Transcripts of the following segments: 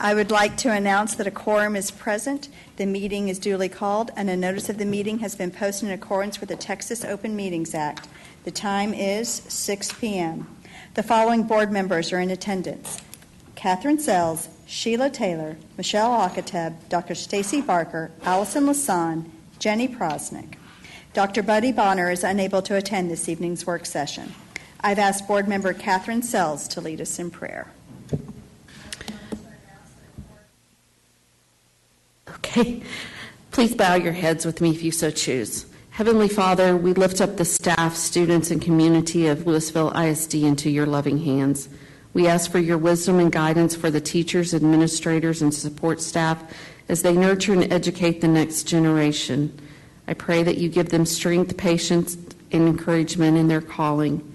I would like to announce that a quorum is present. The meeting is duly called, and a notice of the meeting has been posted in accordance with the Texas Open Meetings Act. The time is 6 p.m. The following board members are in attendance: Catherine Sells, Sheila Taylor, Michelle Akateb, Dr. Stacy Barker, Allison Lasan, Jenny Prosnick. Dr. Buddy Bonner is unable to attend this evening's work session. I've asked board member Catherine Sells to lead us in prayer. Okay, please bow your heads with me if you so choose. Heavenly Father, we lift up the staff, students, and community of Lewisville ISD into your loving hands. We ask for your wisdom and guidance for the teachers, administrators, and support staff as they nurture and educate the next generation. I pray that you give them strength, patience, and encouragement in their calling.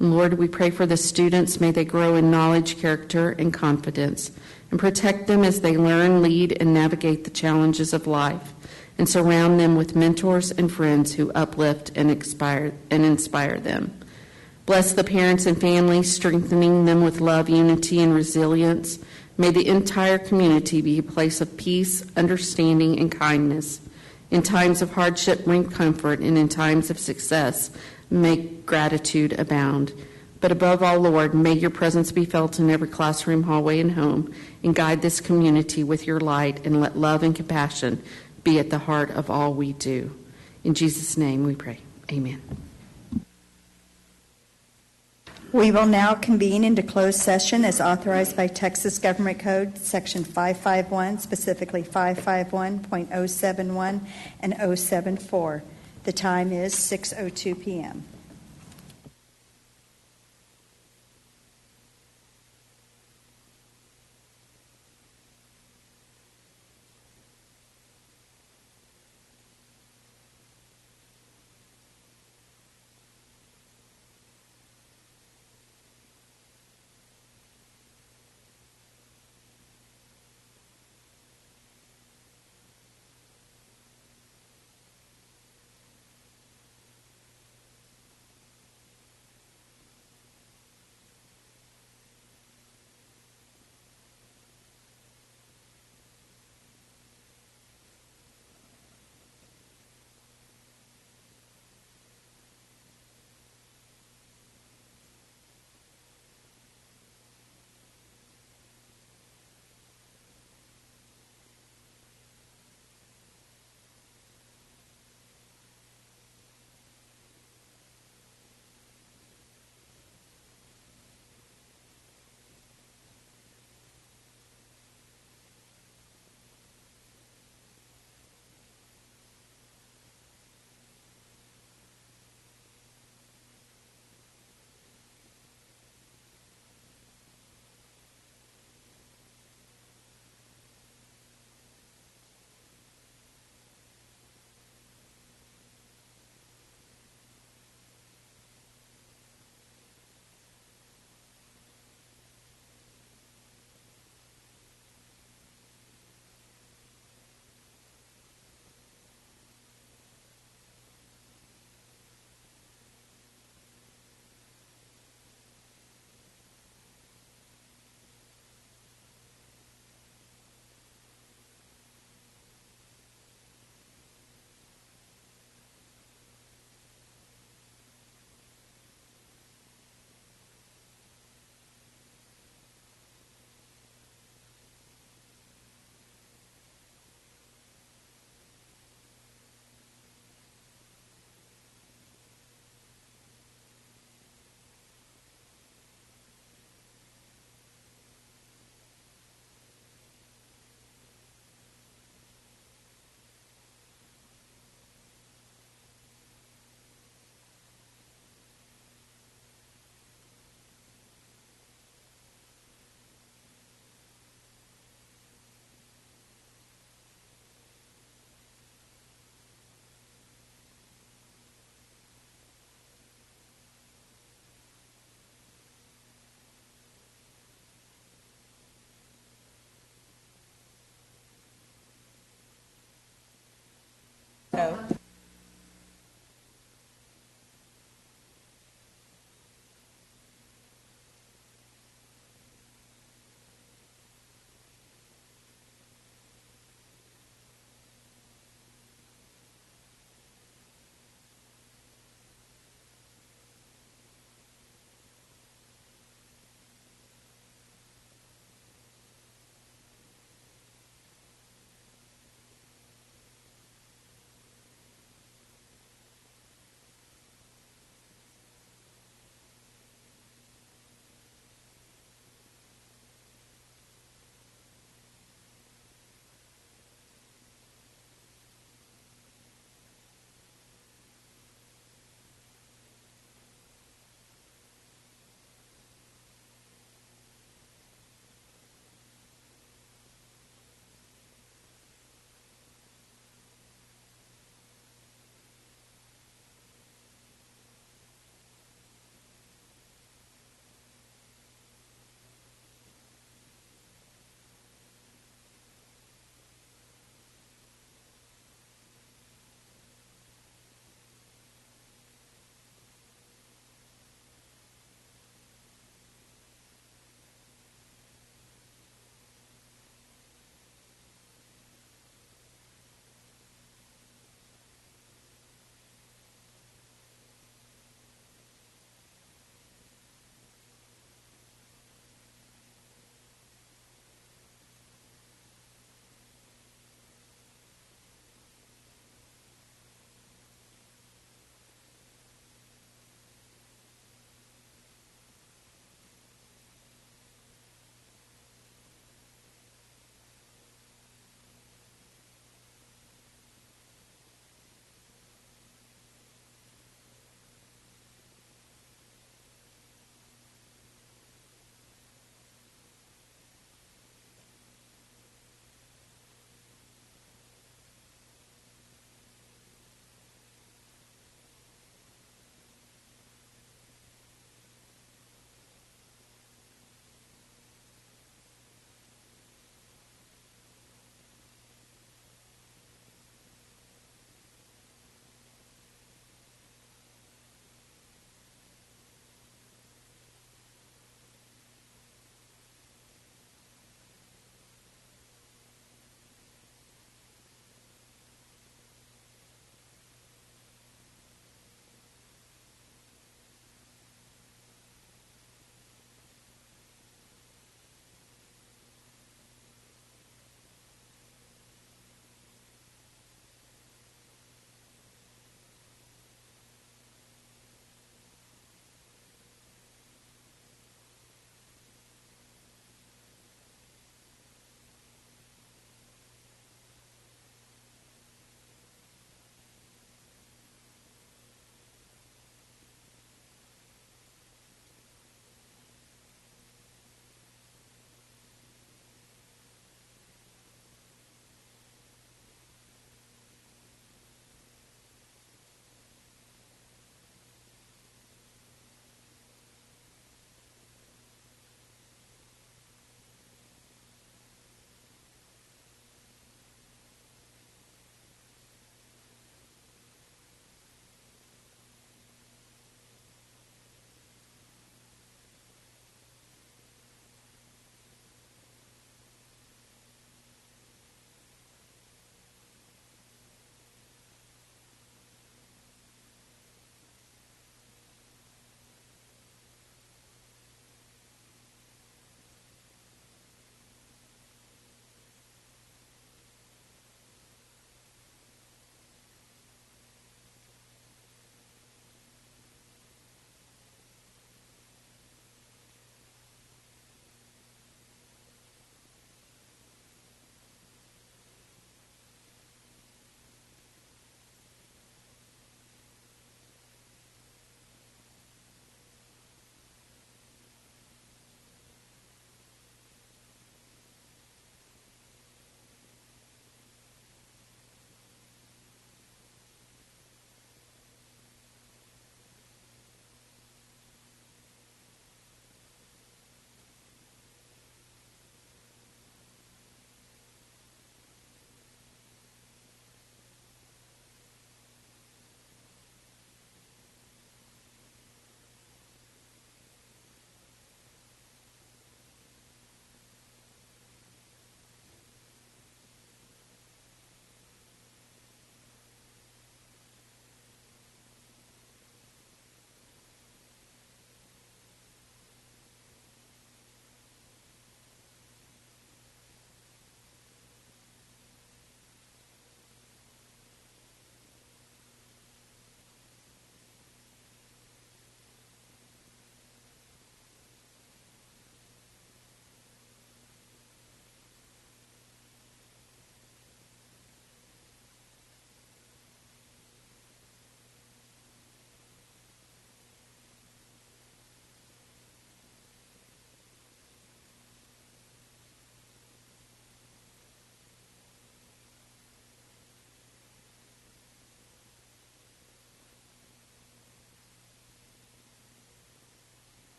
And Lord, we pray for the students. May they grow in knowledge, character, and confidence, and protect them as they learn, lead, and navigate the challenges of life, and surround them with mentors and friends who uplift and inspire them. Bless the parents and families, strengthening them with love, unity, and resilience. May the entire community be a place of peace, understanding, and kindness. In times of hardship, bring comfort, and in times of success, make gratitude abound. But above all, Lord, may your presence be felt in every classroom, hallway, and home, and guide this community with your light, and let love and compassion be at the heart of all we do. In Jesus' name we pray. Amen. We will now convene into closed session as authorized by Texas Government Code Section 551, specifically 551.071 and 074. The time is 6:02 p.m.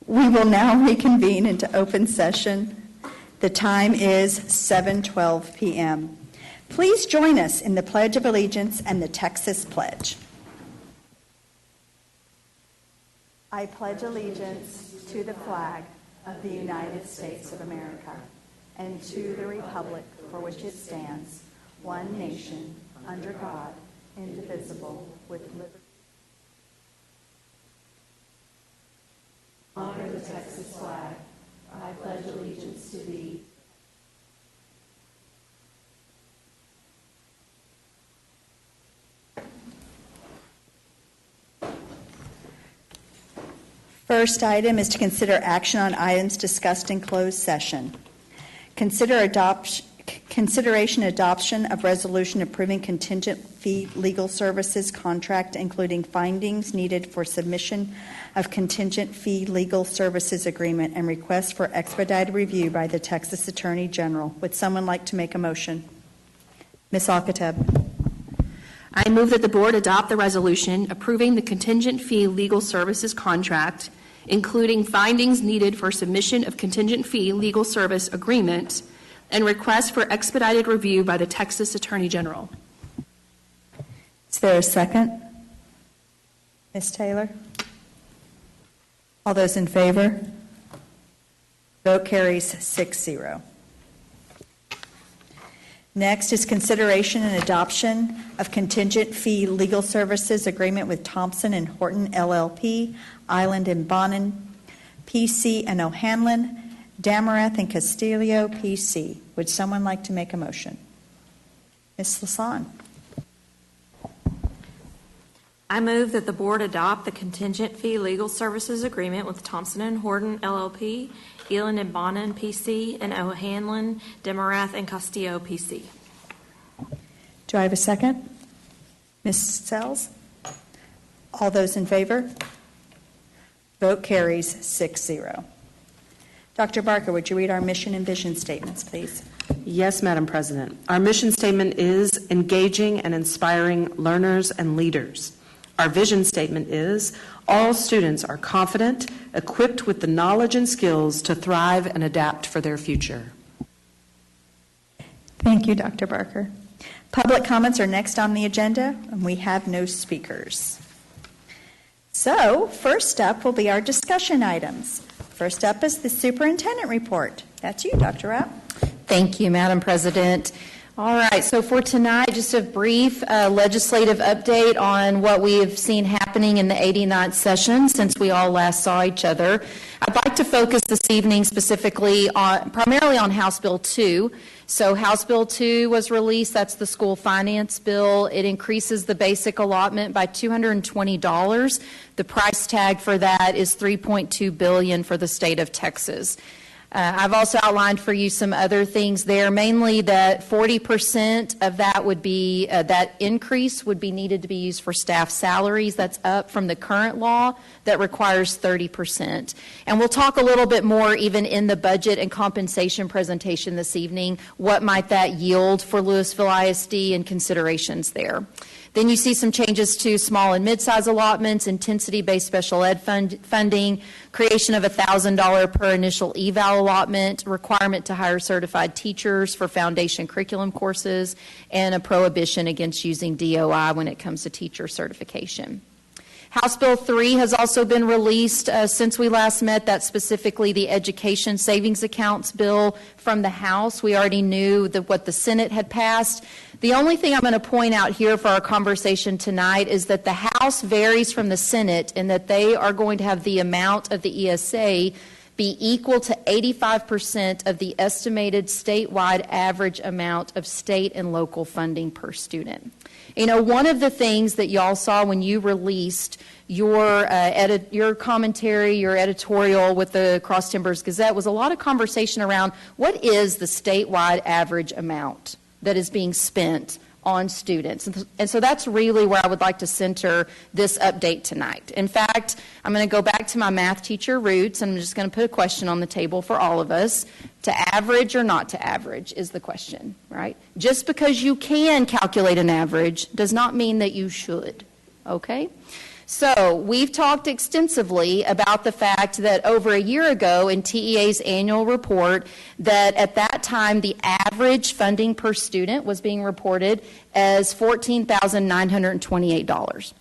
We will now reconvene into open session. The time is 7:12 p.m. Please join us in the Pledge of Allegiance and the Texas Pledge. I pledge allegiance to the flag of the United States of America and to the republic for which it stands, one nation, under God, indivisible, with liberty. Honor the Texas flag. I pledge allegiance to thee. First item is to consider action on items discussed in closed session. Consideration adoption of resolution approving contingent fee legal services contract, including findings needed for submission of contingent fee legal services agreement and request for expedited review by the Texas Attorney General. Would someone like to make a motion? Ms. Alcatab. I move that the board adopt the resolution approving the contingent fee legal services contract, including findings needed for submission of contingent fee legal service agreement and request for expedited review by the Texas Attorney General. Is there a second? Ms. Taylor? All those in favor? Vote carries 6-0. Next is consideration and adoption of contingent fee legal services agreement with Thompson and Horton LLP, Island and Bonin PC and O'Hanlon, Damarath and Castillo PC. Would someone like to make a motion? Ms. Lasan. I move that the board adopt the contingent fee legal services agreement with Thompson and Horton LLP, Eland and Bonin PC, and O'Hanlon, Demarath, and Castillo PC. Do I have a second? Ms. Sells? All those in favor? Vote carries 6-0. Dr. Barker, would you read our mission and vision statements, please? Yes, Madam President. Our mission statement is engaging and inspiring learners and leaders. Our vision statement is all students are confident, equipped with the knowledge and skills to thrive and adapt for their future. Thank you, Dr. Barker. Public comments are next on the agenda, and we have no speakers. So, first up will be our discussion items. First up is the superintendent report. That's you, Dr. Rapp. Thank you, Madam President. All right, so for tonight, just a brief legislative update on what we have seen happening in the 89th session since we all last saw each other. I'd like to focus this evening specifically primarily on House Bill 2. So House Bill 2 was released. That's the school finance bill. It increases the basic allotment by $220. The price tag for that is $3.2 billion for the state of Texas. I've also outlined for you some other things there, mainly that 40% of that would be, that increase would be needed to be used for staff salaries. That's up from the current law that requires 30%. And we'll talk a little bit more even in the budget and compensation presentation this evening, what might that yield for Lewisville ISD and considerations there. Then you see some changes to small and mid-size allotments, intensity-based special ed funding, creation of a $1,000 per initial eval allotment, requirement to hire certified teachers for foundation curriculum courses, and a prohibition against using DOI when it comes to teacher certification. House Bill 3 has also been released since we last met. That's specifically the education savings accounts bill from the House. We already knew what the Senate had passed. The only thing I'm going to point out here for our conversation tonight is that the House varies from the Senate in that they are going to have the amount of the ESA be equal to 85% of the estimated statewide average amount of state and local funding per student. You know, one of the things that y'all saw when you released your commentary, your editorial with the Cross Timbers Gazette was a lot of conversation around what is the statewide average amount that is being spent on students. And so that's really where I would like to center this update tonight. In fact, I'm going to go back to my math teacher roots, and I'm just going to put a question on the table for all of us. To average or not to average is the question, right? Just because you can calculate an average does not mean that you should, okay? So we've talked extensively about the fact that over a year ago in TEA's annual report that at that time the average funding per student was being reported as $14,928.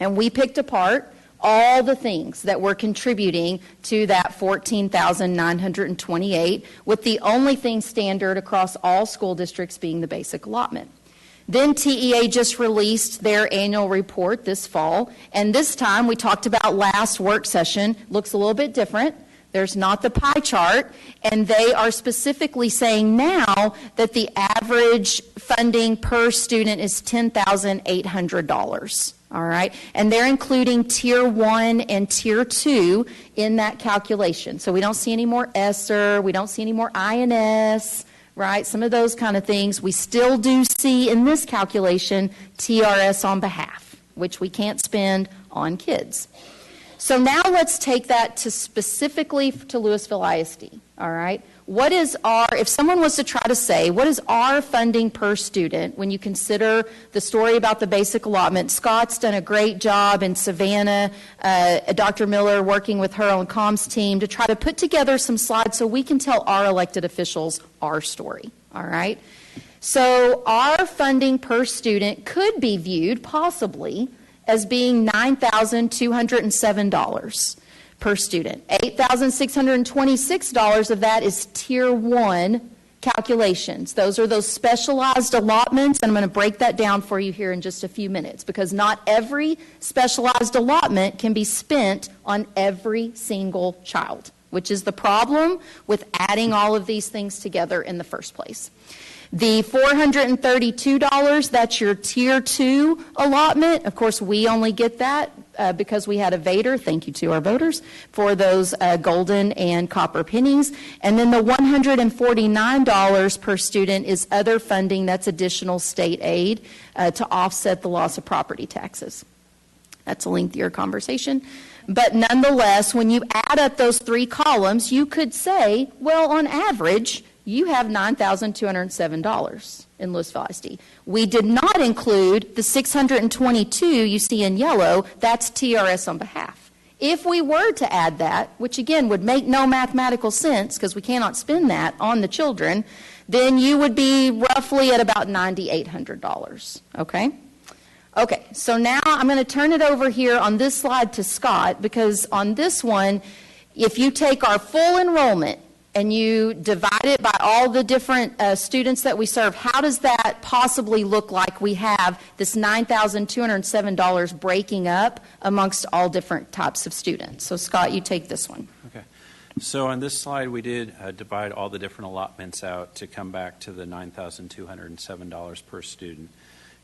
And we picked apart all the things that were contributing to that $14,928, with the only thing standard across all school districts being the basic allotment. Then TEA just released their annual report this fall, and this time we talked about last work session. Looks a little bit different. There's not the pie chart, and they are specifically saying now that the average funding per student is $10,800. All right, and they're including Tier 1 and Tier 2 in that calculation. So we don't see any more ESSER, we don't see any more INS, right? Some of those kind of things. We still do see in this calculation TRS on behalf, which we can't spend on kids. So now let's take that to specifically to Lewisville ISD, all right? What is if someone was to try to say, what is our funding per student when you consider the story about the basic allotment? Scott's done a great job in Savannah, Dr. Miller working with her own comms team to try to put together some slides so we can tell our elected officials our story, all right? So our funding per student could be viewed possibly as being $9,207 per student. $8,626 of that is Tier 1 calculations. Those are those specialized allotments, and I'm going to break that down for you here in just a few minutes, because not every specialized allotment can be spent on every single child, which is the problem with adding all of these things together in the first place. The $432, that's your Tier 2 allotment. Of course, we only get that because we had a Vader, thank you to our voters, for those golden and copper pennies. And then the $149 per student is other funding, that's additional state aid to offset the loss of property taxes. That's a lengthier conversation. But nonetheless, when you add up those three columns, you could say, well, on average, you have $9,207 in Lewisville ISD. We did not include the $622 you see in yellow. That's TRS on behalf. If we were to add that, which again would make no mathematical sense because we cannot spend that on the children, then you would be roughly at about $9,800, okay? Okay, so now I'm going to turn it over here on this slide to Scott, because on this one, if you take our full enrollment and you divide it by all the different students that we serve, how does that possibly look like we have this $9,207 breaking up amongst all different types of students? So Scott, you take this one. Okay. So on this slide, we did divide all the different allotments out to come back to the $9,207 per student.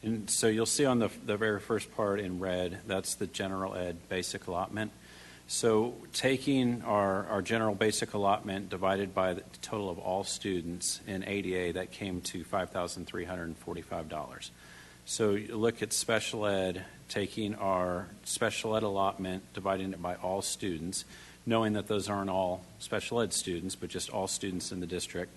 And so you'll see on the very first part in red, that's the general ed basic allotment. So taking our general basic allotment divided by the total of all students in ADA, that came to $5,345. So you look at special ed, taking our special ed allotment, dividing it by all students, knowing that those aren't all special ed students, but just all students in the district,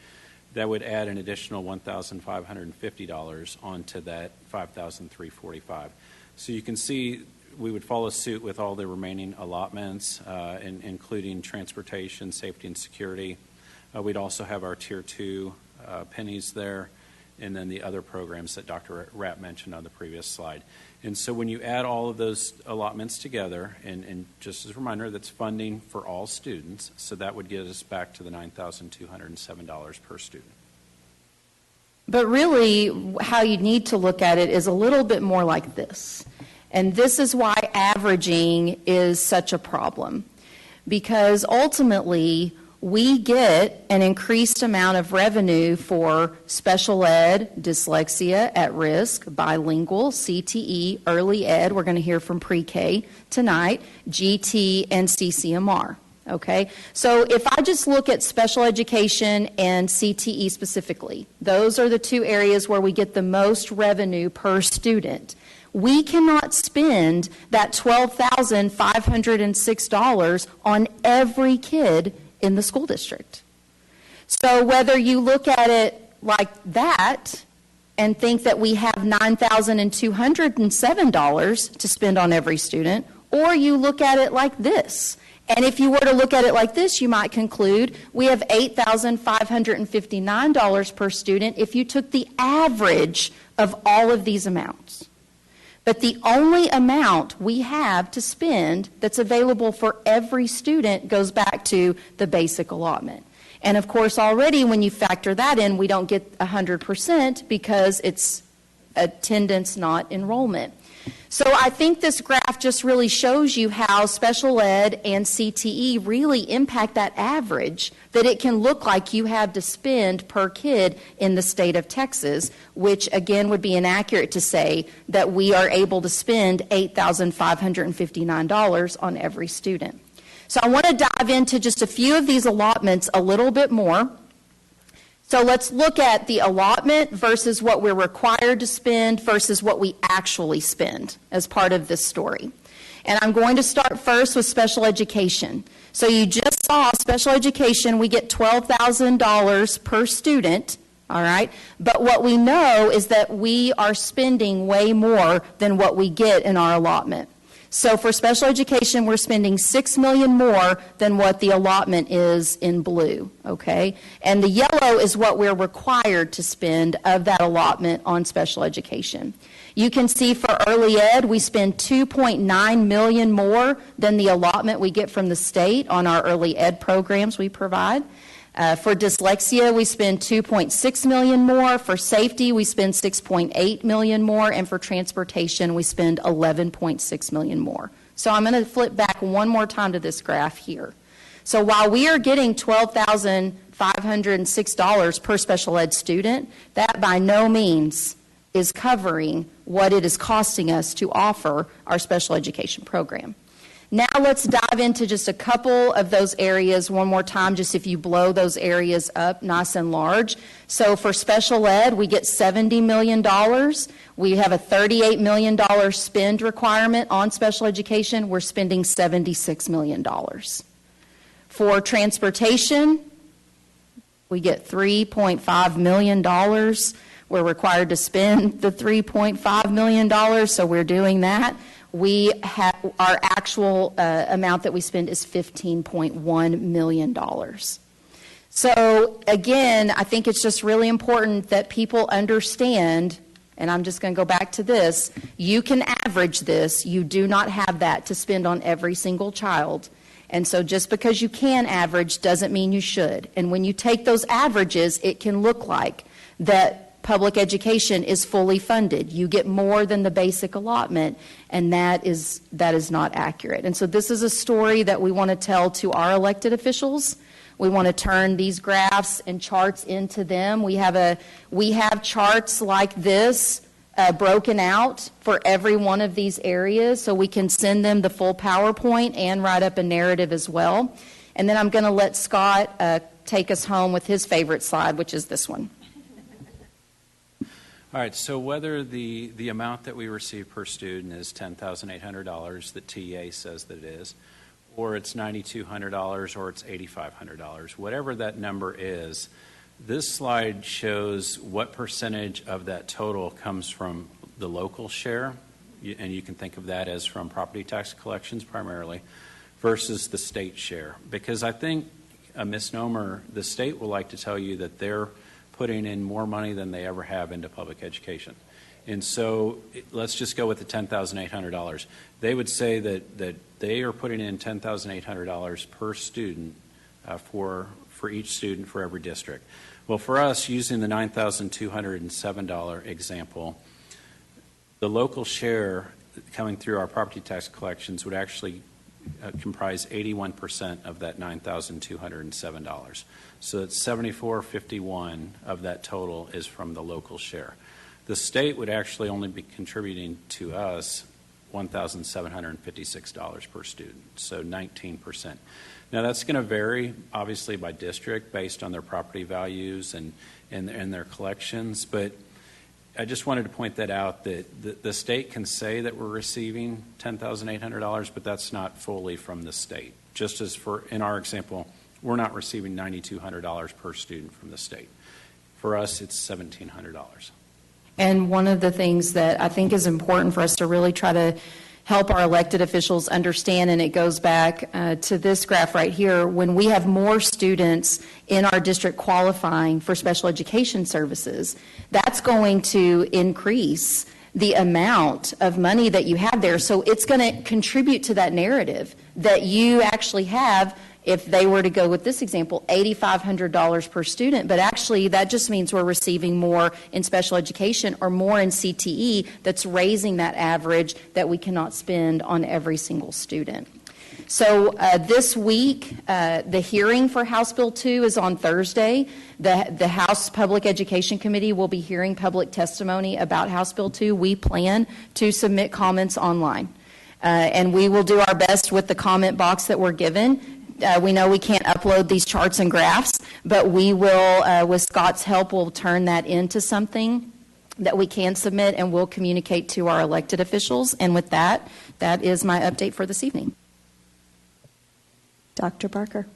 that would add an additional $1,550 onto that $5,345. So you can see we would follow suit with all the remaining allotments, including transportation, safety, and security. We'd also have our Tier 2 pennies there, and then the other programs that Dr. Rapp mentioned on the previous slide. And so when you add all of those allotments together, and just as a reminder, that's funding for all students, so that would get us back to the $9,207 per student. But really, how you need to look at it is a little bit more like this. And this is why averaging is such a problem. Because ultimately, we get an increased amount of revenue for special ed, dyslexia, at risk, bilingual, CTE, early ed, we're going to hear from pre-K tonight, GT, and CCMR. Okay, so if I just look at special education and CTE specifically, those are the two areas where we get the most revenue per student. We cannot spend that $12,506 on every kid in the school district. So whether you look at it like that and think that we have $9,207 to spend on every student, or you look at it like this. And if you were to look at it like this, you might conclude we have $8,559 per student if you took the average of all of these amounts. But the only amount we have to spend that's available for every student goes back to the basic allotment. And of course, already when you factor that in, we don't get 100% because it's attendance, not enrollment. So I think this graph just really shows you how special ed and CTE really impact that average that it can look like you have to spend per kid in the state of Texas, which again would be inaccurate to say that we are able to spend $8,559 on every student. So I want to dive into just a few of these allotments a little bit more. So let's look at the allotment versus what we're required to spend versus what we actually spend as part of this story. And I'm going to start first with special education. So you just saw special education, we get $12,000 per student, all right? But what we know is that we are spending way more than what we get in our allotment. So for special education, we're spending $6 million more than what the allotment is in blue, okay? And the yellow is what we're required to spend of that allotment on special education. You can see for early ed, we spend $2.9 million more than the allotment we get from the state on our early ed programs we provide. For dyslexia, we spend $2.6 million more. For safety, we spend $6.8 million more. And for transportation, we spend $11.6 million more. So I'm going to flip back one more time to this graph here. So while we are getting $12,506 per special ed student, that by no means is covering what it is costing us to offer our special education program. Now let's dive into just a couple of those areas one more time, just if you blow those areas up nice and large. So for special ed, we get $70 million. We have a $38 million spend requirement on special education. We're spending $76 million. For transportation, we get $3.5 million. We're required to spend the $3.5 million, so we're doing that. Our actual amount that we spend is $15.1 million. So again, I think it's just really important that people understand, and I'm just going to go back to this, you can average this. You do not have that to spend on every single child. And so just because you can average doesn't mean you should. And when you take those averages, it can look like that public education is fully funded. You get more than the basic allotment, and that is not accurate. And so this is a story that we want to tell to our elected officials. We want to turn these graphs and charts into them. We have charts like this broken out for every one of these areas, so we can send them the full PowerPoint and write up a narrative as well. And then I'm going to let Scott take us home with his favorite slide, which is this one. All right, so whether the amount that we receive per student is $10,800 that TA says that it is, or it's $9,200 or it's $8,500, whatever that number is, this slide shows what percentage of that total comes from the local share, and you can think of that as from property tax collections primarily, versus the state share. Because I think a misnomer, the state will like to tell you that they're putting in more money than they ever have into public education. And so let's just go with the $10,800. They would say that they are putting in $10,800 per student for each student for every district. Well, for us, using the $9,207 example, the local share coming through our property tax collections would actually comprise 81% of that $9,207. So it's $74.51 of that total is from the local share. The state would actually only be contributing to us $1,756 per student, so 19%. Now that's going to vary obviously by district based on their property values and their collections, but I just wanted to point that out, that the state can say that we're receiving $10,800, but that's not fully from the state. Just as in our example, we're not receiving $9,200 per student from the state. For us, it's $1,700. And one of the things that I think is important for us to really try to help our elected officials understand, and it goes back to this graph right here. When we have more students in our district qualifying for special education services, that's going to increase the amount of money that you have there. So it's going to contribute to that narrative that you actually have. If they were to go with this example, $8,500 per student, but actually that just means we're receiving more in special education or more in CTE that's raising that average that we cannot spend on every single student. So this week, the hearing for House Bill 2 is on Thursday. The House Public Education Committee will be hearing public testimony about House Bill 2. We plan to submit comments online, and we will do our best with the comment box that we're given. We know we can't upload these charts and graphs, but we will, with Scott's help, we'll turn that into something that we can submit, and we'll communicate to our elected officials. And with that, that is my update for this evening. Dr. Barker.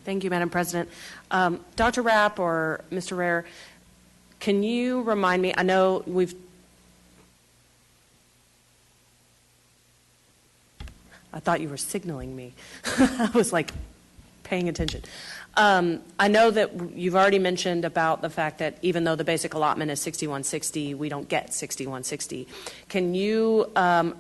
Thank you, Madam President. Dr. Rapp or Mr. Rare, can you remind me, I know I thought you were signaling me. I was like paying attention. I know that you've already mentioned about the fact that even though the basic allotment is 6160, we don't get 6160. Can you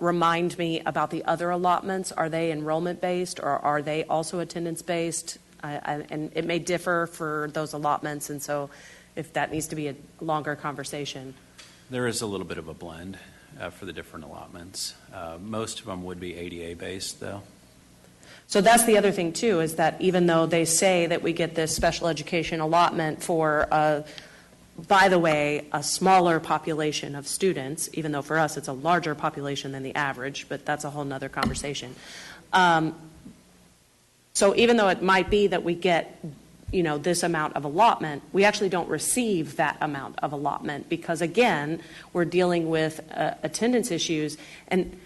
remind me about the other allotments? Are they enrollment based or are they also attendance based? And it may differ for those allotments, and so if that needs to be a longer conversation. There is a little bit of a blend for the different allotments. Most of them would be ADA based, though. So that's the other thing, too, is that even though they say that we get this special education allotment for, by the way, a smaller population of students, even though for us it's a larger population than the average, but that's a whole nother conversation. So even though it might be that we get this amount of allotment, we actually don't receive that amount of allotment because, again, we're dealing with attendance issues. And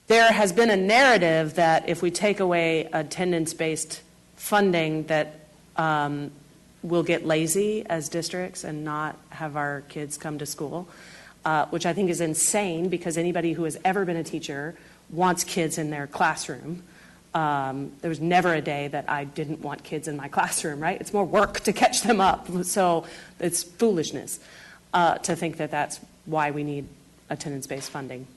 there has been a narrative that if we take away attendance-based funding that we'll get lazy as districts and not have our kids come to school, which I think is insane because anybody who has ever been a teacher wants kids in their classroom. There was never a day that I didn't want kids in my classroom, right? It's more work to catch them up. So it's foolishness to think that that's why we need attendance-based funding.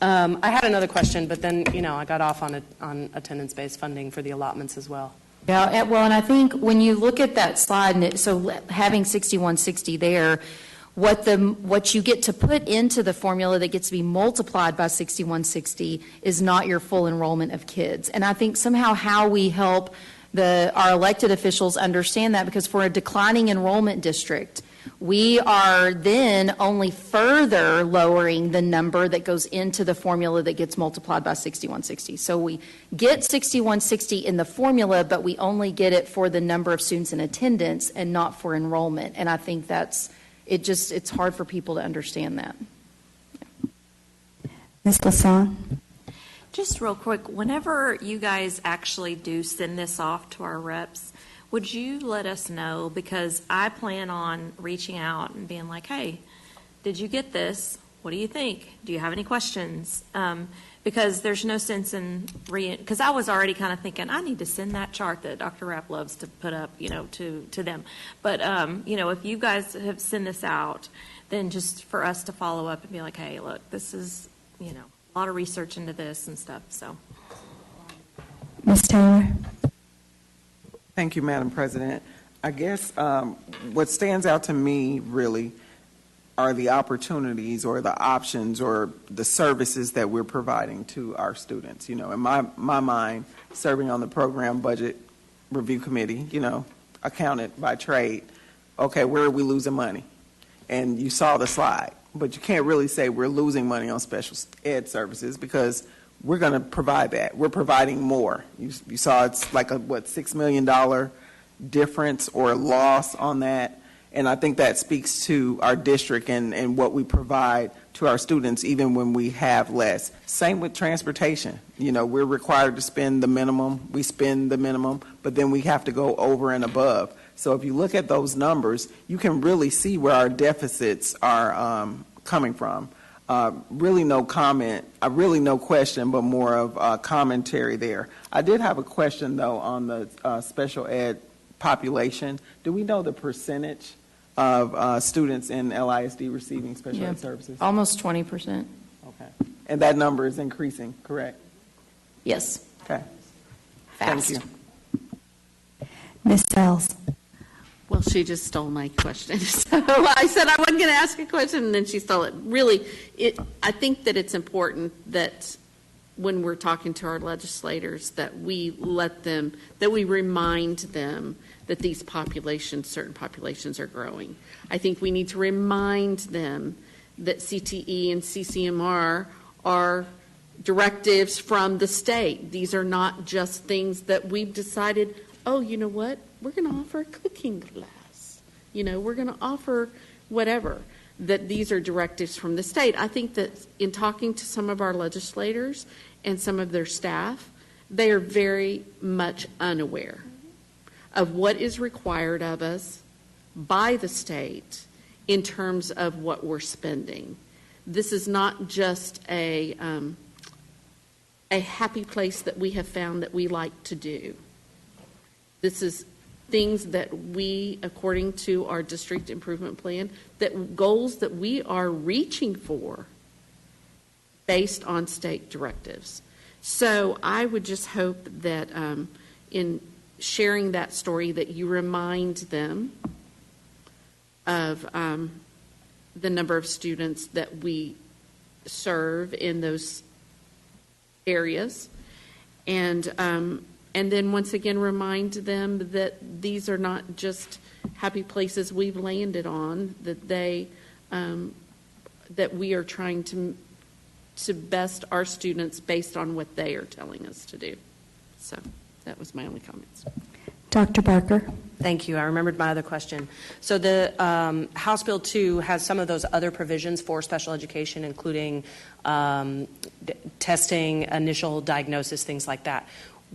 I had another question, but then, I got off on attendance-based funding for the allotments as well. Yeah, well, and I think when you look at that slide, and so having 6160 there, what you get to put into the formula that gets to be multiplied by 6160 is not your full enrollment of kids. And I think somehow how we help our elected officials understand that, because for a declining enrollment district, we are then only further lowering the number that goes into the formula that gets multiplied by 6160. So we get 6160 in the formula, but we only get it for the number of students in attendance and not for enrollment. And I think it's hard for people to understand that. Ms. Lasan. Just real quick, whenever you guys actually do send this off to our reps, would you let us know? Because I plan on reaching out and being like, hey, did you get this? What do you think? Do you have any questions? Because there's no sense in because I was already kind of thinking I need to send that chart that Dr. Rapp loves to put up, to them. But if you guys have sent this out, then just for us to follow up and be like, hey, look, this is a lot of research into this and stuff. So, Ms. Taylor. Thank you, Madam President. I guess what stands out to me really are the opportunities or the options or the services that we're providing to our students. In my mind, serving on the program budget review committee, accountant by trade, okay, where are we losing money? And you saw the slide, but you can't really say we're losing money on special ed services because we're going to provide that. We're providing more. You saw it's like a, $6 million difference or loss on that. And I think that speaks to our district and what we provide to our students, even when we have less. Same with transportation. We're required to spend the minimum. We spend the minimum, but then we have to go over and above. So if you look at those numbers, you can really see where our deficits are coming from. Really no comment, really no question, but more of commentary there. I did have a question, though, on the special ed population. Do we know the percentage of students in LISD receiving special ed services? Almost 20%. Okay. And that number is increasing, correct? Yes. Okay. Fast. Thank you. Ms. Sells. Well, she just stole my question. So I said I wasn't going to ask a question, and then she stole it. Really, I think that it's important that when we're talking to our legislators, that we remind them that these populations, certain populations are growing. I think we need to remind them that CTE and CCMR are directives from the state. These are not just things that we've decided, oh, you know what? We're going to offer a cooking class. We're going to offer whatever. That these are directives from the state. I think that in talking to some of our legislators and some of their staff, they are very much unaware of what is required of us by the state in terms of what we're spending. This is not just a happy place that we have found that we like to do. This is things that we, according to our district improvement plan, that goals that we are reaching for based on state directives. So I would just hope that in sharing that story that you remind them of the number of students that we serve in those areas, and then once again remind them that these are not just happy places we've landed on, that that we are trying to best our students based on what they are telling us to do. So that was my only comments. Dr. Barker. Thank you. I remembered my other question. So the House Bill 2 has some of those other provisions for special education, including testing, initial diagnosis, things like that.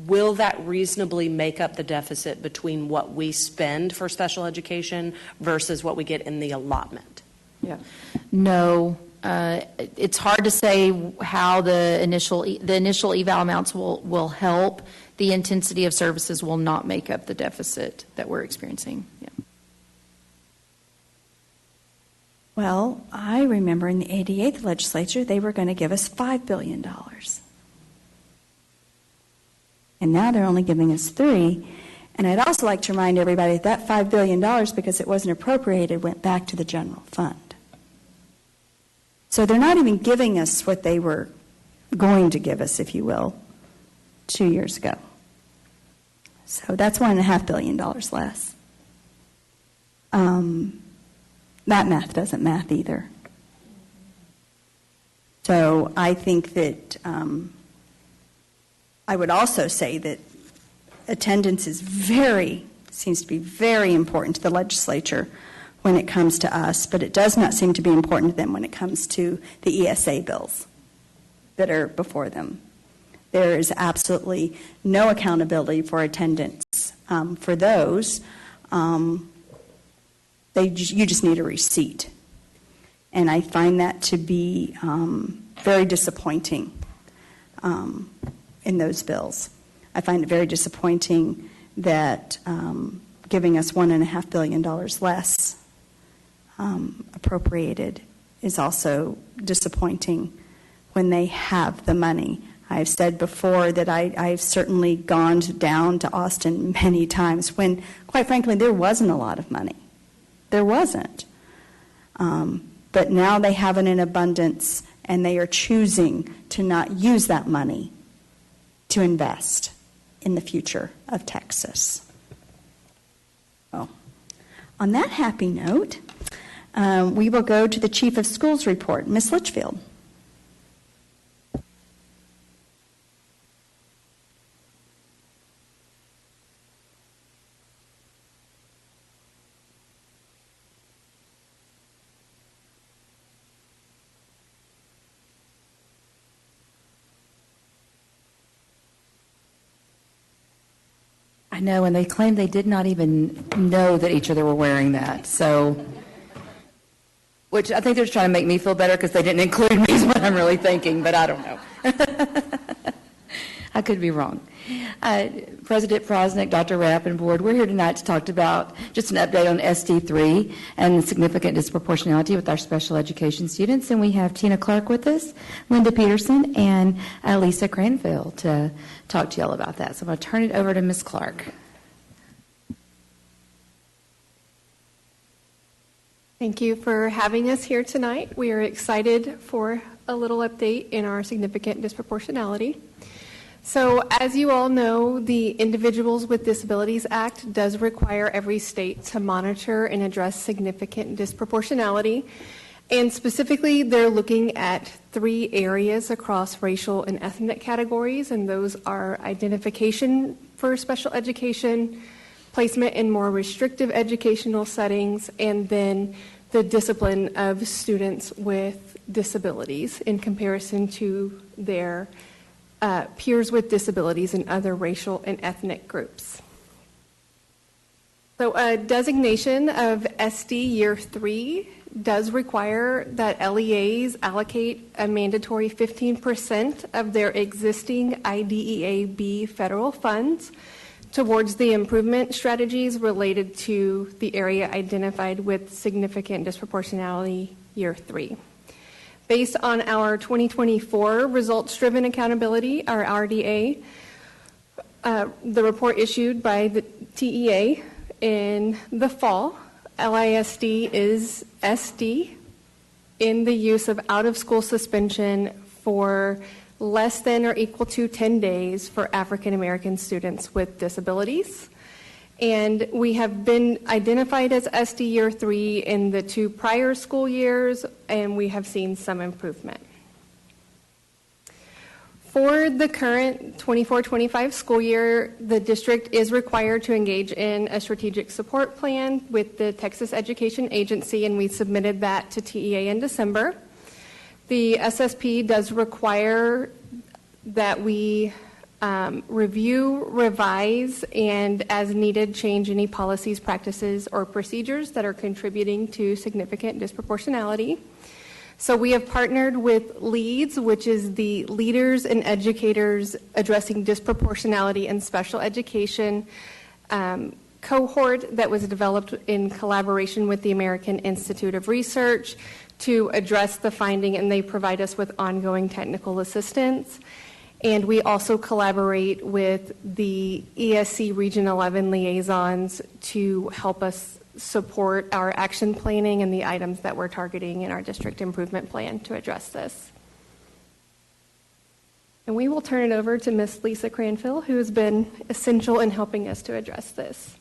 Will that reasonably make up the deficit between what we spend for special education versus what we get in the allotment? Yeah. No. It's hard to say how the initial eval amounts will help. The intensity of services will not make up the deficit that we're experiencing. Yeah. Well, I remember in the 88th legislature, they were going to give us $5 billion. And now they're only giving us $3 billion. And I'd also like to remind everybody that $5 billion, because it wasn't appropriated, went back to the general fund. So they're not even giving us what they were going to give us, if you will, 2 years ago. So that's $1.5 billion less. That math doesn't math either. So I think that I would also say that attendance seems to be very important to the legislature when it comes to us, but it does not seem to be important to them when it comes to the ESA bills that are before them. There is absolutely no accountability for attendance for those. You just need a receipt. And I find that to be very disappointing in those bills. I find it very disappointing that giving us $1.5 billion less appropriated is also disappointing when they have the money. I've said before that I've certainly gone down to Austin many times when, quite frankly, there wasn't a lot of money. There wasn't. But now they have it in abundance, and they are choosing to not use that money to invest in the future of Texas. Oh. On that happy note, we will go to the Chief of Schools report. Ms. Litchfield. I know, and they claimed they did not even know that each other were wearing that. So which I think they're trying to make me feel better because they didn't include me is what I'm really thinking, but I don't know. I could be wrong. President Prosnick, Dr. Rapp, and Board, we're here tonight to talk about just an update on SD3 and the significant disproportionality with our special education students. And we have Tina Clark with us, Linda Peterson, and Lisa Cranfield to talk to y'all about that. So I'm going to turn it over to Ms. Clark. Thank you for having us here tonight. We are excited for a little update in our significant disproportionality. So as you all know, the Individuals with Disabilities Act does require every state to monitor and address significant disproportionality. And specifically, they're looking at 3 areas across racial and ethnic categories, and those are identification for special education, placement in more restrictive educational settings, and then the discipline of students with disabilities in comparison to their peers with disabilities in other racial and ethnic groups. So a designation of SD Year 3 does require that LEAs allocate a mandatory 15% of their existing IDEA-B federal funds towards the improvement strategies related to the area identified with significant disproportionality Year 3. Based on our 2024 results-driven accountability, our RDA, the report issued by the TEA in the fall, LISD is SD in the use of out-of-school suspension for less than or equal to 10 days for African American students with disabilities. And we have been identified as SD Year 3 in the 2 prior school years, and we have seen some improvement. For the current 24-25 school year, the district is required to engage in a strategic support plan with the Texas Education Agency, and we submitted that to TEA in December. The SSP does require that we review, revise, and as needed, change any policies, practices, or procedures that are contributing to significant disproportionality. So we have partnered with LEADS, which is the Leaders and Educators Addressing Disproportionality in Special Education cohort that was developed in collaboration with the American Institute of Research to address the finding, and they provide us with ongoing technical assistance. And we also collaborate with the ESC Region 11 liaisons to help us support our action planning and the items that we're targeting in our district improvement plan to address this. And we will turn it over to Ms. Lisa Cranfield, who has been essential in helping us to address this.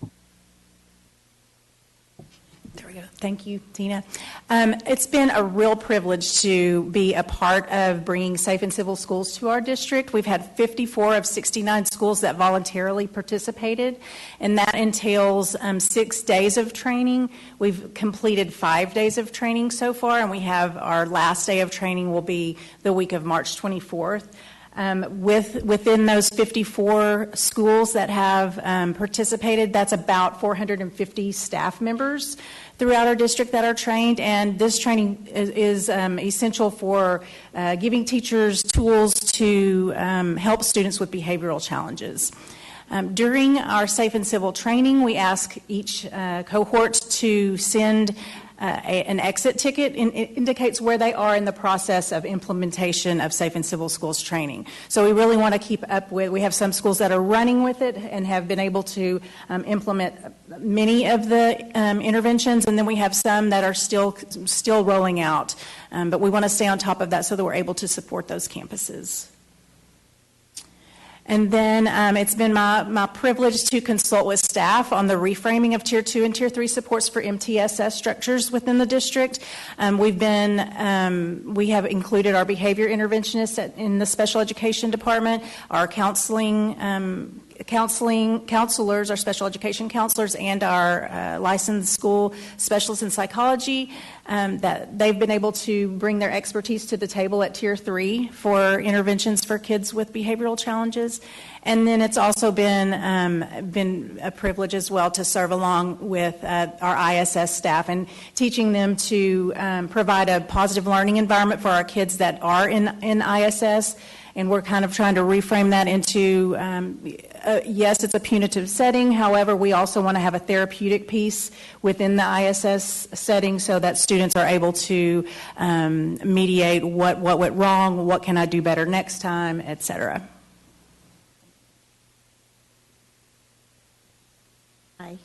There we go. Thank you, Tina. It's been a real privilege to be a part of bringing safe and civil schools to our district. We've had 54 of 69 schools that voluntarily participated, and that entails 6 days of training. We've completed 5 days of training so far, and we have our last day of training will be the week of March 24th. Within those 54 schools that have participated, that's about 450 staff members throughout our district that are trained, and this training is essential for giving teachers tools to help students with behavioral challenges. During our safe and civil training, we ask each cohort to send an exit ticket. It indicates where they are in the process of implementation of safe and civil schools training. So we really want to keep up with, we have some schools that are running with it and have been able to implement many of the interventions, and then we have some that are still rolling out. But we want to stay on top of that so that we're able to support those campuses. And then it's been my privilege to consult with staff on the reframing of Tier 2 and Tier 3 supports for MTSS structures within the district. We have included our behavior interventionists in the special education department, our counseling counselors, our special education counselors, and our licensed school specialists in psychology, that they've been able to bring their expertise to the table at Tier 3 for interventions for kids with behavioral challenges. And then it's also been a privilege as well to serve along with our ISS staff and teaching them to provide a positive learning environment for our kids that are in ISS. And we're kind of trying to reframe that into, yes, it's a punitive setting. However, we also want to have a therapeutic piece within the ISS setting so that students are able to mediate what went wrong, what can I do better next time, et cetera. Hi.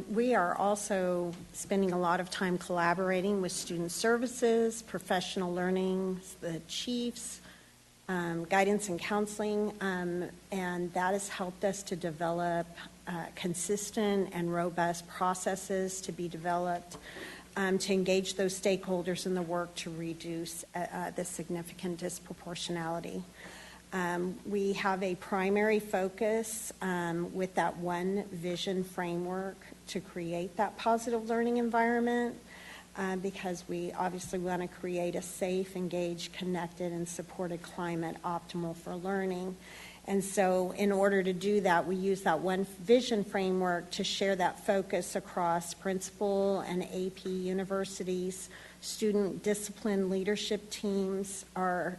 We are also spending a lot of time collaborating with student services, professional learning, the chiefs, guidance and counseling, and that has helped us to develop consistent and robust processes to be developed to engage those stakeholders in the work to reduce the significant disproportionality. We have a primary focus with that one vision framework to create that positive learning environment because we obviously want to create a safe, engaged, connected, and supported climate optimal for learning. And so in order to do that, we use that one vision framework to share that focus across principal and AP universities, student discipline leadership teams, our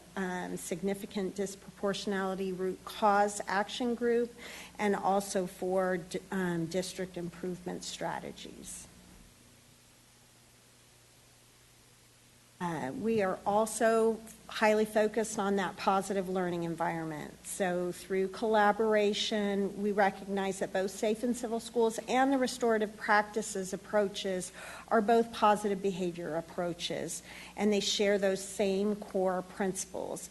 significant disproportionality root cause action group, and also for district improvement strategies. We are also highly focused on that positive learning environment. So through collaboration, we recognize that both safe and civil schools and the restorative practices approaches are both positive behavior approaches, and they share those same core principles,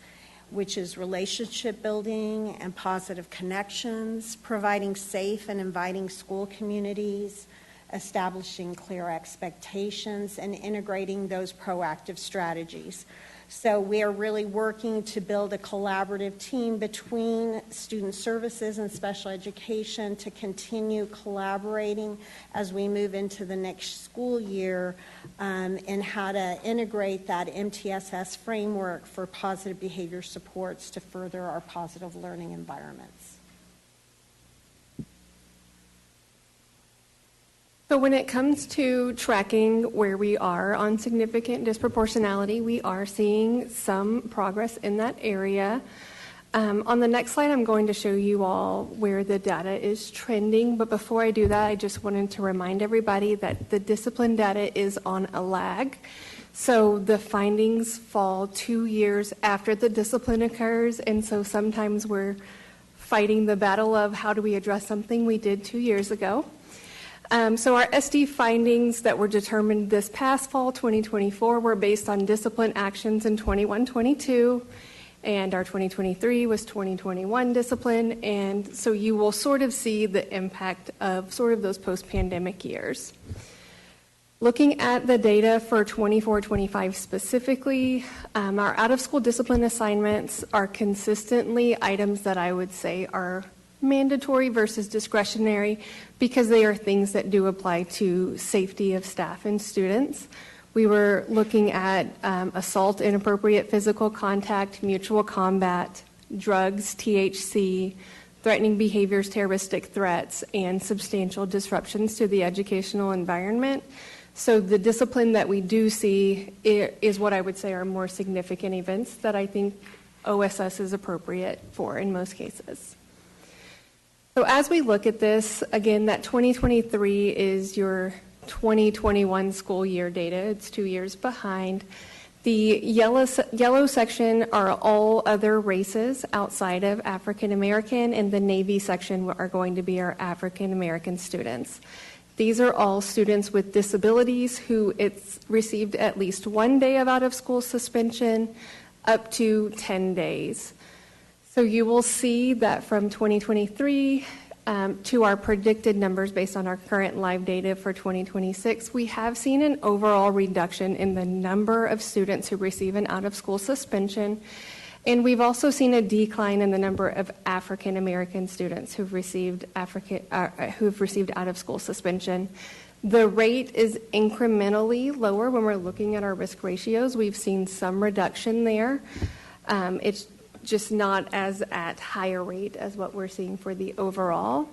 which is relationship building and positive connections, providing safe and inviting school communities, establishing clear expectations, and integrating those proactive strategies. So we are really working to build a collaborative team between student services and special education to continue collaborating as we move into the next school year and how to integrate that MTSS framework for positive behavior supports to further our positive learning environments. So when it comes to tracking where we are on significant disproportionality, we are seeing some progress in that area. On the next slide, I'm going to show you all where the data is trending. But before I do that, I just wanted to remind everybody that the discipline data is on a lag. So the findings fall 2 years after the discipline occurs. And so sometimes we're fighting the battle of how do we address something we did 2 years ago. So our SD findings that were determined this past fall, 2024, were based on discipline actions in 21-22, and our 2023 was 2021 discipline, and so you will sort of see the impact of sort of those post-pandemic years. Looking at the data for 24-25 specifically, our out-of-school discipline assignments are consistently items that I would say are mandatory versus discretionary because they are things that do apply to safety of staff and students. We were looking at assault, inappropriate physical contact, mutual combat, drugs, THC, threatening behaviors, terroristic threats, and substantial disruptions to the educational environment. So the discipline that we do see is what I would say are more significant events that I think OSS is appropriate for in most cases. So as we look at this, again, that 2023 is your 2021 school year data. It's 2 years behind. The yellow section are all other races outside of African American, and the navy section are going to be our African American students. These are all students with disabilities who it's received at least 1 day of out-of-school suspension up to 10 days. So you will see that from 2023 to our predicted numbers based on our current live data for 2026, we have seen an overall reduction in the number of students who receive an out-of-school suspension. And we've also seen a decline in the number of African American students who've received out-of-school suspension. The rate is incrementally lower when we're looking at our risk ratios. We've seen some reduction there. It's just not as at higher rate as what we're seeing for the overall.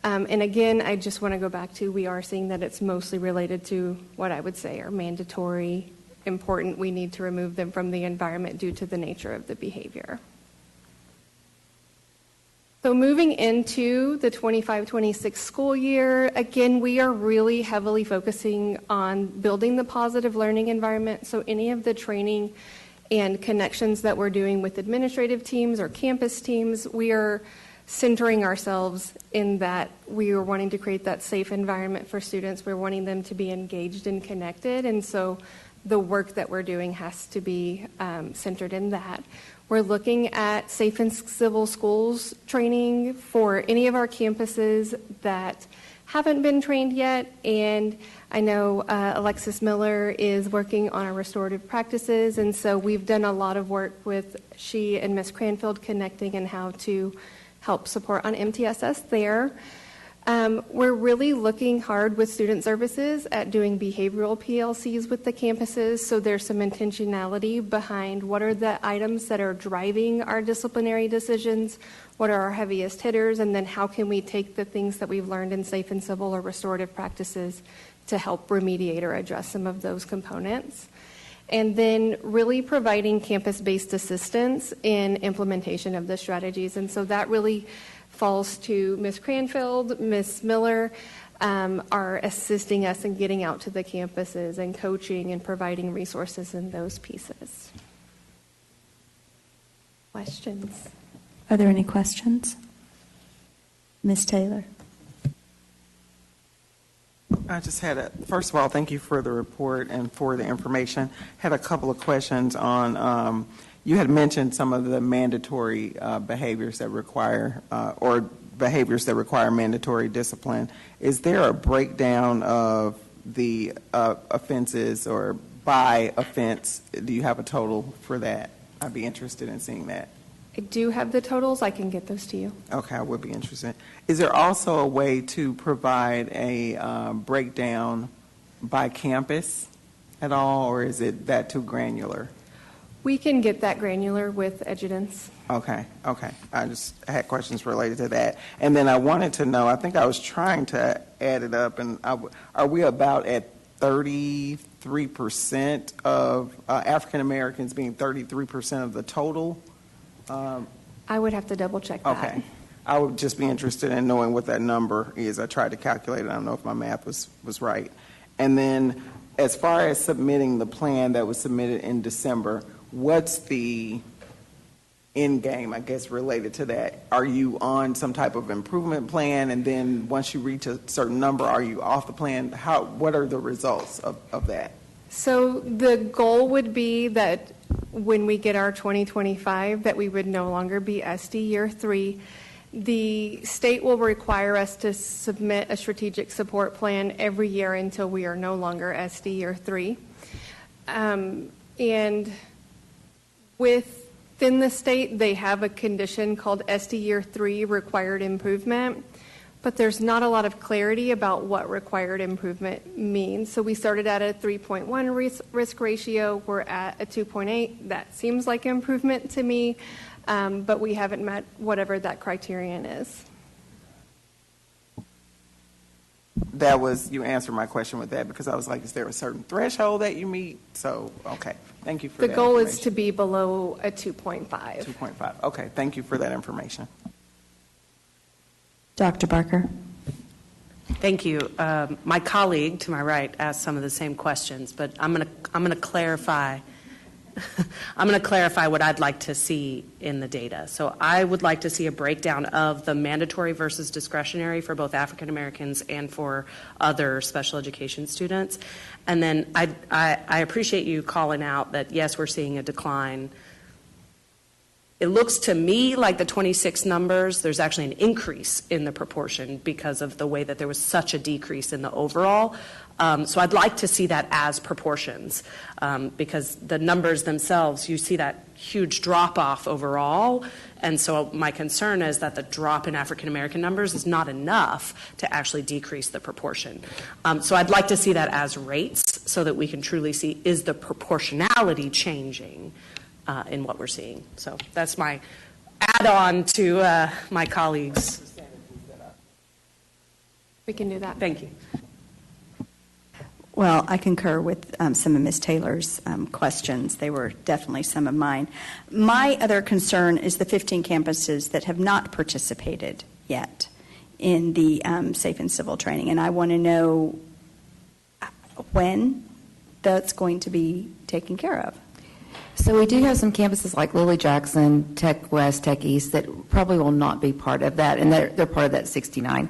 And again, I just want to go back to, we are seeing that it's mostly related to what I would say are mandatory, important. We need to remove them from the environment due to the nature of the behavior. So moving into the 25-26 school year, again, we are really heavily focusing on building the positive learning environment. So any of the training and connections that we're doing with administrative teams or campus teams, we are centering ourselves in that we are wanting to create that safe environment for students. We're wanting them to be engaged and connected. And so the work that we're doing has to be centered in that. We're looking at safe and civil schools training for any of our campuses that haven't been trained yet. And I know Alexis Miller is working on our restorative practices. And so we've done a lot of work with she and Ms. Cranfield connecting and how to help support on MTSS there. We're really looking hard with student services at doing behavioral PLCs with the campuses, so there's some intentionality behind what are the items that are driving our disciplinary decisions, what are our heaviest hitters, and then how can we take the things that we've learned in safe and civil or restorative practices to help remediate or address some of those components. And then really providing campus-based assistance in implementation of the strategies. And so that really falls to Ms. Cranfield, Ms. Miller, are assisting us in getting out to the campuses and coaching and providing resources in those pieces. Questions? Are there any questions? Ms. Taylor. I just had first of all, thank you for the report and for the information. Had a couple of questions on, you had mentioned some of the mandatory behaviors that require, or behaviors that require mandatory discipline. Is there a breakdown of the offenses or by offense? Do you have a total for that? I'd be interested in seeing that. I do have the totals. I can get those to you. Okay, I would be interested. Is there also a way to provide a breakdown by campus at all, or is it that too granular? We can get that granular with Edgidence. Okay. I had questions related to that. And then I wanted to know, I think I was trying to add it up, and are we about at 33% of African Americans being 33% of the total? I would have to double check that. Okay. I would just be interested in knowing what that number is. I tried to calculate it. I don't know if my math was right. And then as far as submitting the plan that was submitted in December, what's the end game, I guess, related to that? Are you on some type of improvement plan, and then once you reach a certain number, are you off the plan? What are the results of that? So the goal would be that when we get our 2025, that we would no longer be SD Year 3. The state will require us to submit a strategic support plan every year until we are no longer SD Year 3. And within the state, they have a condition called SD Year 3 required improvement, but there's not a lot of clarity about what required improvement means. So we started at a 3.1 risk ratio. We're at a 2.8. That seems like improvement to me, but we haven't met whatever that criterion is. That was, you answered my question with that, because I was like, is there a certain threshold that you meet? So, okay. Thank you for that. The goal is to be below a 2.5. 2.5. Okay. Thank you for that information. Dr. Barker. Thank you. My colleague to my right asked some of the same questions, but I'm going to clarify. I'm going to clarify what I'd like to see in the data. So I would like to see a breakdown of the mandatory versus discretionary for both African Americans and for other special education students. And then I appreciate you calling out that, yes, we're seeing a decline. It looks to me like the 26 numbers, there's actually an increase in the proportion because of the way that there was such a decrease in the overall. So I'd like to see that as proportions, because the numbers themselves, you see that huge drop-off overall. And so my concern is that the drop in African-American numbers is not enough to actually decrease the proportion. So I'd like to see that as rates so that we can truly see, is the proportionality changing in what we're seeing? So that's my add-on to my colleagues. We can do that. Thank you. Well, I concur with some of Ms. Taylor's questions. They were definitely some of mine. My other concern is the 15 campuses that have not participated yet in the safe and civil training, and I want to know when that's going to be taken care of. So we do have some campuses like Lily Jackson, Tech West, Tech East that probably will not be part of that, and they're part of that 69.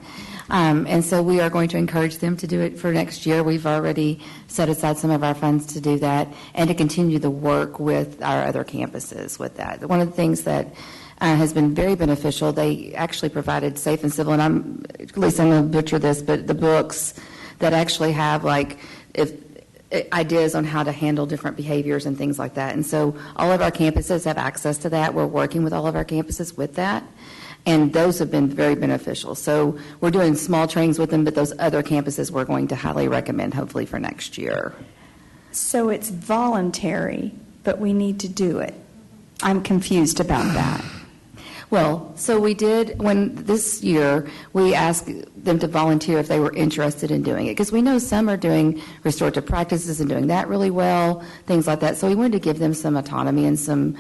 And so we are going to encourage them to do it for next year. We've already set aside some of our funds to do that and to continue the work with our other campuses with that. One of the things that has been very beneficial, they actually provided Safe and Civil, and at least I'm going to butcher this, but the books that actually have ideas on how to handle different behaviors and things like that. And so all of our campuses have access to that. We're working with all of our campuses with that. And those have been very beneficial. So we're doing small trainings with them, but those other campuses we're going to highly recommend, hopefully, for next year. So it's voluntary, but we need to do it. I'm confused about that. Well, so we did, when this year, we asked them to volunteer if they were interested in doing it, because we know some are doing restorative practices and doing that really well, things like that. So we wanted to give them some autonomy and some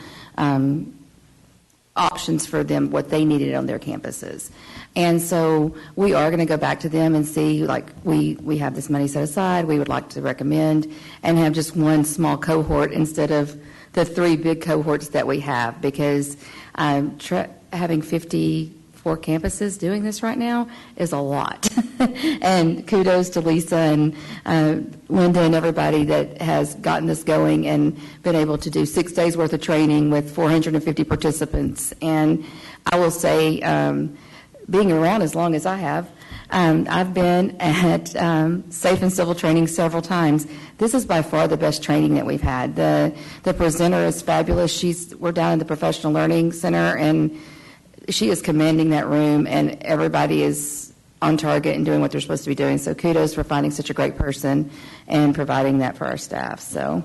options for them, what they needed on their campuses. And so we are going to go back to them and see, like, we have this money set aside, we would like to recommend, and have just one small cohort instead of the 3 big cohorts that we have, because having 54 campuses doing this right now is a lot. And kudos to Lisa and Linda and everybody that has gotten this going and been able to do 6 days worth of training with 450 participants. And I will say, being around as long as I have, I've been at safe and civil training several times. This is by far the best training that we've had. The presenter is fabulous. We're down in the Professional Learning Center, and she is commanding that room, and everybody is on target and doing what they're supposed to be doing. So kudos for finding such a great person and providing that for our staff. So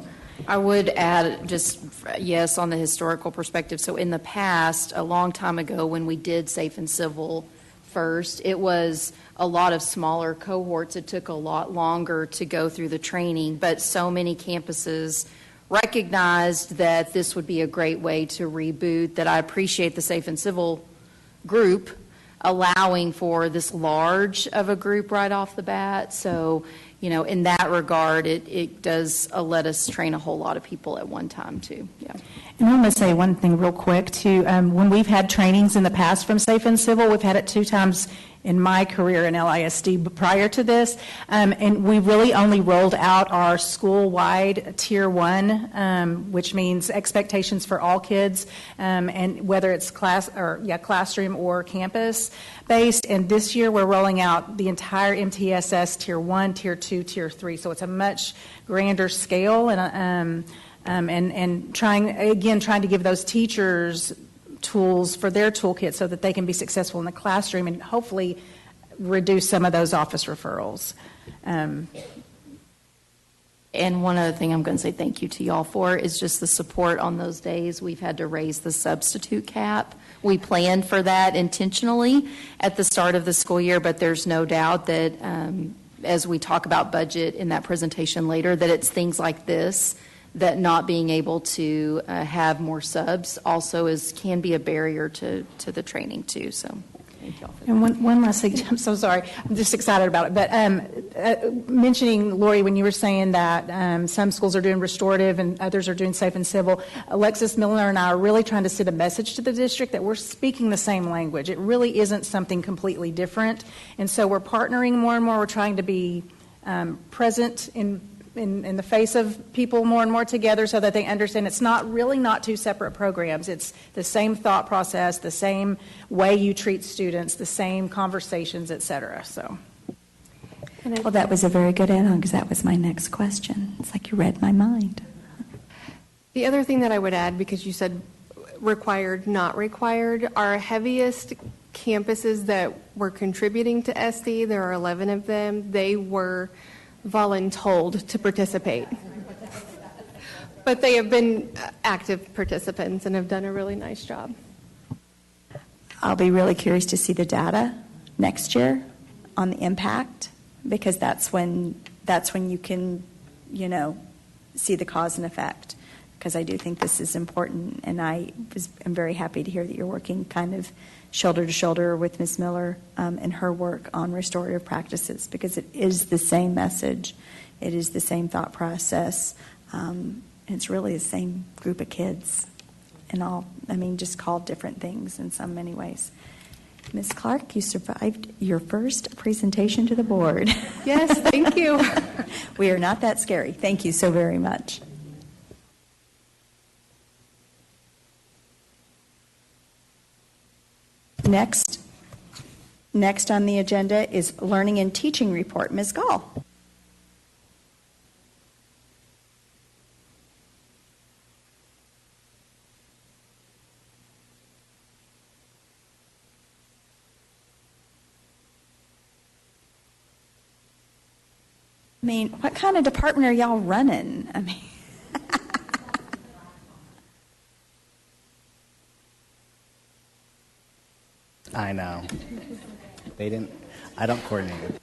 I would add just, yes, on the historical perspective. So in the past, a long time ago when we did safe and civil first, it was a lot of smaller cohorts. It took a lot longer to go through the training, but so many campuses recognized that this would be a great way to reboot, that I appreciate the safe and civil group allowing for this large of a group right off the bat. So, in that regard, it does let us train a whole lot of people at one time, too. Yeah. And I'm going to say one thing real quick, too. When we've had trainings in the past from Safe and Civil, we've had it 2 times in my career in LISD prior to this, and we really only rolled out our school-wide Tier 1, which means expectations for all kids, and whether it's classroom or campus-based. And this year we're rolling out the entire MTSS Tier 1, Tier 2, Tier 3, so it's a much grander scale, and trying to give those teachers tools for their toolkit so that they can be successful in the classroom and hopefully reduce some of those office referrals. And one other thing I'm going to say thank you to y'all for is just the support on those days. We've had to raise the substitute cap. We planned for that intentionally at the start of the school year, but there's no doubt that as we talk about budget in that presentation later, that it's things like this that not being able to have more subs also can be a barrier to the training too. So thank y'all for that. And one last thing, I'm so sorry, I'm just excited about it, but mentioning, Lori, when you were saying that some schools are doing restorative and others are doing safe and civil, Alexis Miller and I are really trying to send a message to the district that we're speaking the same language. It really isn't something completely different, and so we're partnering more and more. We're trying to be present in in the face of people more and more together so that they understand it's not two separate programs. It's the same thought process, the same way you treat students, the same conversations, et cetera. So. Well, that was a very good add-on because that was my next question. It's like you read my mind. The other thing that I would add, because you said required, not required, our heaviest campuses that were contributing to SD, there are 11 of them, they were voluntold to participate. But they have been active participants and have done a really nice job. I'll be really curious to see the data next year on the impact, because that's when you can, see the cause and effect. Because I do think this is important, and I'm very happy to hear that you're working kind of shoulder to shoulder with Ms. Miller and her work on restorative practices, because it is the same message, it is the same thought process, and it's really the same group of kids, and just called different things in so many ways. Ms. Clark, you survived your first presentation to the board. Yes, thank you. We are not that scary. Thank you so very much. Next on the agenda is Learning and Teaching Report. Ms. Gall. What kind of department are y'all running? I know. I don't coordinate it.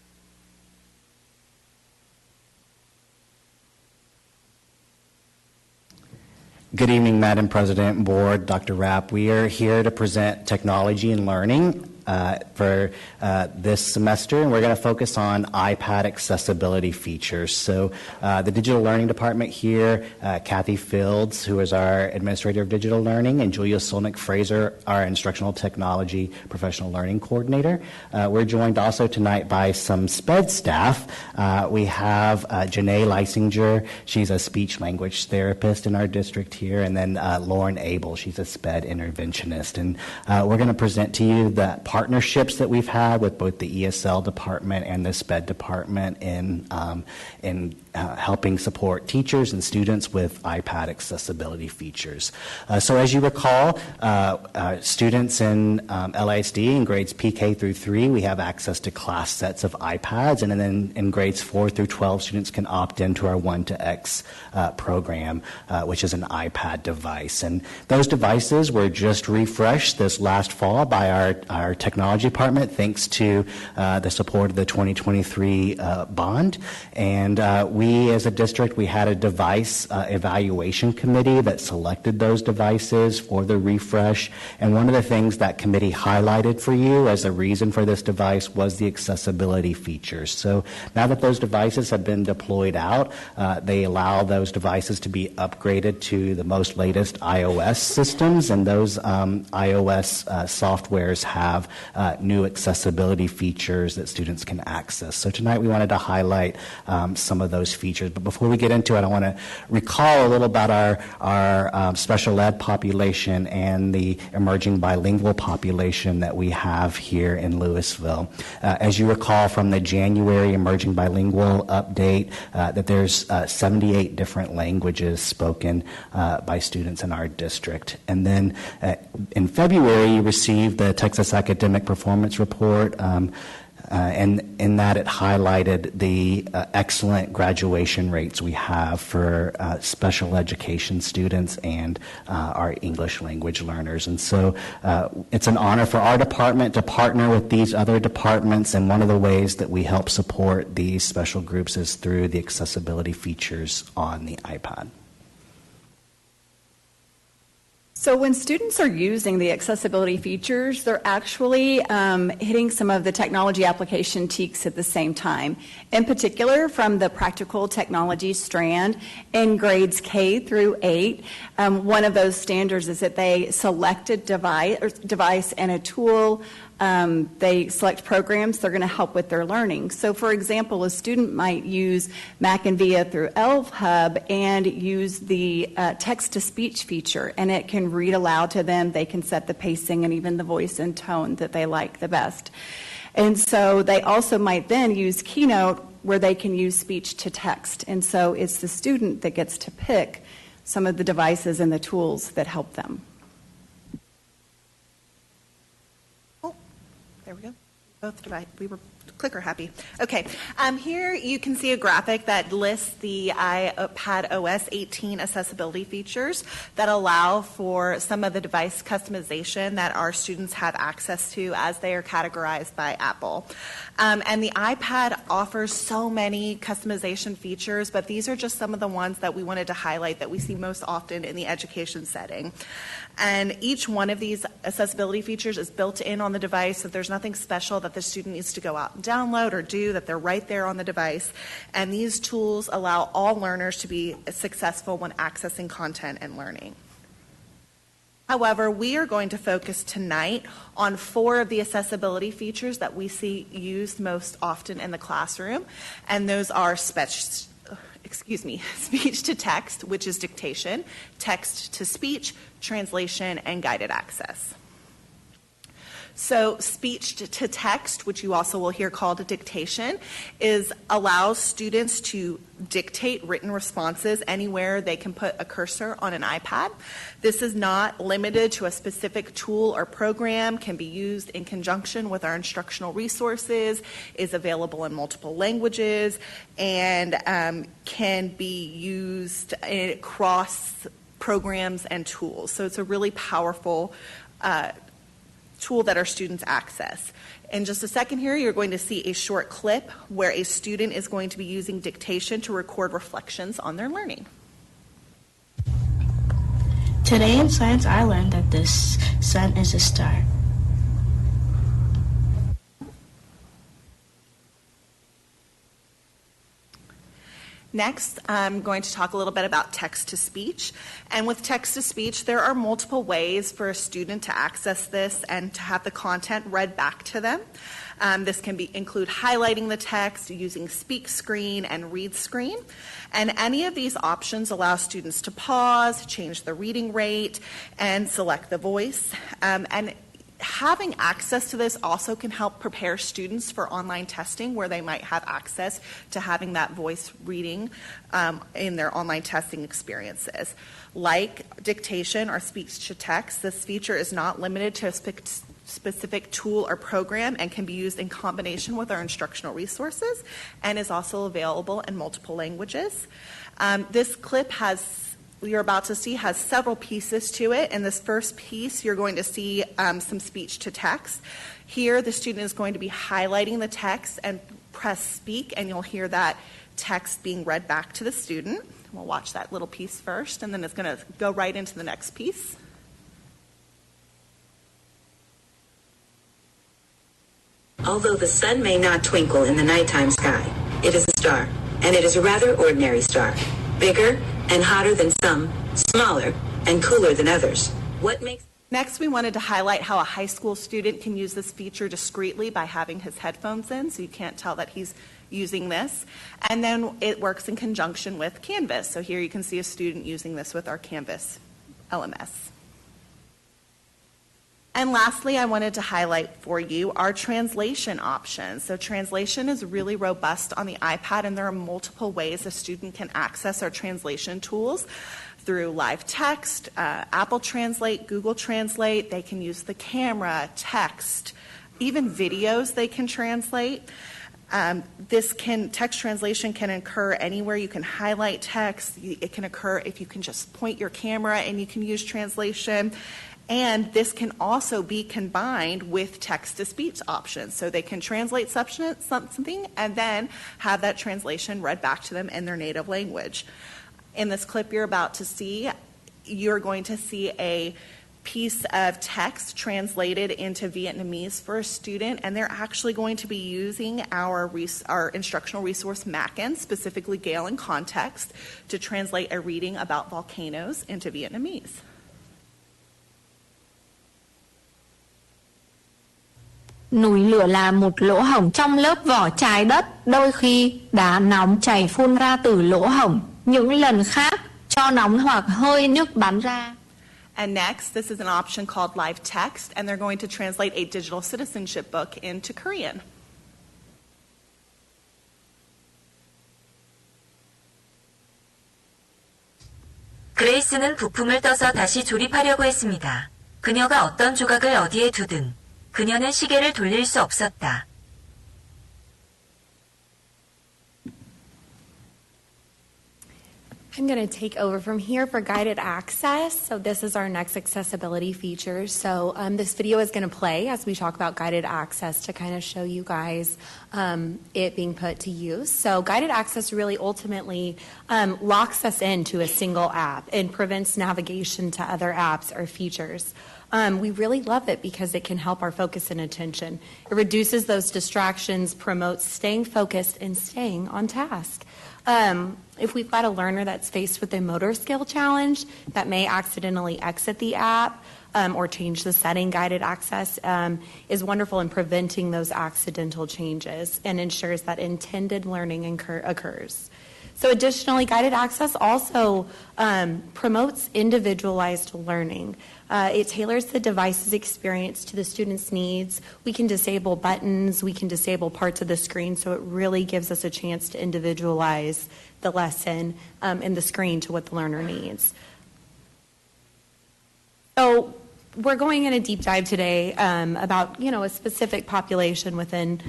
Good evening, Madam President, Board, Dr. Rapp. We are here to present technology and learning for this semester, and we're going to focus on iPad accessibility features. So the Digital Learning Department here, Kathy Fields, who is our Administrator of Digital Learning, and Julia Solnick-Fraser, our Instructional Technology Professional Learning Coordinator. We're joined also tonight by some SPED staff. We have Janae Leisinger. She's a speech language therapist in our district here, and then Lauren Abel. She's a SPED interventionist. And we're going to present to you the partnerships that we've had with both the ESL department and the SPED department in helping support teachers and students with iPad accessibility features. So as you recall, students in LISD in grades PK through 3, we have access to class sets of iPads, and then in grades 4 through 12, students can opt into our 1-to-X program, which is an iPad device. And those devices were just refreshed this last fall by our technology department, thanks to the support of the 2023 bond. And we, as a district, we had a device evaluation committee that selected those devices for the refresh. And one of the things that committee highlighted for you as a reason for this device was the accessibility features. So now that those devices have been deployed out, they allow those devices to be upgraded to the most latest iOS systems, and those iOS softwares have new accessibility features that students can access. So tonight we wanted to highlight some of those features. But before we get into it, I want to recall a little about our special ed population and the emerging bilingual population that we have here in Lewisville. As you recall from the January emerging bilingual update, that there's 78 different languages spoken by students in our district. And then in February, you received the Texas Academic Performance Report, and in that it highlighted the excellent graduation rates we have for special education students and our English language learners. And so it's an honor for our department to partner with these other departments, and one of the ways that we help support these special groups is through the accessibility features on the iPad. So when students are using the accessibility features, they're actually hitting some of the technology application TEKs at the same time. In particular, from the practical technology strand in grades K through 8, one of those standards is that they select a device and a tool they select programs that are going to help with their learning. So, for example, a student might use Mac and Via through ELV and use the text-to-speech feature, and it can read aloud to them. They can set the pacing and even the voice and tone that they like the best. And so they also might then use Keynote, where they can use speech to text. And so it's the student that gets to pick some of the devices and the tools that help them. There we go. We were clicker happy. Okay. Here you can see a graphic that lists the iPad OS 18 accessibility features that allow for some of the device customization that our students have access to as they are categorized by Apple. And the iPad offers so many customization features, but these are just some of the ones that we wanted to highlight that we see most often in the education setting. And each one of these accessibility features is built in on the device, so there's nothing special that the student needs to go out and download or do, that they're right there on the device. And these tools allow all learners to be successful when accessing content and learning. However, we are going to focus tonight on 4 of the accessibility features that we see used most often in the classroom, and those are speech to text, which is dictation, text to speech, translation, and guided access. So speech to text, which you also will hear called a dictation, allows students to dictate written responses anywhere they can put a cursor on an iPad. This is not limited to a specific tool or program, can be used in conjunction with our instructional resources, is available in multiple languages, and can be used across programs and tools. So it's a really powerful tool that our students access. In just a second here, you're going to see a short clip where a student is going to be using dictation to record reflections on their learning. Today in science, I learned that the sun is a star. Next, I'm going to talk a little bit about text-to-speech. And with text-to-speech, there are multiple ways for a student to access this and to have the content read back to them. This can include highlighting the text, using speak screen and read screen. And any of these options allow students to pause, change the reading rate, and select the voice. And having access to this also can help prepare students for online testing, where they might have access to having that voice reading in their online testing experiences. Like dictation or speech to text, this feature is not limited to a specific tool or program and can be used in combination with our instructional resources, and is also available in multiple languages. This clip you're about to see has several pieces to it. In this first piece, you're going to see some speech to text. Here, the student is going to be highlighting the text and press speak, and you'll hear that text being read back to the student. We'll watch that little piece first, and then it's going to go right into the next piece. Although the sun may not twinkle in the nighttime sky, it is a star, and it is a rather ordinary star. Bigger and hotter than some, smaller and cooler than others. Next, we wanted to highlight how a high school student can use this feature discreetly by having his headphones in, so you can't tell that he's using this. And then it works in conjunction with Canvas. So here you can see a student using this with our Canvas LMS. And lastly, I wanted to highlight for you our translation options. So translation is really robust on the iPad, and there are multiple ways a student can access our translation tools through live text, Apple Translate, Google Translate. They can use the camera, text, even videos they can translate. Text translation can occur anywhere you can highlight text. It can occur if you can just point your camera and you can use translation. And this can also be combined with text-to-speech options. So they can translate something and then have that translation read back to them in their native language. In this clip you're about to see, you're going to see a piece of text translated into Vietnamese for a student, and they're actually going to be using our instructional resource Mackin, specifically Gale in Context, to translate a reading about volcanoes into Vietnamese. Núi lửa là một lỗ hổng trong lớp vỏ trái đất. Đôi khi đá nóng chảy phun ra từ lỗ hổng. Những lần khác, tro nóng hoặc hơi nước bắn ra. And next, this is an option called live text, and they're going to translate a digital citizenship book into Korean. 그레이스는 부품을 떠서 다시 조립하려고 했습니다. 그녀가 어떤 조각을 어디에 두든 그녀는 시계를 돌릴 수 없었다. I'm going to take over from here for guided access. So this is our next accessibility feature. So this video is going to play as we talk about guided access to kind of show you guys it being put to use. So guided access really ultimately locks us into a single app and prevents navigation to other apps or features. We really love it because it can help our focus and attention. It reduces those distractions, promotes staying focused and staying on task. If we've got a learner that's faced with a motor skill challenge that may accidentally exit the app or change the setting, guided access is wonderful in preventing those accidental changes and ensures that intended learning occurs. So additionally, guided access also promotes individualized learning. It tailors the device's experience to the student's needs. We can disable buttons, we can disable parts of the screen, so it really gives us a chance to individualize the lesson and the screen to what the learner needs. So we're going in a deep dive today about, a specific population within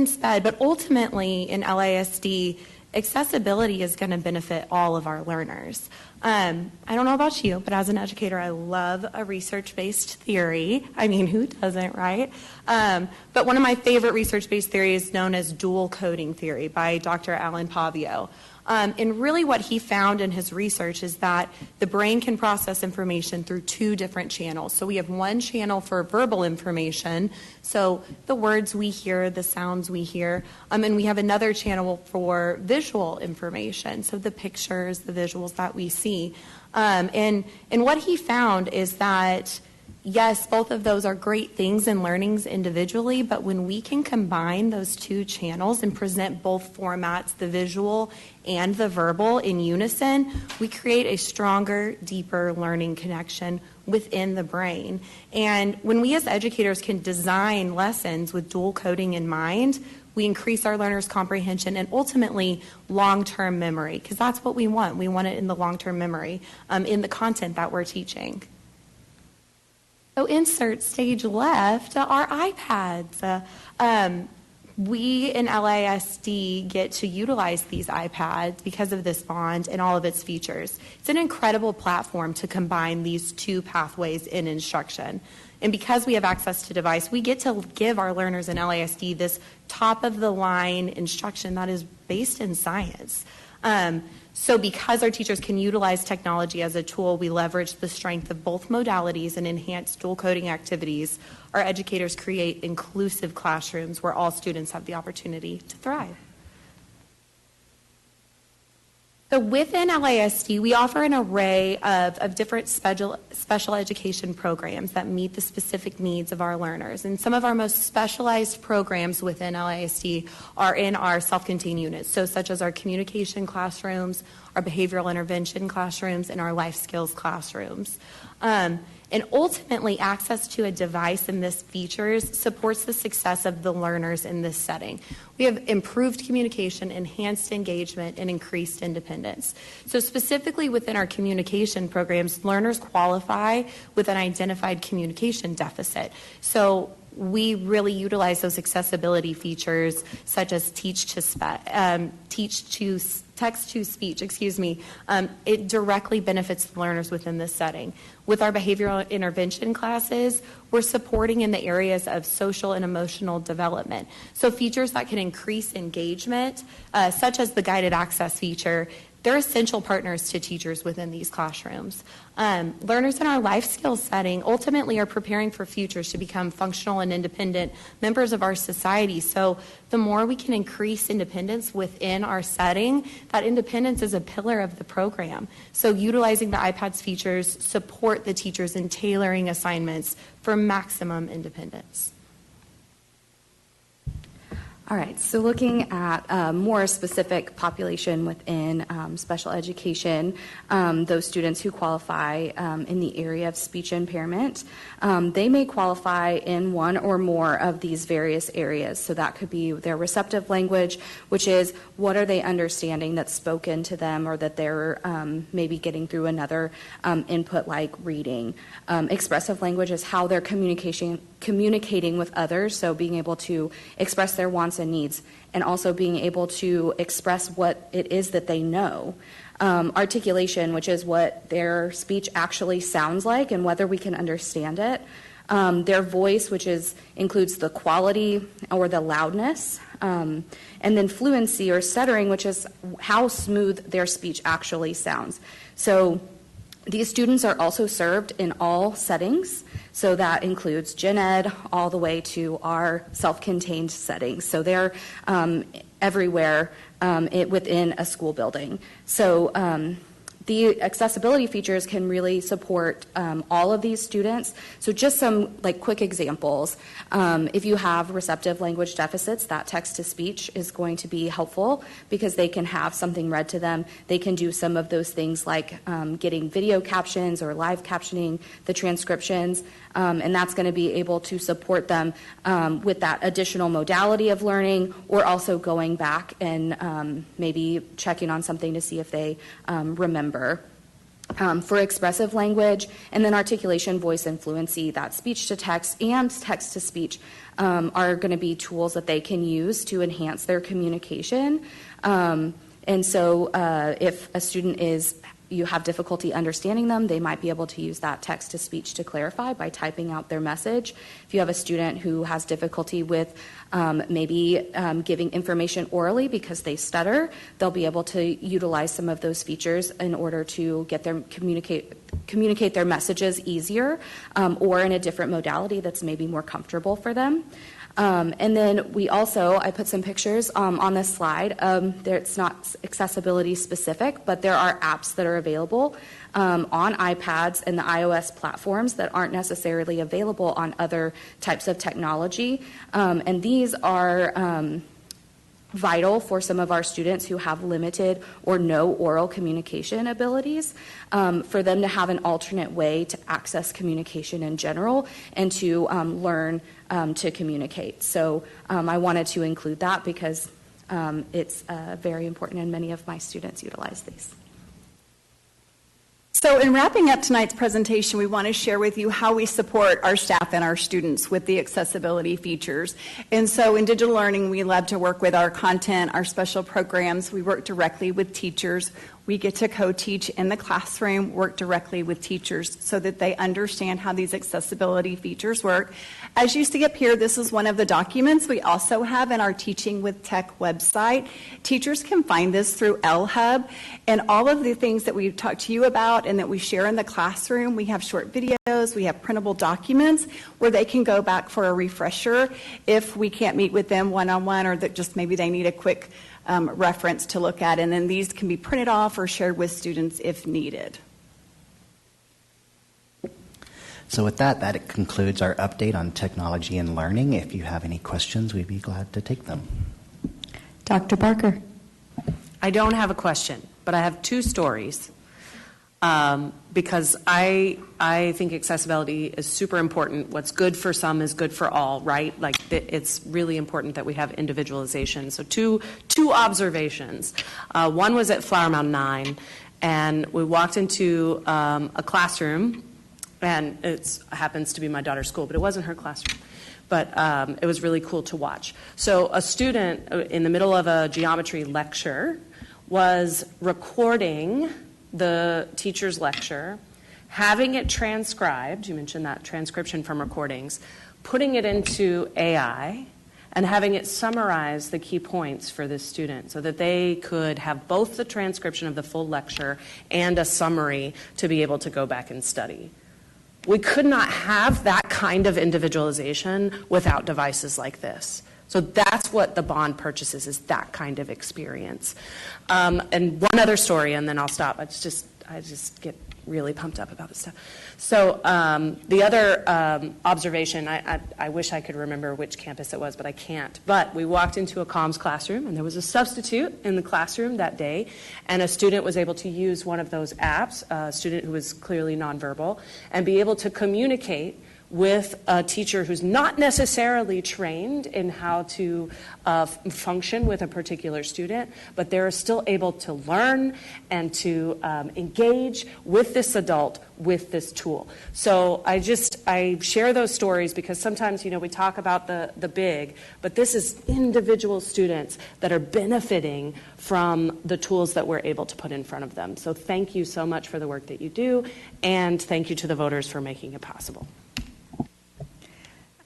SPED, but ultimately in LASD, accessibility is going to benefit all of our learners. I don't know about you, but as an educator, I love a research-based theory. I mean, who doesn't, right? But one of my favorite research-based theories is known as dual coding theory by Dr. Alan Pavio. And really what he found in his research is that the brain can process information through two different channels. So we have one channel for verbal information, so the words we hear, the sounds we hear, and we have another channel for visual information, so the pictures, the visuals that we see. And what he found is that yes, both of those are great things in learnings individually, but when we can combine those two channels and present both formats, the visual and the verbal in unison, we create a stronger, deeper learning connection within the brain. And when we as educators can design lessons with dual coding in mind, we increase our learners' comprehension and ultimately long-term memory, because that's what we want. We want it in the long-term memory, in the content that we're teaching. So insert stage left are iPads. We in LASD get to utilize these iPads because of this bond and all of its features. It's an incredible platform to combine these two pathways in instruction. And because we have access to device, we get to give our learners in LASD this top-of-the-line instruction that is based in science. So because our teachers can utilize technology as a tool, we leverage the strength of both modalities and enhance dual coding activities. Our educators create inclusive classrooms where all students have the opportunity to thrive. So within LASD, we offer an array of different special education programs that meet the specific needs of our learners. And some of our most specialized programs within LASD are in our self-contained units, so such as our communication classrooms, our behavioral intervention classrooms, and our life skills classrooms. And ultimately, access to a device and this features supports the success of the learners in this setting. We have improved communication, enhanced engagement, and increased independence. So specifically within our communication programs, learners qualify with an identified communication deficit. So we really utilize those accessibility features such as text-to-speech, it directly benefits the learners within this setting. With our behavioral intervention classes, we're supporting in the areas of social and emotional development. So features that can increase engagement, such as the guided access feature, they're essential partners to teachers within these classrooms. Learners in our life skills setting ultimately are preparing for futures to become functional and independent members of our society. So the more we can increase independence within our setting, that independence is a pillar of the program. So utilizing the iPad's features support the teachers in tailoring assignments for maximum independence. All right, so looking at a more specific population within special education, those students who qualify in the area of speech impairment, they may qualify in one or more of these various areas. So that could be their receptive language, which is what are they understanding that's spoken to them or that they're maybe getting through another input like reading. Expressive language is how they're communicating with others, so being able to express their wants and needs, and also being able to express what it is that they know. Articulation, which is what their speech actually sounds like and whether we can understand it. Their voice, which includes the quality or the loudness. And then fluency or stuttering, which is how smooth their speech actually sounds. So these students are also served in all settings. So that includes gen ed all the way to our self-contained settings. So they're everywhere within a school building. So the accessibility features can really support all of these students. So just some quick examples. If you have receptive language deficits, that text-to-speech is going to be helpful because they can have something read to them. They can do some of those things like getting video captions or live captioning, the transcriptions, and that's going to be able to support them with that additional modality of learning, or also going back and maybe checking on something to see if they remember. For expressive language, and then articulation, voice, and fluency, that speech to text and text to speech are going to be tools that they can use to enhance their communication. And so if a student you have difficulty understanding them, they might be able to use that text to speech to clarify by typing out their message. If you have a student who has difficulty with maybe giving information orally because they stutter, they'll be able to utilize some of those features in order to get them communicate their messages easier, or in a different modality that's maybe more comfortable for them. And then I put some pictures on this slide. It's not accessibility specific, but there are apps that are available on iPads and the iOS platforms that aren't necessarily available on other types of technology. And these are vital for some of our students who have limited or no oral communication abilities, for them to have an alternate way to access communication in general and to learn to communicate. So I wanted to include that because it's very important, and many of my students utilize these. So in wrapping up tonight's presentation, we want to share with you how we support our staff and our students with the accessibility features. And so in digital learning, we love to work with our content, our special programs. We work directly with teachers. We get to co-teach in the classroom, work directly with teachers so that they understand how these accessibility features work. As you see up here, this is one of the documents we also have in our Teaching with Tech website. Teachers can find this through LHub, and all of the things that we've talked to you about and that we share in the classroom, we have short videos, we have printable documents where they can go back for a refresher if we can't meet with them one-on-one, or that just maybe they need a quick reference to look at, and then these can be printed off or shared with students if needed. So with that concludes our update on technology and learning. If you have any questions, we'd be glad to take them. Dr. Barker. I don't have a question, but I have two stories. Because I think accessibility is super important. What's good for some is good for all, right? It's really important that we have individualization. So two observations. One was at Flower Mound 9, and we walked into a classroom, and it happens to be my daughter's school, but it wasn't her classroom. But it was really cool to watch. So a student in the middle of a geometry lecture was recording the teacher's lecture, having it transcribed, you mentioned that transcription from recordings, putting it into AI, and having it summarize the key points for this student so that they could have both the transcription of the full lecture and a summary to be able to go back and study. We could not have that kind of individualization without devices like this. So that's what the bond purchases, is that kind of experience. And one other story, and then I'll stop. It's just, I just get really pumped up about this stuff. So the other observation, I wish I could remember which campus it was, but I can't. But we walked into a comms classroom, and there was a substitute in the classroom that day, and a student was able to use one of those apps, a student who was clearly nonverbal, and be able to communicate with a teacher who's not necessarily trained in how to function with a particular student, but they're still able to learn and to engage with this adult with this tool. So I share those stories because sometimes, we talk about the big, but this is individual students that are benefiting from the tools that we're able to put in front of them. So thank you so much for the work that you do, and thank you to the voters for making it possible.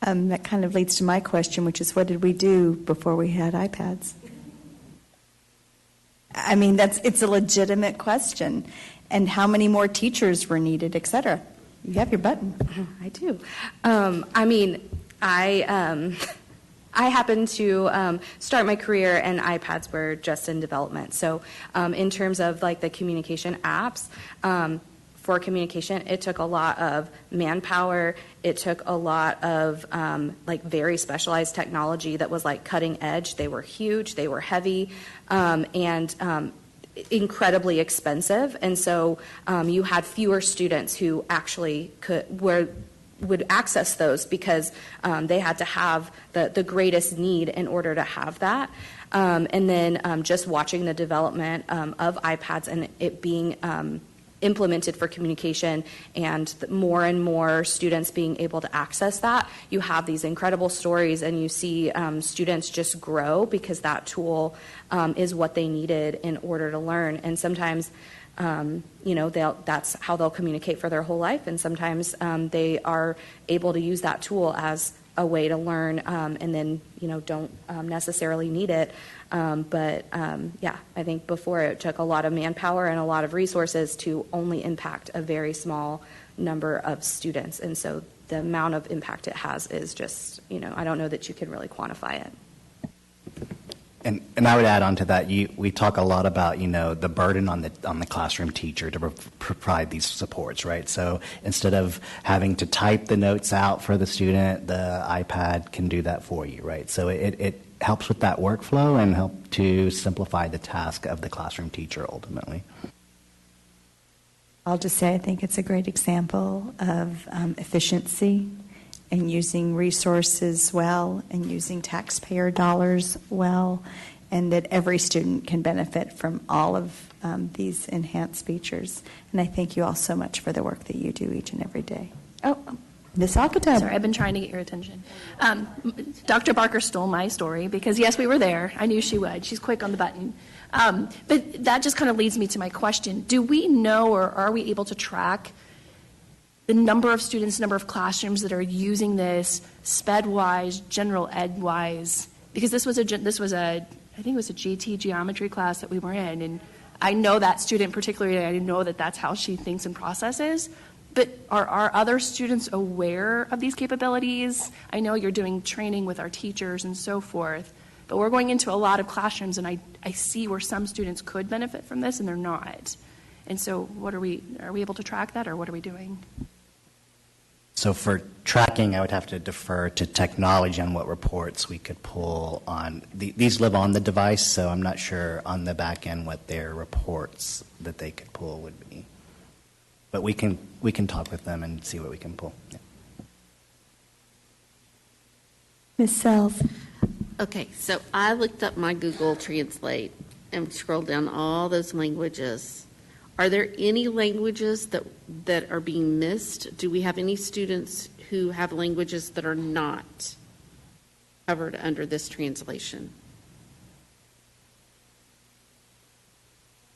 That kind of leads to my question, which is, what did we do before we had iPads? I mean, it's a legitimate question. And how many more teachers were needed, et cetera? You have your button. I do. I happened to start my career, and iPads were just in development. So in terms of like the communication apps, for communication, it took a lot of manpower. It took a lot of very specialized technology that was like cutting edge. They were huge, they were heavy, and incredibly expensive. And so you had fewer students who actually would access those because they had to have the greatest need in order to have that. And then just watching the development of iPads and it being implemented for communication and more and more students being able to access that, you have these incredible stories and you see students just grow because that tool is what they needed in order to learn. And sometimes that's how they'll communicate for their whole life, and sometimes they are able to use that tool as a way to learn and then don't necessarily need it. I think before it took a lot of manpower and a lot of resources to only impact a very small number of students. And so the amount of impact it has is just, I don't know that you can really quantify it. And I would add on to that, we talk a lot about, the burden on the classroom teacher to provide these supports, right? So instead of having to type the notes out for the student, the iPad can do that for you, right? So it helps with that workflow and help to simplify the task of the classroom teacher ultimately. I'll just say I think it's a great example of efficiency and using resources well and using taxpayer dollars well, and that every student can benefit from all of these enhanced features. And I thank you all so much for the work that you do each and every day. Oh, Ms. Alcatab. Sorry, I've been trying to get your attention. Dr. Barker stole my story because, yes, we were there. I knew she would. She's quick on the button. But that just kind of leads me to my question. Do we know, or are we able to track the number of students, number of classrooms that are using this SPED-wise, general ed-wise? Because this was I think it was a GT geometry class that we were in, and I know that student particularly. I know that that's how she thinks and processes. But are other students aware of these capabilities? I know you're doing training with our teachers and so forth, but we're going into a lot of classrooms, and I see where some students could benefit from this, and they're not. And so are we able to track that, or what are we doing? So for tracking, I would have to defer to technology on what reports we could pull on. These live on the device, so I'm not sure on the back end what their reports that they could pull would be. But we can talk with them and see what we can pull. Yeah. Ms. Sells. Okay, so I looked up my Google Translate and scrolled down all those languages. Are there any languages that are being missed? Do we have any students who have languages that are not covered under this translation?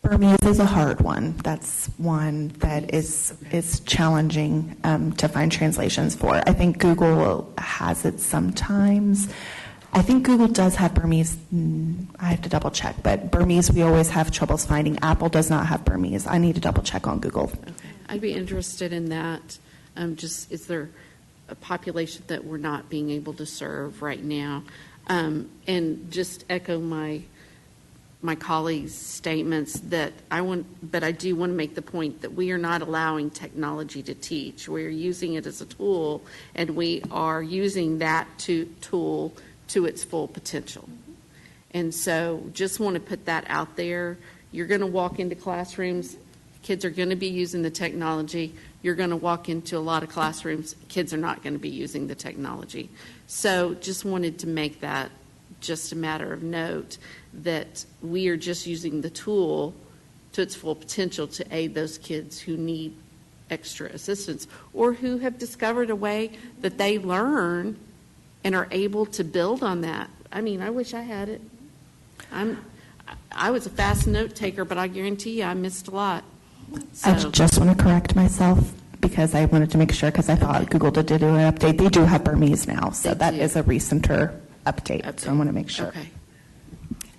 Burmese is a hard one. That's one that is challenging to find translations for. I think Google has it sometimes. I think Google does have Burmese. I have to double check, but Burmese we always have troubles finding. Apple does not have Burmese. I need to double check on Google. Okay, I'd be interested in that. Is there a population that we're not being able to serve right now? And just echo my my colleagues' statements but I do want to make the point that we are not allowing technology to teach. We are using it as a tool, and we are using that tool to its full potential. And so just want to put that out there. You're going to walk into classrooms, kids are going to be using the technology. You're going to walk into a lot of classrooms, kids are not going to be using the technology. So just wanted to make that just a matter of note, that we are just using the tool to its full potential to aid those kids who need extra assistance or who have discovered a way that they learn and are able to build on that. I mean, I wish I had it. I was a fast note taker, but I guarantee you I missed a lot. So. I just want to correct myself because I wanted to make sure, because I thought Google did do an update. They do have Burmese now, so that is a recenter update. So I want to make sure. Okay.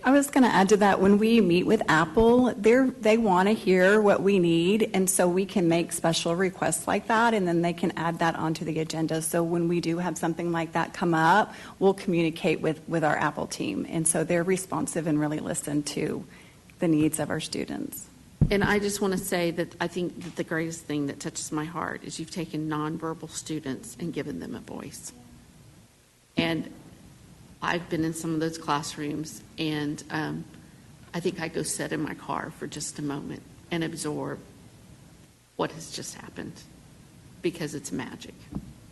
I was going to add to that, when we meet with Apple, they want to hear what we need, and so we can make special requests like that, and then they can add that onto the agenda. So when we do have something like that come up, we'll communicate with our Apple team, and so they're responsive and really listen to the needs of our students. And I just want to say that I think that the greatest thing that touches my heart is you've taken nonverbal students and given them a voice. And I've been in some of those classrooms, and I think I go sit in my car for just a moment and absorb what has just happened, because it's magic.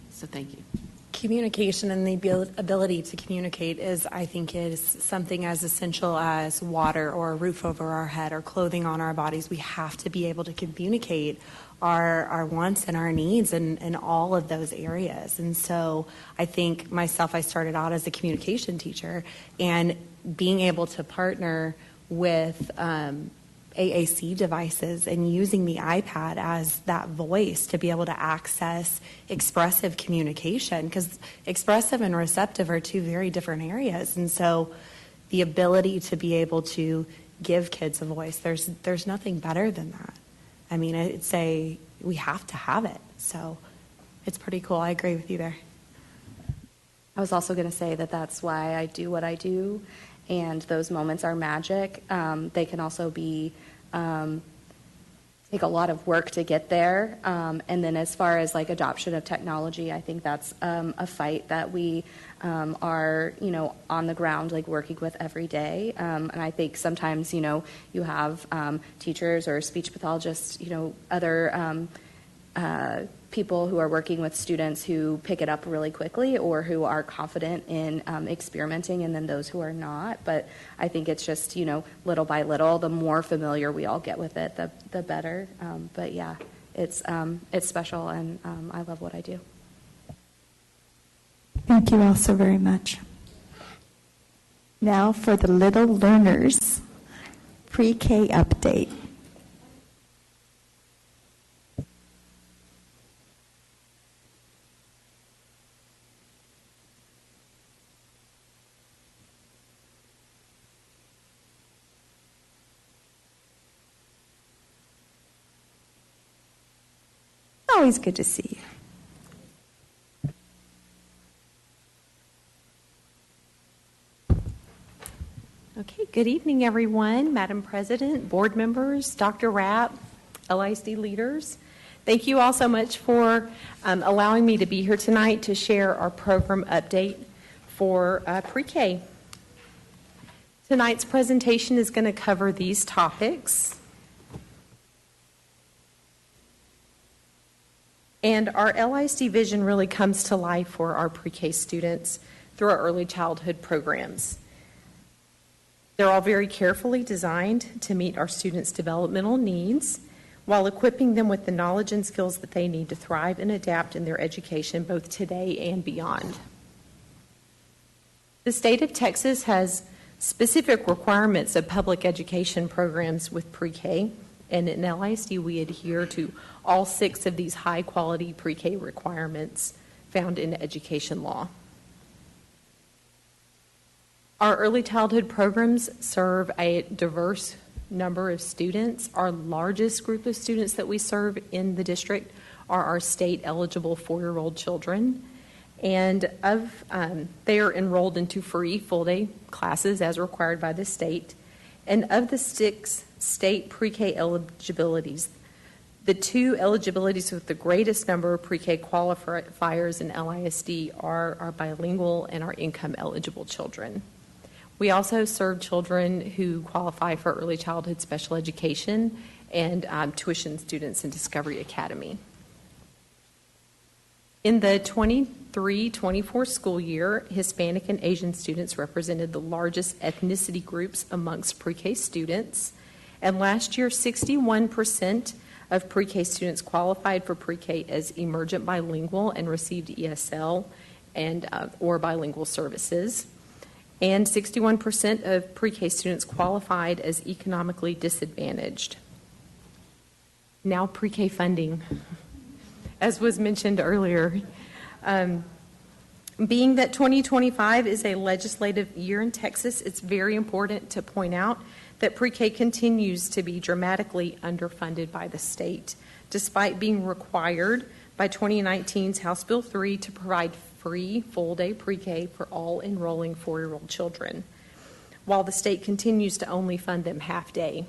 So thank you. Communication and the ability to communicate I think, is something as essential as water or a roof over our head or clothing on our bodies. We have to be able to communicate our wants and our needs in all of those areas. And so I think I started out as a communication teacher, and being able to partner with AAC devices and using the iPad as that voice to be able to access expressive communication, because expressive and receptive are two very different areas. And so the ability to be able to give kids a voice, there's nothing better than that. I mean, we have to have it. So it's pretty cool. I agree with you there. I was also going to say that that's why I do what I do, and those moments are magic. They can also be take a lot of work to get there. And then as far as like adoption of technology, I think that's a fight that we are, on the ground, like working with every day. And I think sometimes, you have teachers or speech pathologists, other people who are working with students who pick it up really quickly or who are confident in experimenting, and then those who are not. But I think it's just, little by little, the more familiar we all get with it, the better. But yeah, it's special, and I love what I do. Thank you all so very much. Now for the little learners pre-K update. Always good to see you. Okay, good evening, everyone. Madam President, board members, Dr. Rapp, LISD leaders. Thank you all so much for allowing me to be here tonight to share our program update for pre-K. Tonight's presentation is going to cover these topics. And our LISD vision really comes to life for our pre-K students through our early childhood programs. They're all very carefully designed to meet our students' developmental needs while equipping them with the knowledge and skills that they need to thrive and adapt in their education both today and beyond. The state of Texas has specific requirements of public education programs with pre-K, and in LISD we adhere to all 6 of these high-quality pre-K requirements found in education law. Our early childhood programs serve a diverse number of students. Our largest group of students that we serve in the district are our state-eligible 4-year-old children, and they are enrolled into free full-day classes as required by the state. And of the 6 state pre-K eligibilities, the 2 eligibilities with the greatest number of pre-K qualifiers in LISD are our bilingual and our income eligible children. We also serve children who qualify for early childhood special education and tuition students in Discovery Academy. In the 23-24 school year, Hispanic and Asian students represented the largest ethnicity groups amongst pre-K students. And last year, 61% of pre-K students qualified for pre-K as emergent bilingual and received ESL and or bilingual services. And 61% of pre-K students qualified as economically disadvantaged. Now pre-K funding, as was mentioned earlier. Being that 2025 is a legislative year in Texas, it's very important to point out that pre-K continues to be dramatically underfunded by the state, despite being required by 2019's House Bill 3 to provide free full-day pre-K for all enrolling 4-year-old children, while the state continues to only fund them half-day.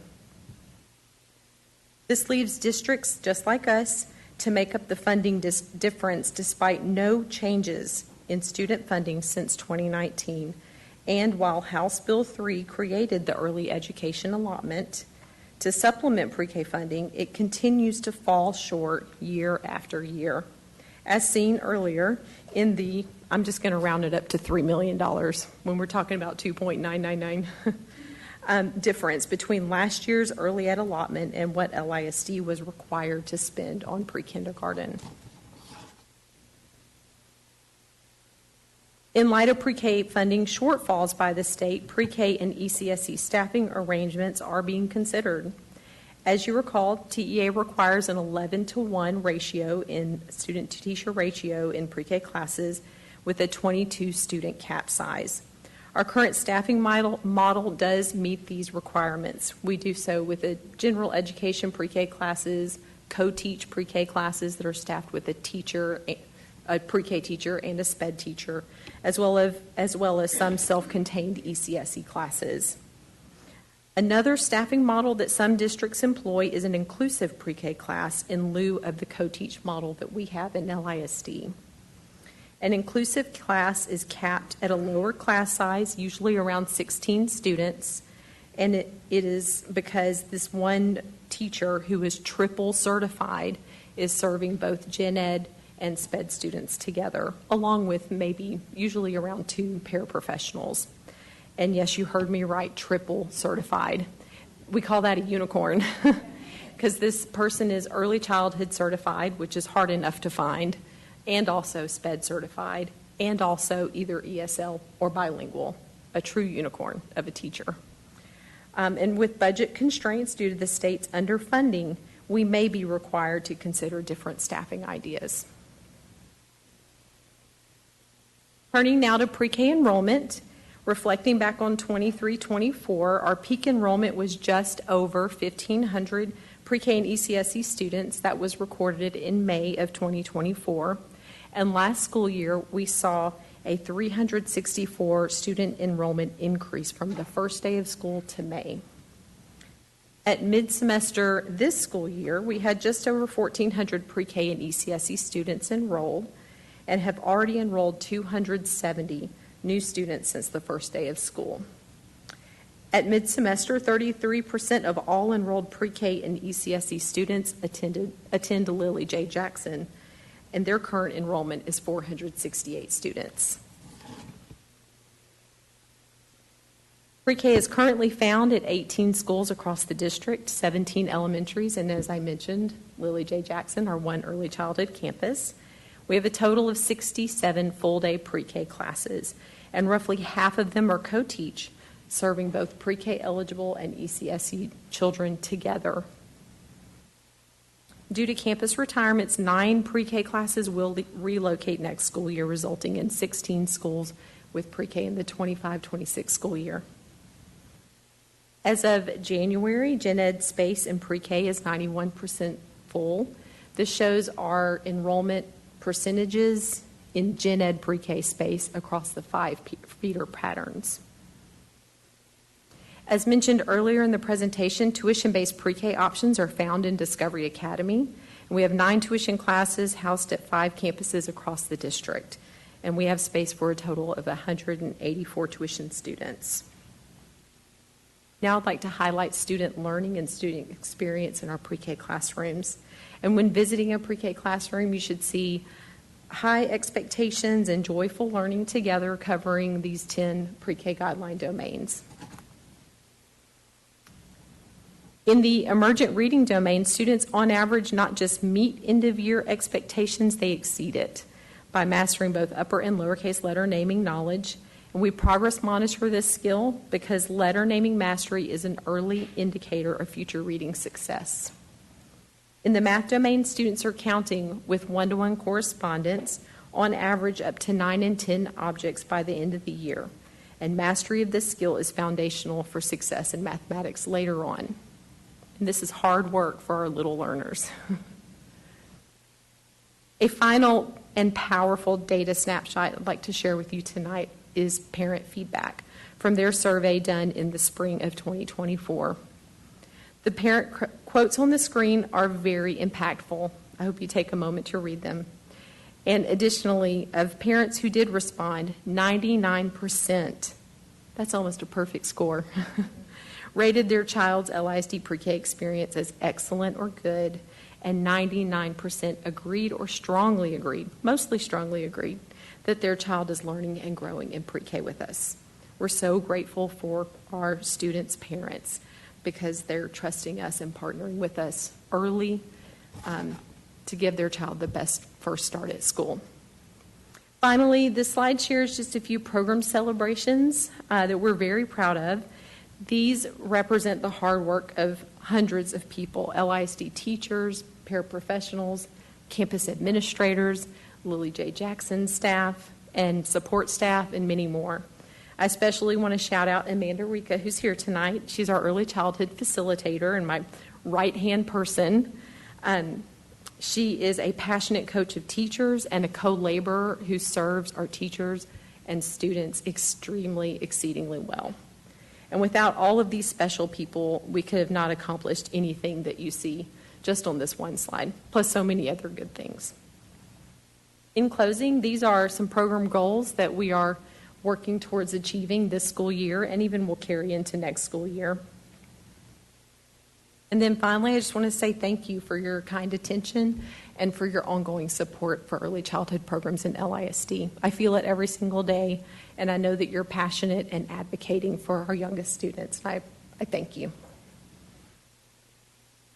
This leaves districts just like us to make up the funding difference despite no changes in student funding since 2019. And while House Bill 3 created the early education allotment to supplement pre-K funding, it continues to fall short year after year. As seen earlier in the, I'm just going to round it up to $3 million when we're talking about 2.999 difference between last year's early ed allotment and what LISD was required to spend on pre-kindergarten. In light of pre-K funding shortfalls by the state, pre-K and ECSE staffing arrangements are being considered. As you recall, TEA requires an 11-to-1 ratio in student-to-teacher ratio in pre-K classes with a 22-student cap size. Our current staffing model does meet these requirements. We do so with a general education pre-K classes, co-teach pre-K classes that are staffed with a teacher, a pre-K teacher and a SPED teacher, as well as some self-contained ECSE classes. Another staffing model that some districts employ is an inclusive pre-K class in lieu of the co-teach model that we have in LISD. An inclusive class is capped at a lower class size, usually around 16 students, and it is because this one teacher who is triple certified is serving both gen ed and SPED students together, along with maybe usually around 2 paraprofessionals. And yes, you heard me right, triple certified. We call that a unicorn because this person is early childhood certified, which is hard enough to find, and also SPED certified, and also either ESL or bilingual, a true unicorn of a teacher. And with budget constraints due to the state's underfunding, we may be required to consider different staffing ideas. Turning now to pre-K enrollment, reflecting back on 23-24, our peak enrollment was just over 1,500 pre-K and ECSE students. That was recorded in May of 2024. And last school year, we saw a 364 student enrollment increase from the first day of school to May. At mid-semester this school year, we had just over 1,400 pre-K and ECSE students enrolled and have already enrolled 270 new students since the first day of school. At mid-semester, 33% of all enrolled pre-K and ECSE students attend Lily J. Jackson, and their current enrollment is 468 students. Pre-K is currently found at 18 schools across the district, 17 elementaries, and as I mentioned, Lily J. Jackson, our one early childhood campus. We have a total of 67 full-day pre-K classes, and roughly half of them are co-teach, serving both pre-K eligible and ECSE children together. Due to campus retirements, 9 pre-K classes will relocate next school year, resulting in 16 schools with pre-K in the 25-26 school year. As of January, gen ed space in pre-K is 91% full. This shows our enrollment percentages in gen ed pre-K space across the 5 feeder patterns. As mentioned earlier in the presentation, tuition-based pre-K options are found in Discovery Academy. And we have 9 tuition classes housed at 5 campuses across the district. And we have space for a total of 184 tuition students. Now I'd like to highlight student learning and student experience in our pre-K classrooms. And when visiting a pre-K classroom, you should see high expectations and joyful learning together, covering these 10 pre-K guideline domains. In the emergent reading domain, students on average not just meet end-of-year expectations, they exceed it by mastering both upper and lowercase letter naming knowledge. And we progress monitor this skill because letter naming mastery is an early indicator of future reading success. In the math domain, students are counting with one-to-one correspondence, on average up to 9 and 10 objects by the end of the year. And mastery of this skill is foundational for success in mathematics later on. And this is hard work for our little learners. A final and powerful data snapshot I'd like to share with you tonight is parent feedback from their survey done in the spring of 2024. The parent quotes on the screen are very impactful. I hope you take a moment to read them. And additionally, of parents who did respond, 99%, that's almost a perfect score, rated their child's LISD pre-K experience as excellent or good, and 99% agreed or strongly agreed, mostly strongly agreed, that their child is learning and growing in pre-K with us. We're so grateful for our students' parents because they're trusting us and partnering with us early to give their child the best first start at school. Finally, this slide shares just a few program celebrations that we're very proud of. These represent the hard work of hundreds of people, LISD teachers, paraprofessionals, campus administrators, Lily J. Jackson staff, and support staff, and many more. I especially want to shout out Amanda Rica, who's here tonight. She's our early childhood facilitator and my right-hand person. She is a passionate coach of teachers and a co-laborer who serves our teachers and students exceedingly well. And without all of these special people, we could have not accomplished anything that you see just on this one slide, plus so many other good things. In closing, these are some program goals that we are working towards achieving this school year and even will carry into next school year. And then finally, I just want to say thank you for your kind attention and for your ongoing support for early childhood programs in LISD. I feel it every single day, and I know that you're passionate and advocating for our youngest students. I thank you.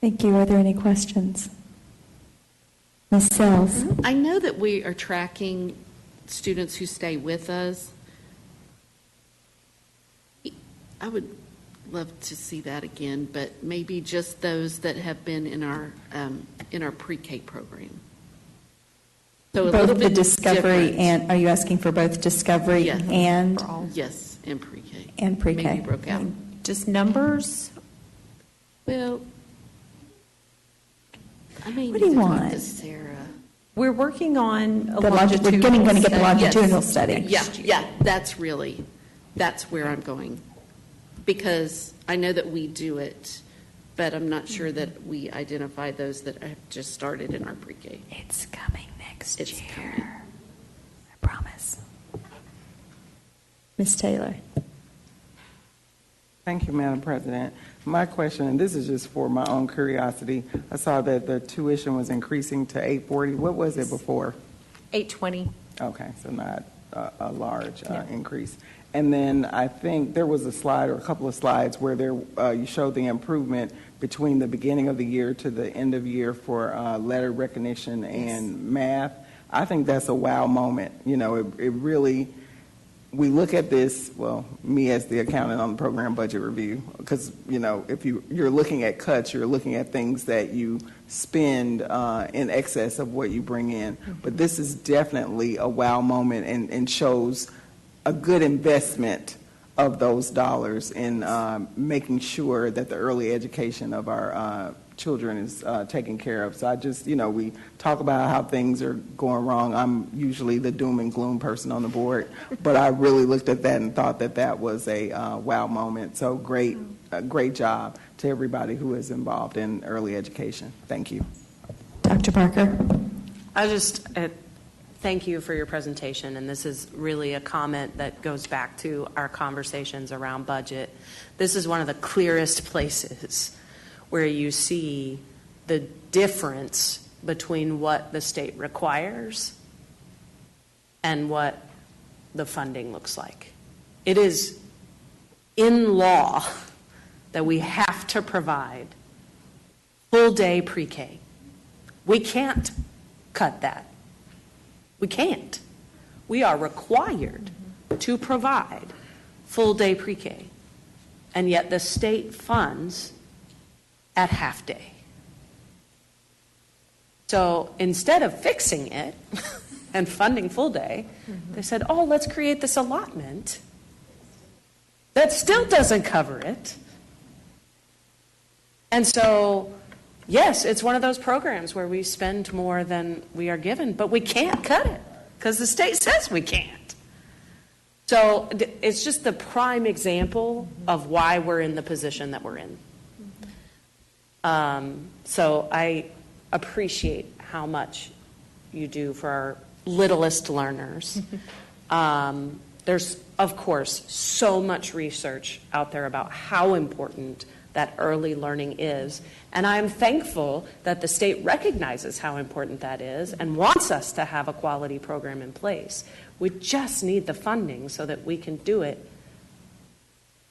Thank you. Are there any questions? Ms. Sells. I know that we are tracking students who stay with us. I would love to see that again, but maybe just those that have been in our pre-K program. So both the Discovery and, are you asking for both Discovery and? Yes, and pre-K. And pre-K. Maybe broke out. Just numbers? Well, I mean, what do you want? To Sarah. We're working on a we're going to get the longitudinal study. Yeah, that's where I'm going. Because I know that we do it, but I'm not sure that we identify those that have just started in our pre-K. It's coming next year. Coming. I promise. Ms. Taylor. Thank you, Madam President. My question, and this is just for my own curiosity, I saw that the tuition was increasing to $840. What was it before? $820. Okay, so not a large increase. And then I think there was a slide or a couple of slides where you showed the improvement between the beginning of the year to the end of year for letter recognition and math. I think that's a wow moment. You know, it really, we look at this, well, me as the accountant on the program budget review, because, you know, if you're looking at cuts, you're looking at things that you spend in excess of what you bring in. But this is definitely a wow moment and shows a good investment of those dollars in making sure that the early education of our children is taken care of. So I just, we talk about how things are going wrong. I'm usually the doom and gloom person on the board, but I really looked at that and thought that that was a wow moment. So great job to everybody who is involved in early education. Thank you. Dr. Barker? I just thank you for your presentation, and this is really a comment that goes back to our conversations around budget. This is one of the clearest places where you see the difference between what the state requires and what the funding looks like. It is in law that we have to provide full-day pre-K. We can't cut that. We can't. We are required to provide full-day pre-K, and yet the state funds at half-day. So instead of fixing it and funding full-day, they said, oh, let's create this allotment that still doesn't cover it. And so, yes, it's one of those programs where we spend more than we are given, but we can't cut it because the state says we can't. So it's just the prime example of why we're in the position that we're in. So I appreciate how much you do for our littlest learners. There's, of course, so much research out there about how important that early learning is. And I'm thankful that the state recognizes how important that is and wants us to have a quality program in place. We just need the funding so that we can do it.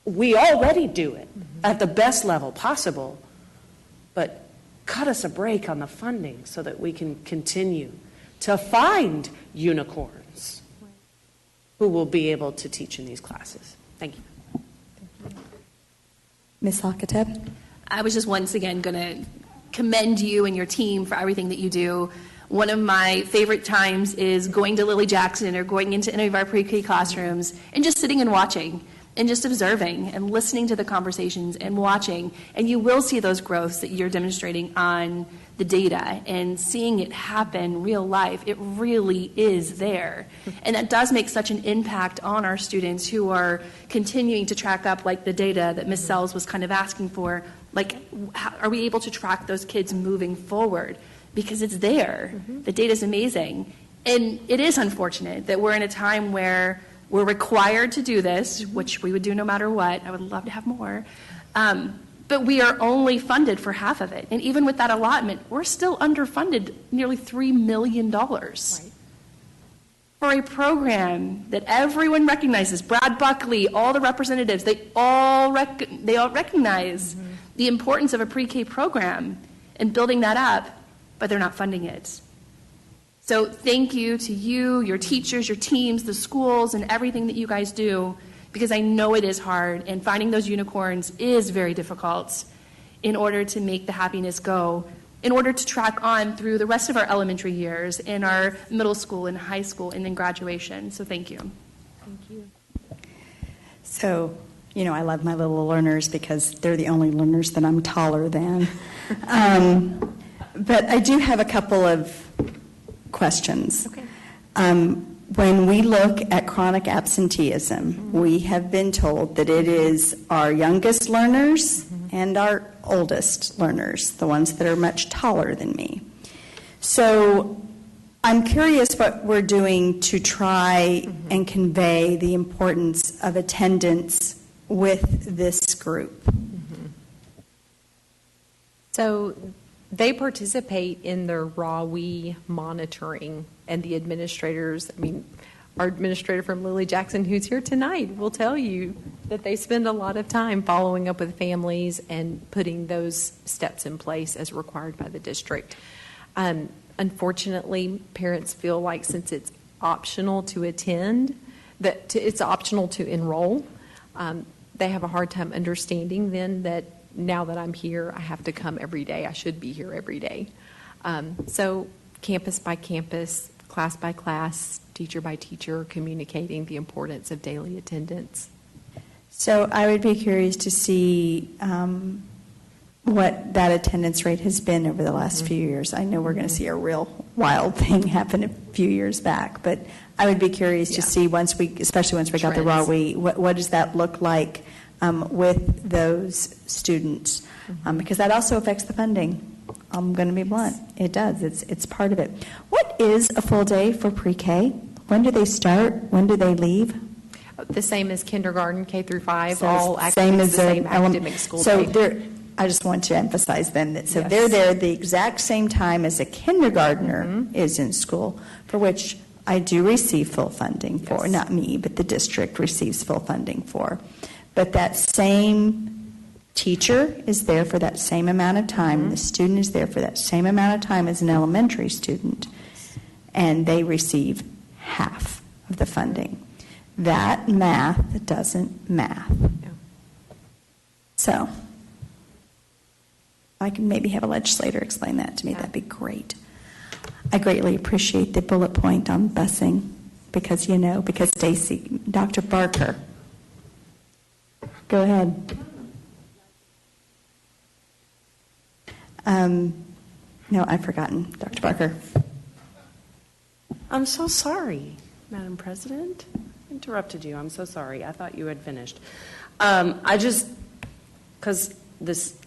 We already do it at the best level possible, but cut us a break on the funding so that we can continue to find unicorns who will be able to teach in these classes. Thank you. Ms. Hakateb? I was just once again going to commend you and your team for everything that you do. One of my favorite times is going to Lily Jackson or going into any of our pre-K classrooms and just sitting and watching and just observing and listening to the conversations and watching. And you will see those growths that you're demonstrating on the data and seeing it happen real life. It really is there. And that does make such an impact on our students who are continuing to track up like the data that Ms. Sells was kind of asking for. Like, how, are we able to track those kids moving forward? Because it's there. The data is amazing. And it is unfortunate that we're in a time where we're required to do this, which we would do no matter what. I would love to have more. But we are only funded for half of it. And even with that allotment, we're still underfunded nearly $3 million for a program that everyone recognizes. Brad Buckley, all the representatives, they all recognize the importance of a pre-K program and building that up, but they're not funding it. So thank you to you, your teachers, your teams, the schools, and everything that you guys do, because I know it is hard, and finding those unicorns is very difficult in order to make the happiness go, in order to track on through the rest of our elementary years, in our middle school and high school, and then graduation. So thank you. Thank you. So, I love my little learners because they're the only learners that I'm taller than. But I do have a couple of questions. Okay. When we look at chronic absenteeism, we have been told that it is our youngest learners and our oldest learners, the ones that are much taller than me. So I'm curious what we're doing to try and convey the importance of attendance with this group. So they participate in the RAWE monitoring, and the administrators, our administrator from Lily Jackson, who's here tonight, will tell you that they spend a lot of time following up with families and putting those steps in place as required by the district. Unfortunately, parents feel like since it's optional to attend, that it's optional to enroll. They have a hard time understanding then that now that I'm here, I have to come every day. I should be here every day. So campus by campus, class by class, teacher by teacher, communicating the importance of daily attendance. So I would be curious to see what that attendance rate has been over the last few years. I know we're going to see a real wild thing happen a few years back, but I would be curious to see especially once we got the raw wheat, what does that look like with those students? Because that also affects the funding. I'm going to be blunt. It does. It's part of it. What is a full day for pre-K? When do they start? When do they leave? The same as kindergarten, K through 5, So all same academic, as the same academic school So day. I just want to emphasize then that Yes. they're there the exact same time as a kindergartner is in school, for which I do receive full funding for. Yes. Not me, but the district receives full funding for. But that same teacher is there for that same amount of time. The student is there for that same amount of time as an elementary student, and they receive half of the funding. That math doesn't math. So, I can maybe have a legislator explain that to me. That'd be great. I greatly appreciate the bullet point on busing because Stacy, Dr. Barker. Go ahead. No, I've forgotten. Dr. Barker. I'm so sorry, Madam President. Interrupted you. I'm so sorry. I thought you had finished. Because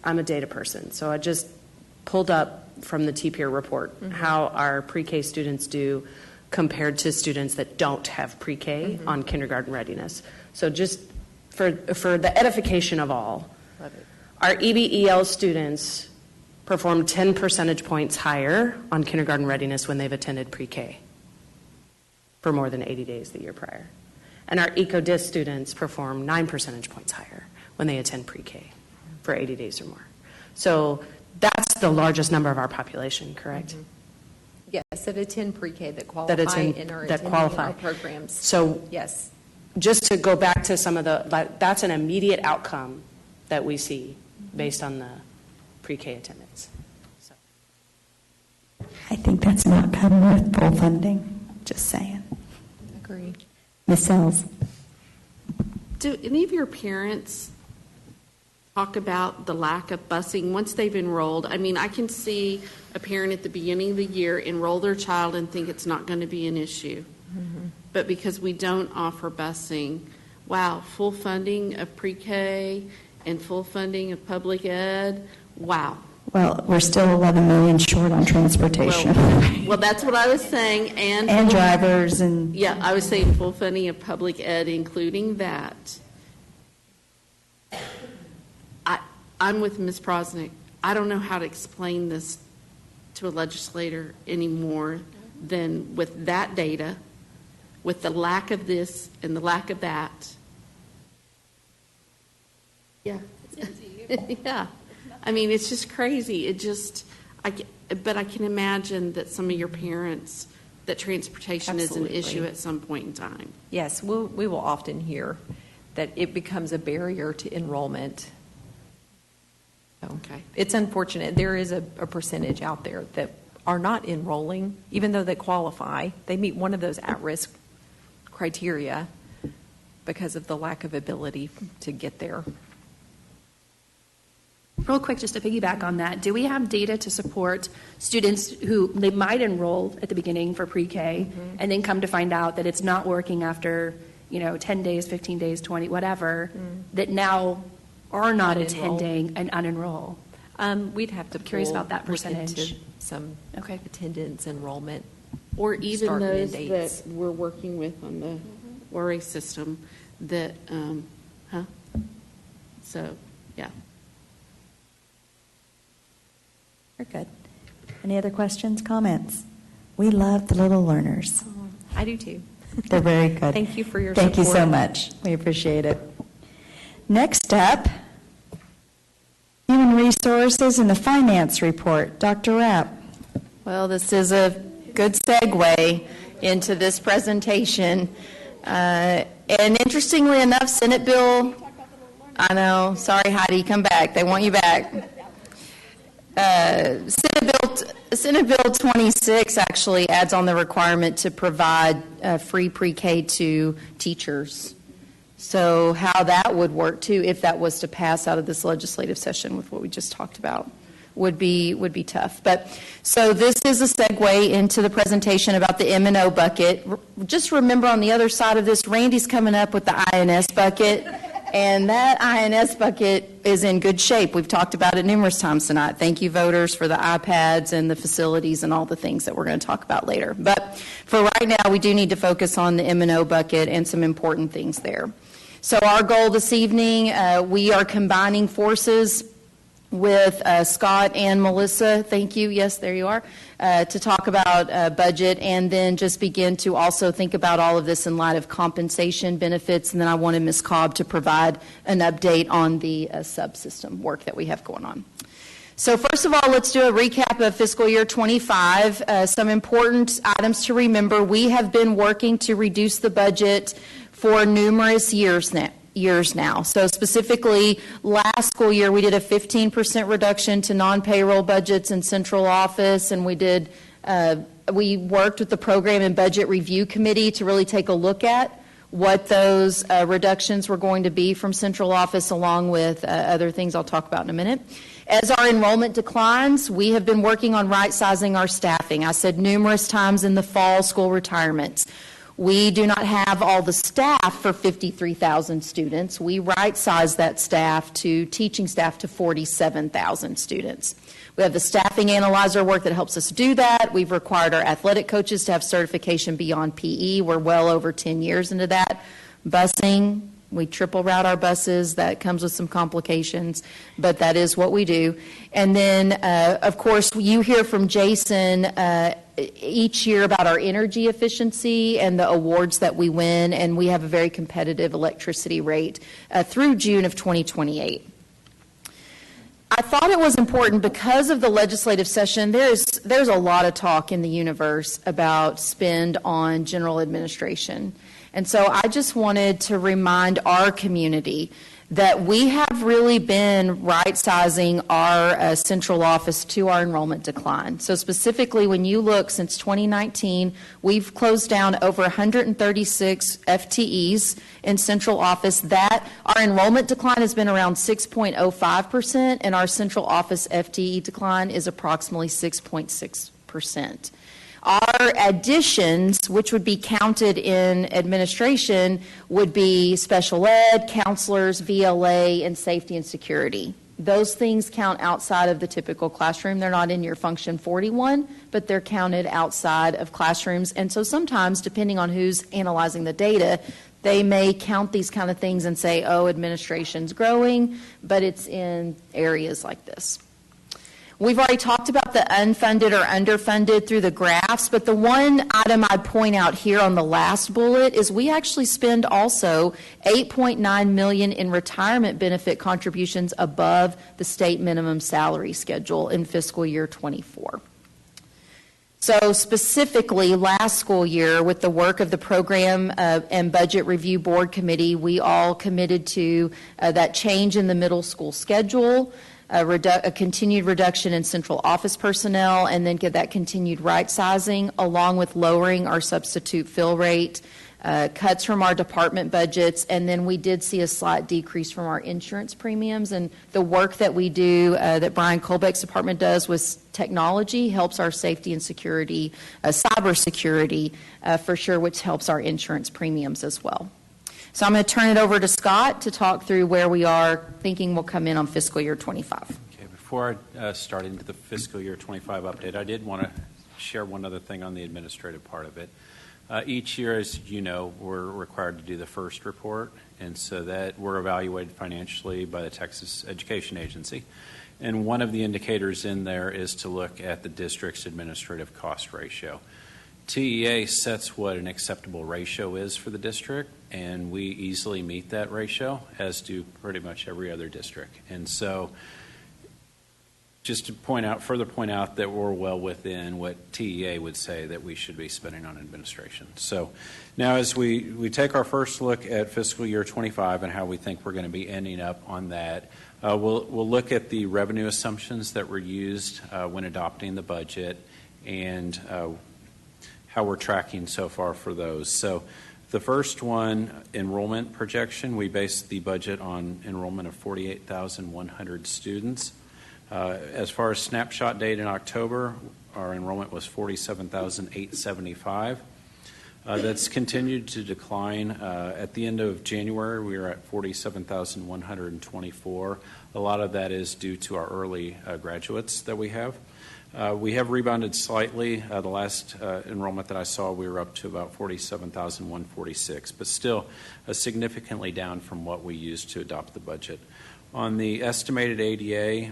I'm a data person, so I just pulled up from the TPER report how our pre-K students do compared to students that don't have pre-K on kindergarten readiness. So just for the edification of all, our EBEL students perform 10 percentage points higher on kindergarten readiness when they've attended pre-K for more than 80 days the year prior. And our ECODIS students perform 9 percentage points higher when they attend pre-K for 80 days or more. So that's the largest number of our population, correct? Yes, that attend pre-K that qualify and are that attending qualify. our programs. So Yes. just to go back to some of that's an immediate outcome that we see based on the pre-K attendance. So. I think that's an outcome worth full funding. Just saying. Agree. Ms. Sells. Do any of your parents talk about the lack of busing once they've enrolled? I mean, I can see a parent at the beginning of the year enroll their child and think it's not going to be an issue. But because we don't offer busing, wow, full funding of pre-K and full funding of public ed, wow. Well, we're still 11 million short on transportation. Well, that's what I was saying. And drivers and... Yeah, I was saying full funding of public ed, including that. I'm with Ms. Prosnick. I don't know how to explain this to a legislator any more than with that data, with the lack of this and the lack of that. Yeah. Yeah. I mean, it's just crazy. But I can imagine that some of your parents, that transportation Absolutely. is an issue at some point in time. Yes, we will often hear that it becomes a barrier to enrollment. So Okay. it's unfortunate. There is a percentage out there that are not enrolling, even though they qualify. They meet one of those at-risk criteria because of the lack of ability to get there. Real quick, just to piggyback on that, do we have data to support students who they might enroll at the beginning for pre-K and then come to find out that it's not working after, 10 days, 15 days, 20, whatever, that now are not attending and unenroll? We'd have to Curious about that look into percentage. some attendance, enrollment. Or even start and those end that dates. we're working with on the ORA system that, So, yeah. Very good. Any other questions, comments? We love the little learners. I do too. They're very good. Thank you for your Thank you so support. much. We appreciate it. Next up, Human Resources and the Finance Report. Dr. Rapp. Well, this is a good segue into this presentation. And interestingly enough, Senate Bill, I know, sorry Heidi, come back. They want you back. Senate Bill 26 actually adds on the requirement to provide free pre-K to teachers. So how that would work too, if that was to pass out of this legislative session with what we just talked about, would be tough. But so this is a segue into the presentation about the M&O bucket. Just remember on the other side of this, Randy's coming up with the INS bucket. And that INS bucket is in good shape. We've talked about it numerous times tonight. Thank you, voters, for the iPads and the facilities and all the things that we're going to talk about later. But for right now, we do need to focus on the M&O bucket and some important things there. So our goal this evening, we are combining forces with Scott and Melissa, thank you, yes, there you are, to talk about budget and then just begin to also think about all of this in light of compensation benefits. And then I wanted Ms. Cobb to provide an update on the subsystem work that we have going on. So first of all, let's do a recap of fiscal year 25. Some important items to remember. We have been working to reduce the budget for numerous years now. So specifically, last school year, we did a 15% reduction to non-payroll budgets in central office, and we worked with the Program and Budget Review Committee to really take a look at what those reductions were going to be from central office, along with other things I'll talk about in a minute. As our enrollment declines, we have been working on right-sizing our staffing. I said numerous times in the fall school retirements, we do not have all the staff for 53,000 students. We right-size that staff to teaching staff to 47,000 students. We have the staffing analyzer work that helps us do that. We've required our athletic coaches to have certification beyond PE. We're well over 10 years into that. Busing, we triple route our buses. That comes with some complications, but that is what we do. And then, of course, you hear from Jason each year about our energy efficiency and the awards that we win, and we have a very competitive electricity rate through June of 2028. I thought it was important because of the legislative session. There's a lot of talk in the universe about spend on general administration. And so I just wanted to remind our community that we have really been right-sizing our central office to our enrollment decline. So specifically, when you look since 2019, we've closed down over 136 FTEs in central office. That our enrollment decline has been around 6.05%, and our central office FTE decline is approximately 6.6%. Our additions, which would be counted in administration, would be special ed, counselors, VLA, and safety and security. Those things count outside of the typical classroom. They're not in your function 41, but they're counted outside of classrooms. And so sometimes, depending on who's analyzing the data, they may count these kind of things and say, oh, administration's growing, but it's in areas like this. We've already talked about the unfunded or underfunded through the graphs, but the one item I'd point out here on the last bullet is we actually spend also $8.9 million in retirement benefit contributions above the state minimum salary schedule in fiscal year 24. So specifically, last school year, with the work of the Program and Budget Review Board Committee, we all committed to that change in the middle school schedule, a continued reduction in central office personnel, and then get that continued right-sizing, along with lowering our substitute fill rate, cuts from our department budgets, and then we did see a slight decrease from our insurance premiums. And the work that we do, that Brian Colbeck's department does with technology, helps our safety and security, cybersecurity for sure, which helps our insurance premiums as well. So I'm going to turn it over to Scott to talk through where we are thinking we'll come in on fiscal year 25. Okay, before I start into the fiscal year 25 update, I did want to share one other thing on the administrative part of it. Each year, as you know, we're required to do the first report, and so that we're evaluated financially by the Texas Education Agency. And one of the indicators in there is to look at the district's administrative cost ratio. TEA sets what an acceptable ratio is for the district, and we easily meet that ratio, as do pretty much every other district. And so just to further point out that we're well within what TEA would say that we should be spending on administration. So now as we take our first look at fiscal year 25 and how we think we're going to be ending up on that, we'll look at the revenue assumptions that were used when adopting the budget and how we're tracking so far for those. So The first one, enrollment projection, we based the budget on enrollment of 48,100 students. As far as snapshot date in October, our enrollment was 47,875. That's continued to decline. At the end of January, we were at 47,124. A lot of that is due to our early graduates that we have. We have rebounded slightly. The last enrollment that I saw, we were up to about 47,146, but still significantly down from what we used to adopt the budget. On the estimated ADA,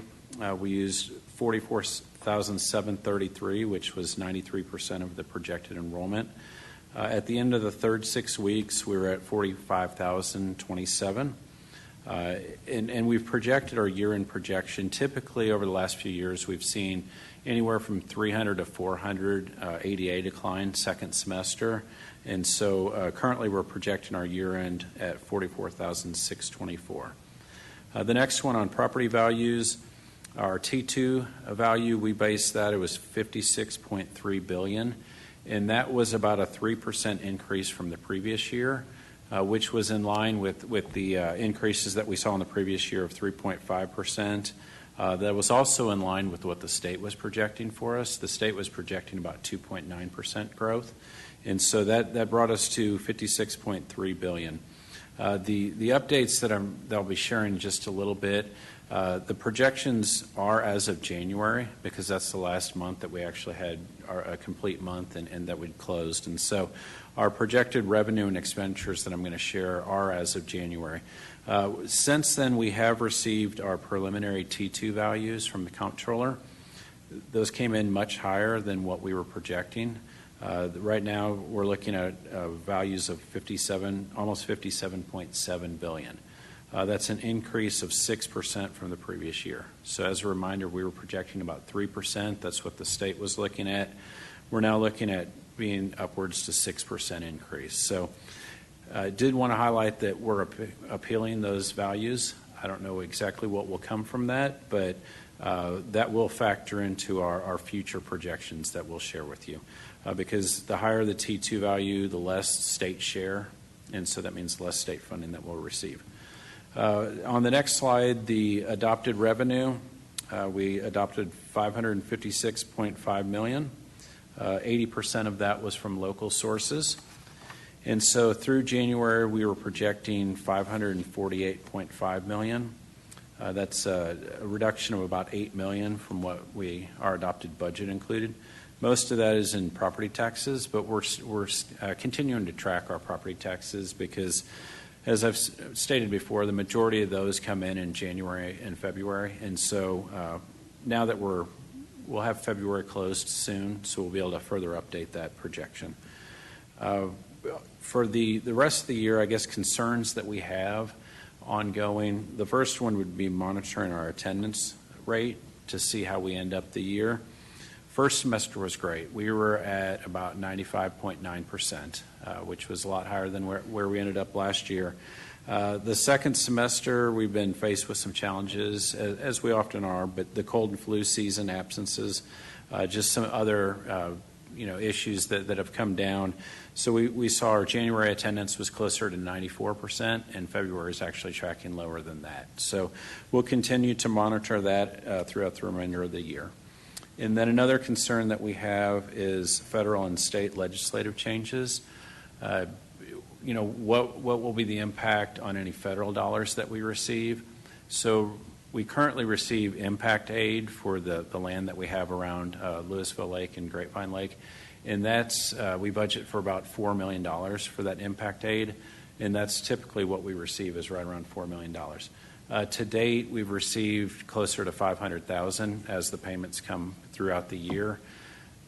we used 44,733, which was 93% of the projected enrollment. At the end of the third 6 weeks, we were at 45,027. And we've projected our year-end projection. Typically, over the last few years, we've seen anywhere from 300 to 400 ADA decline second semester. And so currently, we're projecting our year-end at 44,624. The next one on property values, our T2 value, we based that, it was $56.3 billion. And that was about a 3% increase from the previous year, which was in line with the increases that we saw in the previous year of 3.5%. That was also in line with what the state was projecting for us. The state was projecting about 2.9% growth. And so that brought us to $56.3 billion. The updates that I'll be sharing in just a little bit, the projections are as of January, because that's the last month that we actually had a complete month and that we'd closed. And so our projected revenue and expenditures that I'm going to share are as of January. Since then, we have received our preliminary T2 values from the comptroller. Those came in much higher than what we were projecting. Right now, we're looking at values of almost $57.7 billion. That's an increase of 6% from the previous year. So as a reminder, we were projecting about 3%. That's what the state was looking at. We're now looking at being upwards to 6% increase. So I did want to highlight that we're appealing those values. I don't know exactly what will come from that, but that will factor into our future projections that we'll share with you. Because the higher the T2 value, the less state share, and so that means less state funding that we'll receive. On the next slide, the adopted revenue, we adopted $556.5 million. 80% of that was from local sources. And so through January, we were projecting $548.5 million. That's a reduction of about $8 million from what our adopted budget included. Most of that is in property taxes, but we're continuing to track our property taxes because, as I've stated before, the majority of those come in January and February. And so now that we'll have February closed soon, so we'll be able to further update that projection. For the rest of the year, I guess concerns that we have ongoing, the first one would be monitoring our attendance rate to see how we end up the year. First semester was great. We were at about 95.9%, which was a lot higher than where we ended up last year. The second semester, we've been faced with some challenges, as we often are, but the cold and flu season absences, just some other issues that have come down. So we saw our January attendance was closer to 94%, and February is actually tracking lower than that. So we'll continue to monitor that throughout the remainder of the year. And then another concern that we have is federal and state legislative changes. What will be the impact on any federal dollars that we receive? So we currently receive impact aid for the land that we have around Lewisville Lake and Grapevine Lake. And that's, we budget for about $4 million for that impact aid. And that's typically what we receive is right around $4 million. To date, we've received closer to $500,000 as the payments come throughout the year.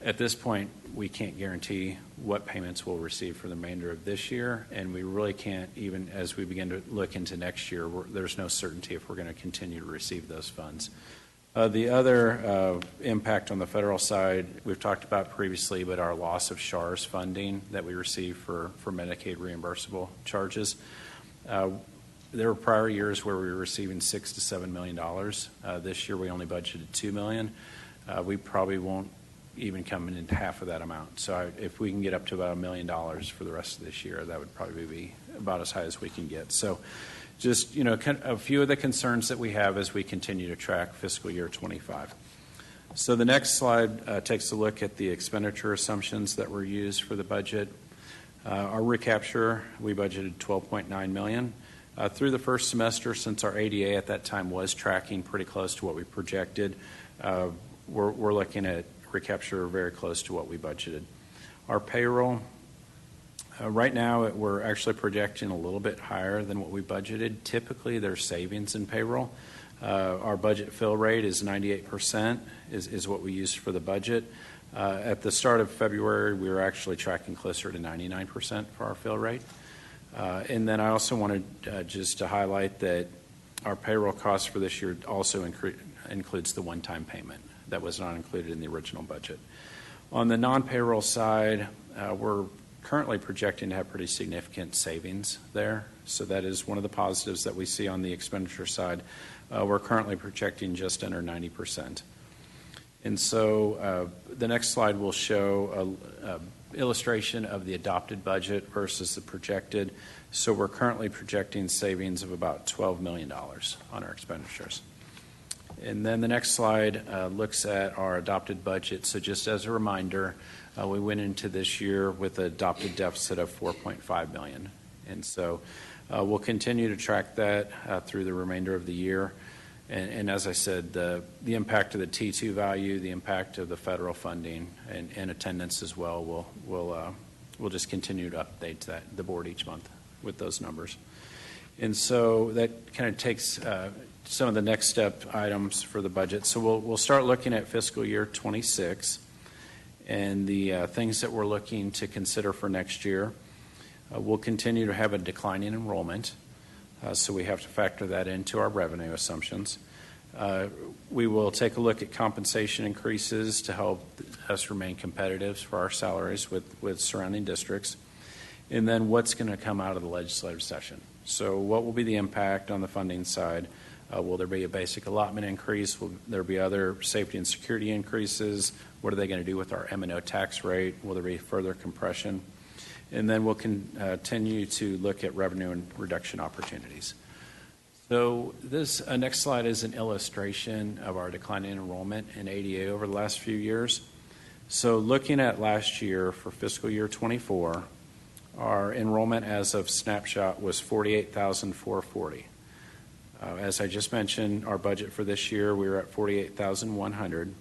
At this point, we can't guarantee what payments we'll receive for the remainder of this year, and we really can't, even as we begin to look into next year, there's no certainty if we're going to continue to receive those funds. The other impact on the federal side, we've talked about previously, but our loss of SHARS funding that we receive for Medicaid reimbursable charges. There were prior years where we were receiving $6 to $7 million. This year we only budgeted $2 million. We probably won't even coming into half of that amount. So if we can get up to about $1 million for the rest of this year, that would probably be about as high as we can get. So just, a few of the concerns that we have as we continue to track fiscal year 25. So the next slide takes a look at the expenditure assumptions that were used for the budget. Our recapture, we budgeted $12.9 million. Through the first semester, since our ADA at that time was tracking pretty close to what we projected, we're looking at recapture very close to what we budgeted. Our payroll, right now we're actually projecting a little bit higher than what we budgeted. Typically there's savings in payroll. Our budget fill rate is 98% is what we used for the budget. At the start of February, we were actually tracking closer to 99% for our fill rate. And then I also wanted just to highlight that our payroll cost for this year also includes the one-time payment that was not included in the original budget. On the non-payroll side, we're currently projecting to have pretty significant savings there. So that is one of the positives that we see on the expenditure side. We're currently projecting just under 90%. And so the next slide will show an illustration of the adopted budget versus the projected. So we're currently projecting savings of about $12 million on our expenditures. And then the next slide looks at our adopted budget. So just as a reminder, we went into this year with an adopted deficit of $4.5 million. And so we'll continue to track that through the remainder of the year. And as I said, the impact of the T2 value, the impact of the federal funding, and attendance as well, we'll just continue to update the board each month with those numbers. And so that kind of takes some of the next step items for the budget. So we'll start looking at fiscal year 26 and the things that we're looking to consider for next year. We'll continue to have a declining enrollment. So we have to factor that into our revenue assumptions. We will take a look at compensation increases to help us remain competitive for our salaries with surrounding districts. And then what's going to come out of the legislative session. So what will be the impact on the funding side? Will there be a basic allotment increase? Will there be other safety and security increases? What are they going to do with our M&O tax rate? Will there be further compression? And then we'll continue to look at revenue and reduction opportunities. So this next slide is an illustration of our declining enrollment in ADA over the last few years. So looking at last year for fiscal year 24, our enrollment as of snapshot was 48,440. As I just mentioned, our budget for this year, we were at 48,100.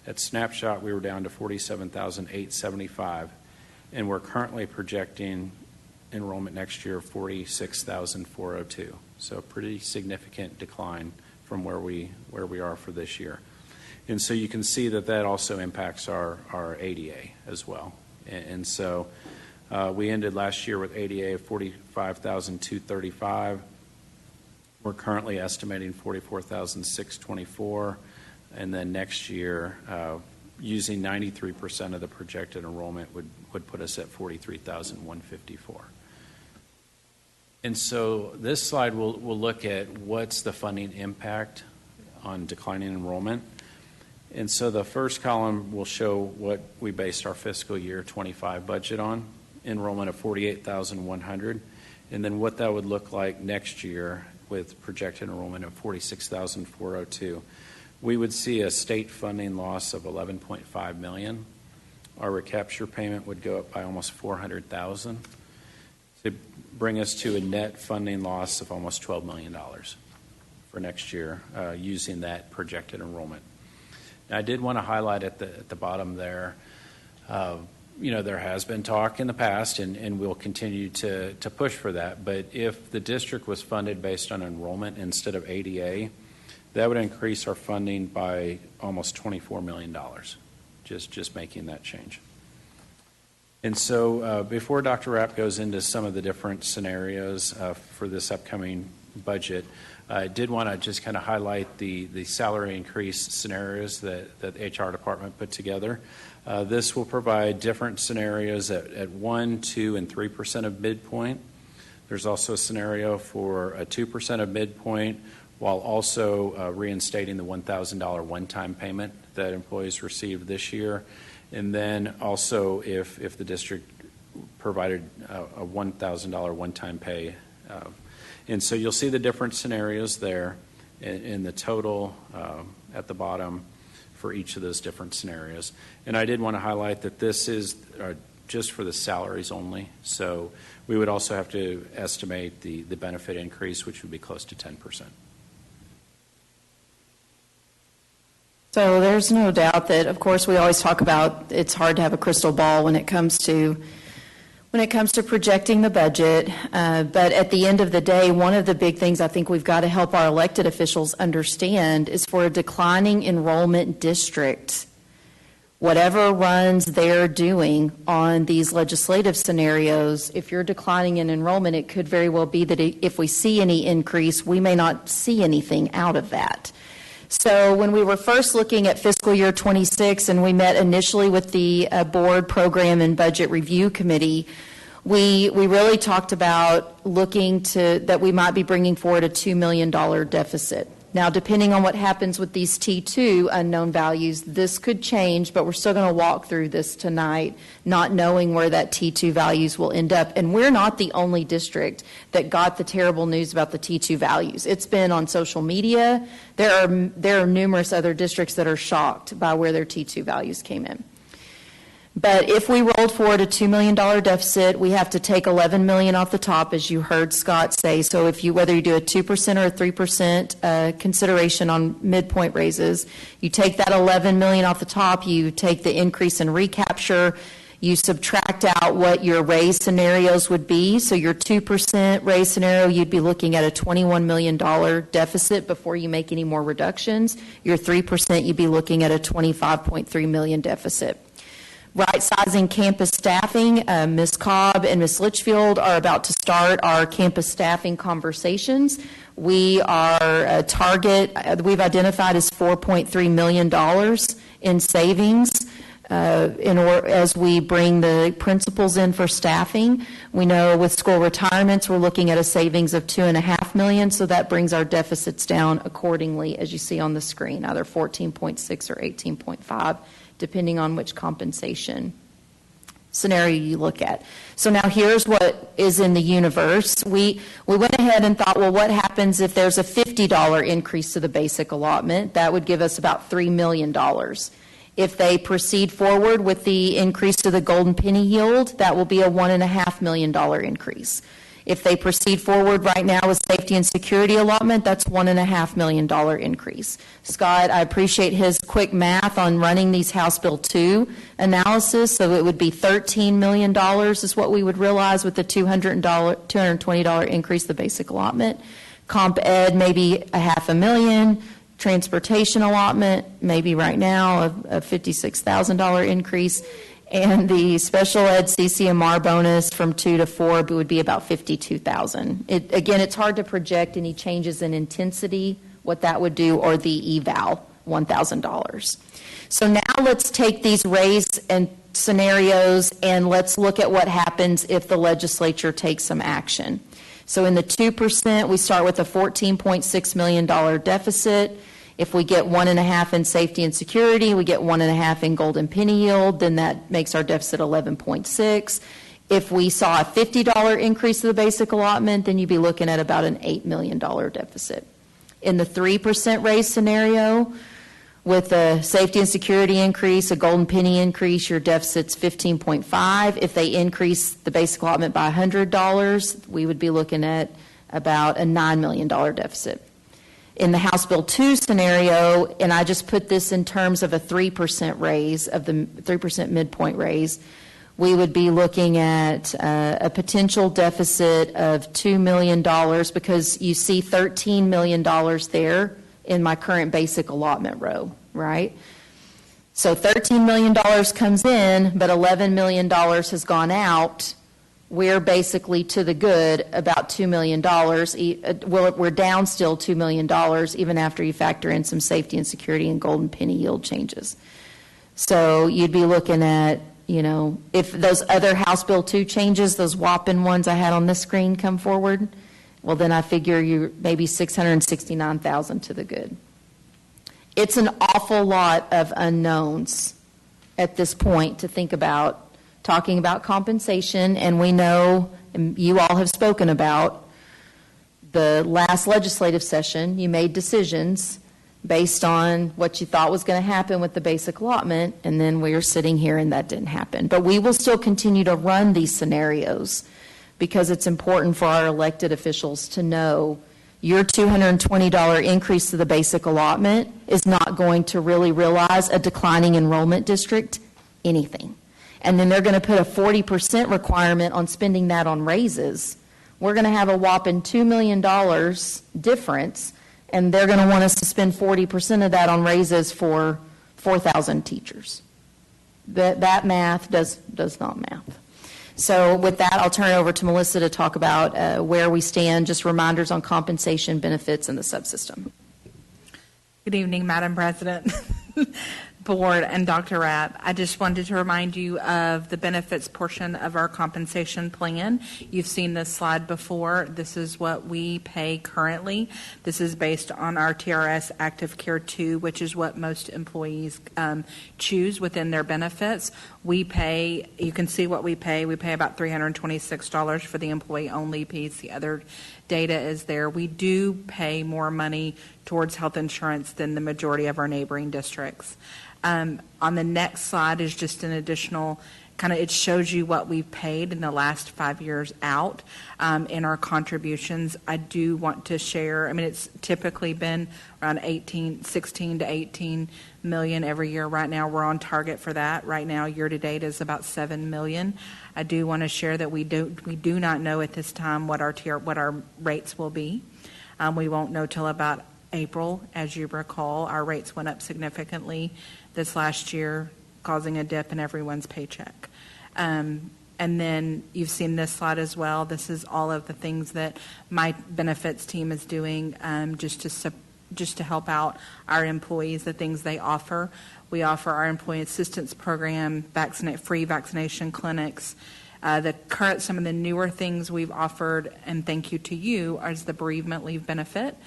At snapshot, we were down to 47,875. And we're currently projecting enrollment next year of 46,402. So a pretty significant decline from where we are for this year. And so you can see that also impacts our ADA as well. And so we ended last year with ADA of 45,235. We're currently estimating 44,624. And then next year, using 93% of the projected enrollment would put us at 43,154. And so this slide will look at what's the funding impact on declining enrollment. And so the first column will show what we based our fiscal year 25 budget on, enrollment of 48,100, and then what that would look like next year with projected enrollment of 46,402. We would see a state funding loss of $11.5 million. Our recapture payment would go up by almost $400,000 to bring us to a net funding loss of almost $12 million for next year using that projected enrollment. Now, I did want to highlight at the bottom there, there has been talk in the past, and we'll continue to push for that. But if the district was funded based on enrollment instead of ADA, that would increase our funding by almost $24 million, just making that change. And so before Dr. Rapp goes into some of the different scenarios for this upcoming budget, I did want to just kind of highlight the salary increase scenarios that the HR department put together. This will provide different scenarios at 1%, 2%, and 3% of midpoint. There's also a scenario for a 2% of midpoint, while also reinstating the $1,000 one-time payment that employees received this year. And then also if the district provided a $1,000 one-time pay. And so you'll see the different scenarios there in the total at the bottom for each of those different scenarios. And I did want to highlight that this is just for the salaries only. So we would also have to estimate the benefit increase, which would be close to 10%. So there's no doubt that, of course, we always talk about it's hard to have a crystal ball when it comes to projecting the budget. But at the end of the day, one of the big things I think we've got to help our elected officials understand is for a declining enrollment district, whatever runs they're doing on these legislative scenarios, if you're declining in enrollment, it could very well be that if we see any increase, we may not see anything out of that. So when we were first looking at fiscal year 26 and we met initially with the board program and budget review committee, we really talked about looking to that we might be bringing forward a $2 million deficit. Now, depending on what happens with these T2 unknown values, this could change, but we're still going to walk through this tonight, not knowing where that T2 values will end up. And we're not the only district that got the terrible news about the T2 values. It's been on social media. There are numerous other districts that are shocked by where their T2 values came in. But if we rolled forward a $2 million deficit, we have to take $11 million off the top, as you heard Scott say. So whether you do a 2% or a 3% consideration on midpoint raises, you take that $11 million off the top, you take the increase in recapture, you subtract out what your raise scenarios would be. So your 2% raise scenario, you'd be looking at a $21 million deficit before you make any more reductions. Your 3%, you'd be looking at a $25.3 million deficit. Right-sizing campus staffing, Ms. Cobb and Ms. Litchfield are about to start our campus staffing conversations. We are target, we've identified as $4.3 million in savings as we bring the principals in for staffing. We know with school retirements, we're looking at a savings of $2.5 million, so that brings our deficits down accordingly, as you see on the screen, either 14.6 or 18.5. Depending on which compensation scenario you look at. So now here's what is in the universe. We went ahead and thought, well, what happens if there's a $50 increase to the basic allotment? That would give us about $3 million. If they proceed forward with the increase to the golden penny yield, that will be a $1.5 million increase. If they proceed forward right now with safety and security allotment, that's $1.5 million increase. Scott, I appreciate his quick math on running these House Bill 2 analysis, so it would be $13 million is what we would realize with the $220 increase the basic allotment. Comp Ed, maybe $500,000. Transportation allotment, maybe right now a $56,000 increase. And the special ed CCMR bonus from 2 to 4 would be about $52,000. Again, it's hard to project any changes in intensity, what that would do, or the eval, $1,000. So now let's take these raise and scenarios and let's look at what happens if the legislature takes some action. So in the 2%, we start with a $14.6 million deficit. If we get 1.5 in safety and security, we get 1.5 in golden penny yield, then that makes our deficit 11.6. If we saw a $50 increase to the basic allotment, then you'd be looking at about an $8 million deficit. In the 3% raise scenario, with a safety and security increase, a golden penny increase, your deficit's 15.5. If they increase the basic allotment by $100, we would be looking at about a $9 million deficit. In the House Bill 2 scenario, and I just put this in terms of a 3% raise, of the 3% midpoint raise, we would be looking at a potential deficit of $2 million because you see $13 million there in my current basic allotment row, right? So $13 million comes in, but $11 million has gone out. We're basically to the good about $2 million. Well, we're down still $2 million even after you factor in some safety and security and golden penny yield changes. So you'd be looking at, if those other House Bill 2 changes, those whopping ones I had on this screen come forward, well, then I figure you're maybe $669,000 to the good. It's an awful lot of unknowns at this point to think about, talking about compensation, and we know, and you all have spoken about, the last legislative session, you made decisions based on what you thought was going to happen with the basic allotment, and then we are sitting here and that didn't happen. But we will still continue to run these scenarios because it's important for our elected officials to know your $220 increase to the basic allotment is not going to really realize a declining enrollment district anything. And then they're going to put a 40% requirement on spending that on raises. We're going to have a whopping $2 million difference, and they're going to want us to spend 40% of that on raises for 4,000 teachers. That math does not math. So with that, I'll turn it over to Melissa to talk about where we stand, just reminders on compensation, benefits, and the subsystem. Good evening, Madam President, Board, and Dr. Rapp. I just wanted to remind you of the benefits portion of our compensation plan. You've seen this slide before. This is what we pay currently. This is based on our TRS Active Care 2, which is what most employees choose within their benefits. We pay, you can see what we pay. We pay about $326 for the employee-only piece. The other data is there. We do pay more money towards health insurance than the majority of our neighboring districts. On the next slide is just an additional it shows you what we've paid in the last 5 years out in our contributions. I do want to share, it's typically been around 16 to 18 million every year. Right now we're on target for that. Right now year to date is about 7 million. I do want to share that we do not know at this time what our rates will be. We won't know till about April. As you recall, our rates went up significantly this last year, causing a dip in everyone's paycheck. And then you've seen this slide as well. This is all of the things that my benefits team is doing just to help out our employees, the things they offer. We offer our employee assistance program, free vaccination clinics. Some of the newer things we've offered, and thank you to you, is the bereavement leave benefit.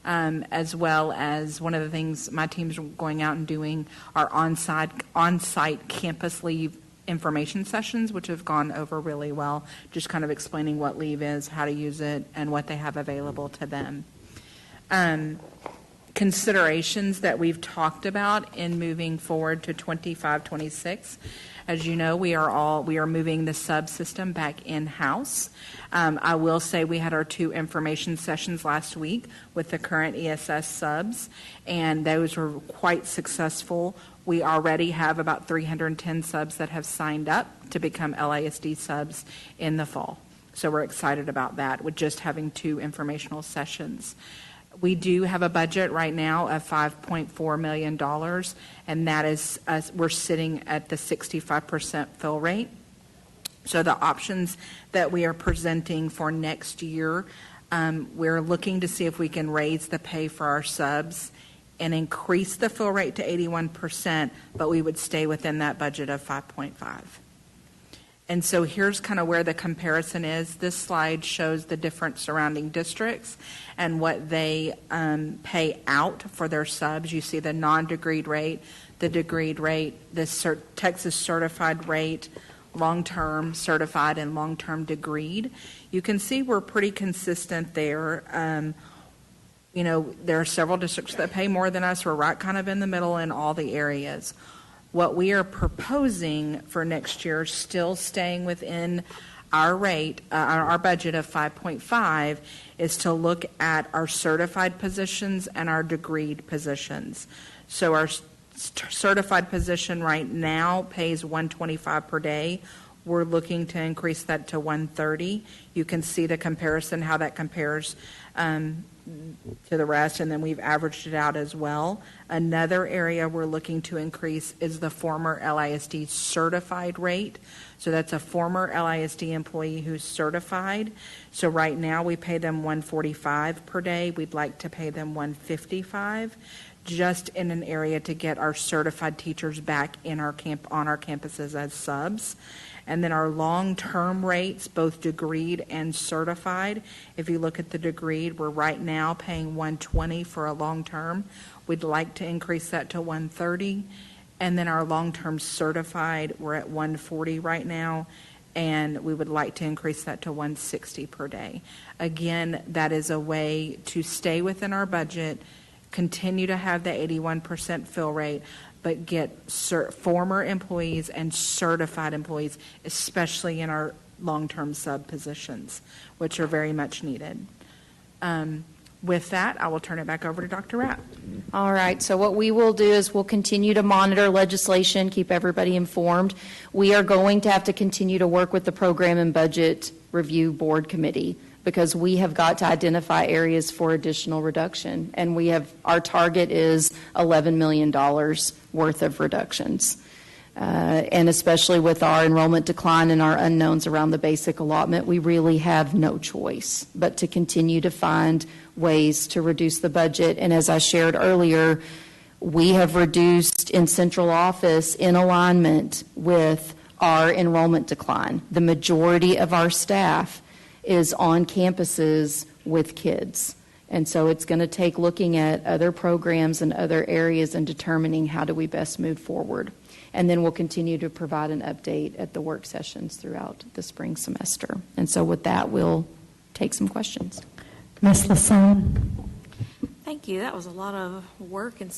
As well as one of the things my team's going out and doing are on-site campus leave information sessions, which have gone over really well, just kind of explaining what leave is, how to use it, and what they have available to them. Considerations that we've talked about in moving forward to 25-26. As you know, we are moving the subsystem back in-house. I will say we had our 2 information sessions last week with the current ESS subs, and those were quite successful. We already have about 310 subs that have signed up to become LISD subs in the fall. So we're excited about that with just having 2 informational sessions. We do have a budget right now of $5.4 million, and that is, we're sitting at the 65% fill rate. So the options that we are presenting for next year, we're looking to see if we can raise the pay for our subs and increase the fill rate to 81%, but we would stay within that budget of 5.5. And so here's kind of where the comparison is. This slide shows the different surrounding districts and what they pay out for their subs. You see the non-degreed rate, the degreed rate, the Texas certified rate, long-term certified and long-term degreed. You can see we're pretty consistent there. There are several districts that pay more than us. We're right kind of in the middle in all the areas. What we are proposing for next year, still staying within our rate, our budget of 5.5, is to look at our certified positions and our degreed positions. So our certified position right now pays $125 per day. We're looking to increase that to $130. You can see the comparison, how that compares to the rest, and then we've averaged it out as well. Another area we're looking to increase is the former LISD certified rate. So that's a former LISD employee who's certified. So right now we pay them $145 per day. We'd like to pay them $155. just in an area to get our certified teachers back in our on our campuses as subs. And then our long-term rates, both degreed and certified, if you look at the degreed, we're right now paying $120 for a long-term. We'd like to increase that to $130. And then our long-term certified, we're at $140 right now, and we would like to increase that to $160 per day. Again, that is a way to stay within our budget, continue to have the 81% fill rate, but get former employees and certified employees, especially in our long-term sub positions, which are very much needed. With that, I will turn it back over to Dr. Rapp. All right, so what we will do is we'll continue to monitor legislation, keep everybody informed. We are going to have to continue to work with the Program and Budget Review Board Committee because we have got to identify areas for additional reduction, and our target is $11 million worth of reductions. And especially with our enrollment decline and our unknowns around the basic allotment, we really have no choice but to continue to find ways to reduce the budget. And as I shared earlier, we have reduced in central office in alignment with our enrollment decline. The majority of our staff is on campuses with kids. And so it's going to take looking at other programs and other areas and determining how do we best move forward. And then we'll continue to provide an update at the work sessions throughout the spring semester. And so with that, we'll take some questions. Ms. Lasson. Thank you. That was a lot of work and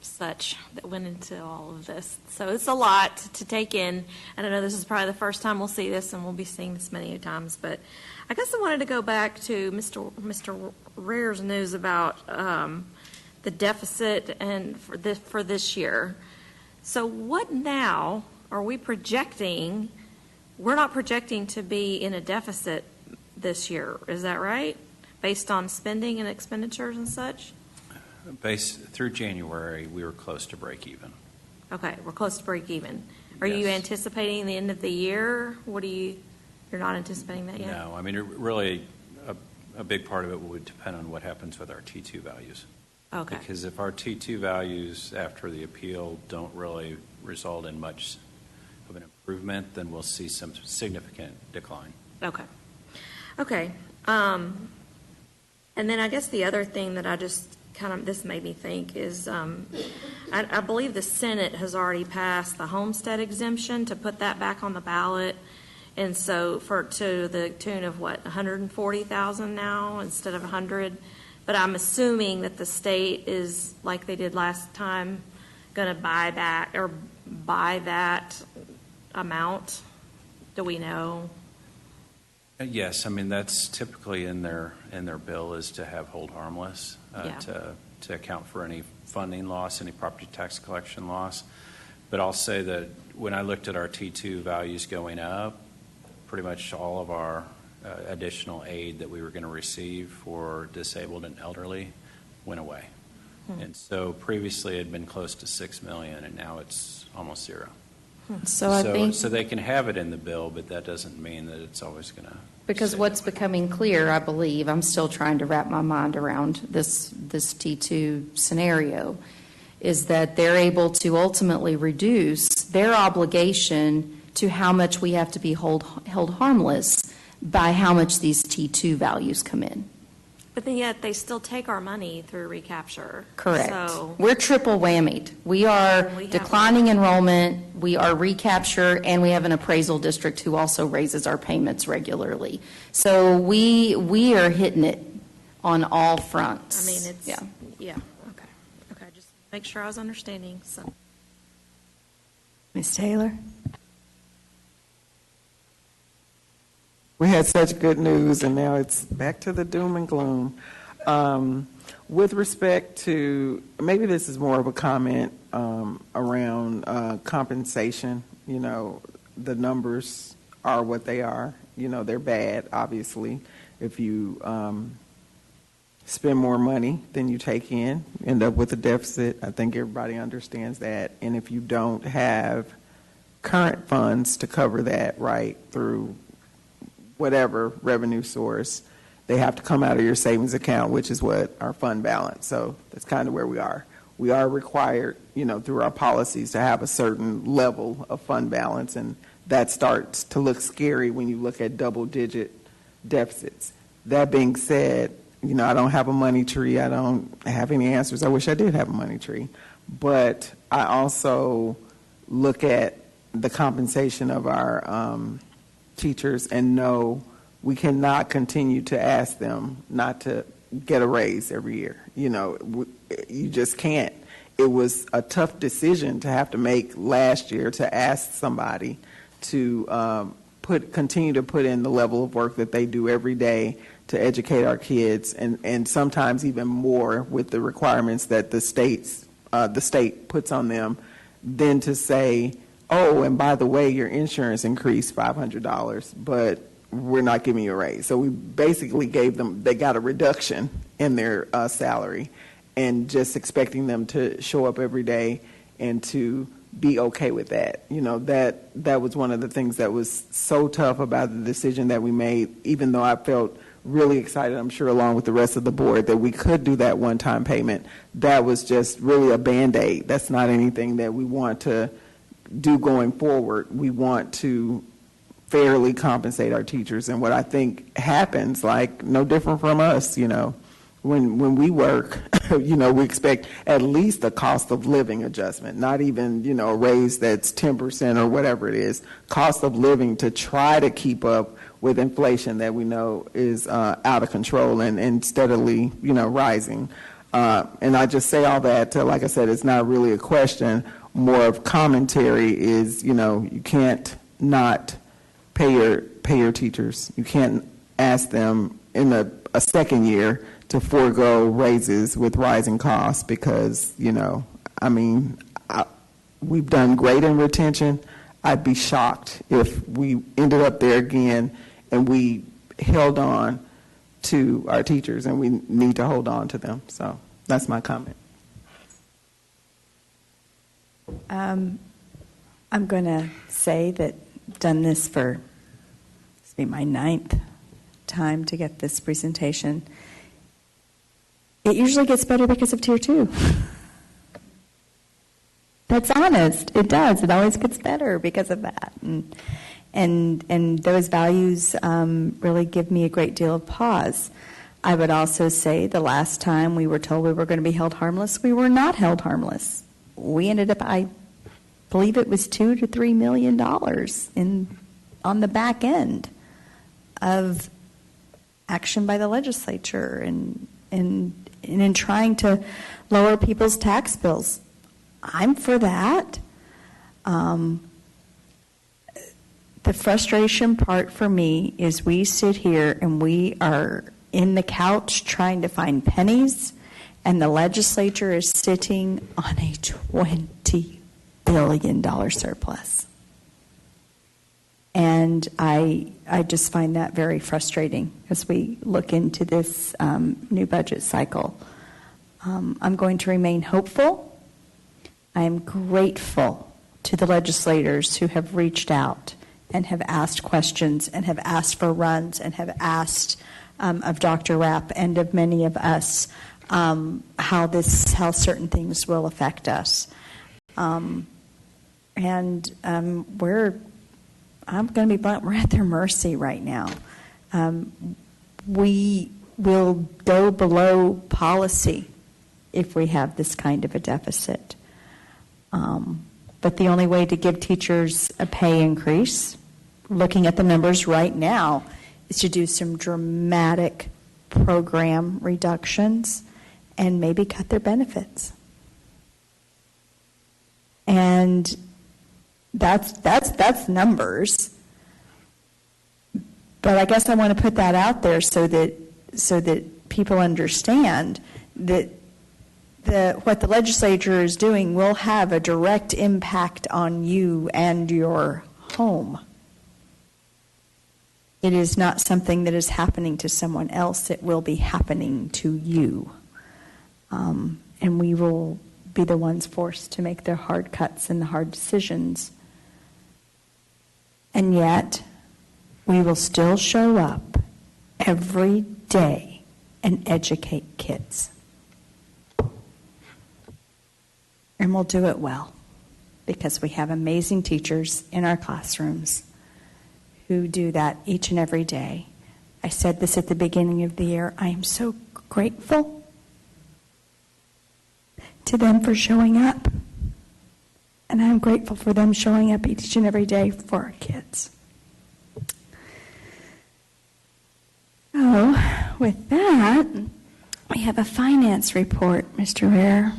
such that went into all of this. So it's a lot to take in. And I know this is probably the first time we'll see this, and we'll be seeing this many times. But I guess I wanted to go back to Mr. Rare's news about the deficit and for this year. So what now are we projecting? We're not projecting to be in a deficit this year. Is that right? Based on spending and expenditures and such? Through January, we were close to break even. Okay, we're close to break even. Are Yes. you anticipating the end of the year? You're not anticipating that yet? No, I mean, really, a big part of it would depend on what happens with our T2 values. Okay. Because if our T2 values after the appeal don't really result in much of an improvement, then we'll see some significant decline. Okay. Okay. And then I guess the other thing that I just this made me think is I believe the Senate has already passed the homestead exemption to put that back on the ballot. And so to the tune of what, 140,000 now instead of 100. But I'm assuming that the state is, like they did last time, going to buy that amount. Do we know? Yes, I mean that's typically in their bill is to have hold harmless to account for any funding loss, any property tax collection loss. But I'll say that when I looked at our T2 values going up, pretty much all of our additional aid that we were going to receive for disabled and elderly went away. And so previously it had been close to $6 million, and now it's almost zero. So they can have it in the bill, but that doesn't mean that it's always going to. Because what's becoming clear, I believe, I'm still trying to wrap my mind around this T2 scenario, is that they're able to ultimately reduce their obligation to how much we have to be held harmless by how much these T2 values come in. But then yet they still take our money through recapture. Correct. So we're triple whammied. We are declining enrollment, we are recapture, and we have an appraisal district who also raises our payments regularly. So we are hitting it on all fronts. I mean, yeah. Okay. Just make sure I was understanding. So. Ms. Taylor? We had such good news, and now it's back to the doom and gloom. With respect to, maybe this is more of a comment around compensation. You know, the numbers are what they are. You know, they're bad, obviously. If you spend more money than you take in, end up with a deficit. I think everybody understands that. And if you don't have current funds to cover that, right, through whatever revenue source, they have to come out of your savings account, which is what our fund balance. So that's kind of where we are. we are required, through our policies to have a certain level of fund balance, and that starts to look scary when you look at double-digit deficits. That being said, I don't have a money tree. I don't have any answers. I wish I did have a money tree. But I also look at the compensation of our teachers and know we cannot continue to ask them not to get a raise every year. You just can't. It was a tough decision to have to make last year to ask somebody to continue to put in the level of work that they do every day to educate our kids, and sometimes even more with the requirements that the state puts on them, than to say, oh, and by the way, your insurance increased $500, but we're not giving you a raise. So we basically they got a reduction in their salary, and just expecting them to show up every day and to be okay with that. That was one of the things that was so tough about the decision that we made, even though I felt really excited, I'm sure, along with the rest of the board, that we could do that one-time payment. That was just really a Band-Aid. That's not anything that we want to do going forward. We want to fairly compensate our teachers. And what I think happens, no different from us, when we work, we expect at least a cost of living adjustment, not even, a raise that's 10% or whatever it is, cost of living to try to keep up with inflation that we know is out of control and steadily, rising. And I just say all that to, like I said, it's not really a question. More of commentary is, you can't not pay your teachers. You can't ask them in a second year to forego raises with rising costs because, we've done great in retention. I'd be shocked if we ended up there again and we held on to our teachers, and we need to hold on to them. So that's my comment. I'm going to say that I've done this for, this will be my 9th time to get this presentation. It usually gets better because of Tier 2. That's honest. It does. It always gets better because of that. And those values really give me a great deal of pause. I would also say the last time we were told we were going to be held harmless, we were not held harmless. We ended up, I believe it was $2 to $3 million on the back end of action by the legislature and in trying to lower people's tax bills. I'm for that. The frustration part for me is we sit here and we are in the couch trying to find pennies, and the legislature is sitting on a $20 billion surplus. And I just find that very frustrating as we look into this new budget cycle. I'm going to remain hopeful. I am grateful to the legislators who have reached out and have asked questions and have asked for runs and have asked of Dr. Rapp and of many of us how certain things will affect us. I'm going to be blunt, we're at their mercy right now. We will go below policy if we have this kind of a deficit. But the only way to give teachers a pay increase, looking at the numbers right now, is to do some dramatic program reductions and maybe cut their benefits. And that's numbers. But I guess I want to put that out there so that people understand that what the legislature is doing will have a direct impact on you and your home. It is not something that is happening to someone else. It will be happening to you. And we will be the ones forced to make the hard cuts and the hard decisions. And yet, we will still show up every day and educate kids. And we'll do it well because we have amazing teachers in our classrooms who do that each and every day. I said this at the beginning of the year. I am so grateful to them for showing up. And I'm grateful for them showing up each and every day for our kids. So, with that, we have a finance report, Mr. Rare,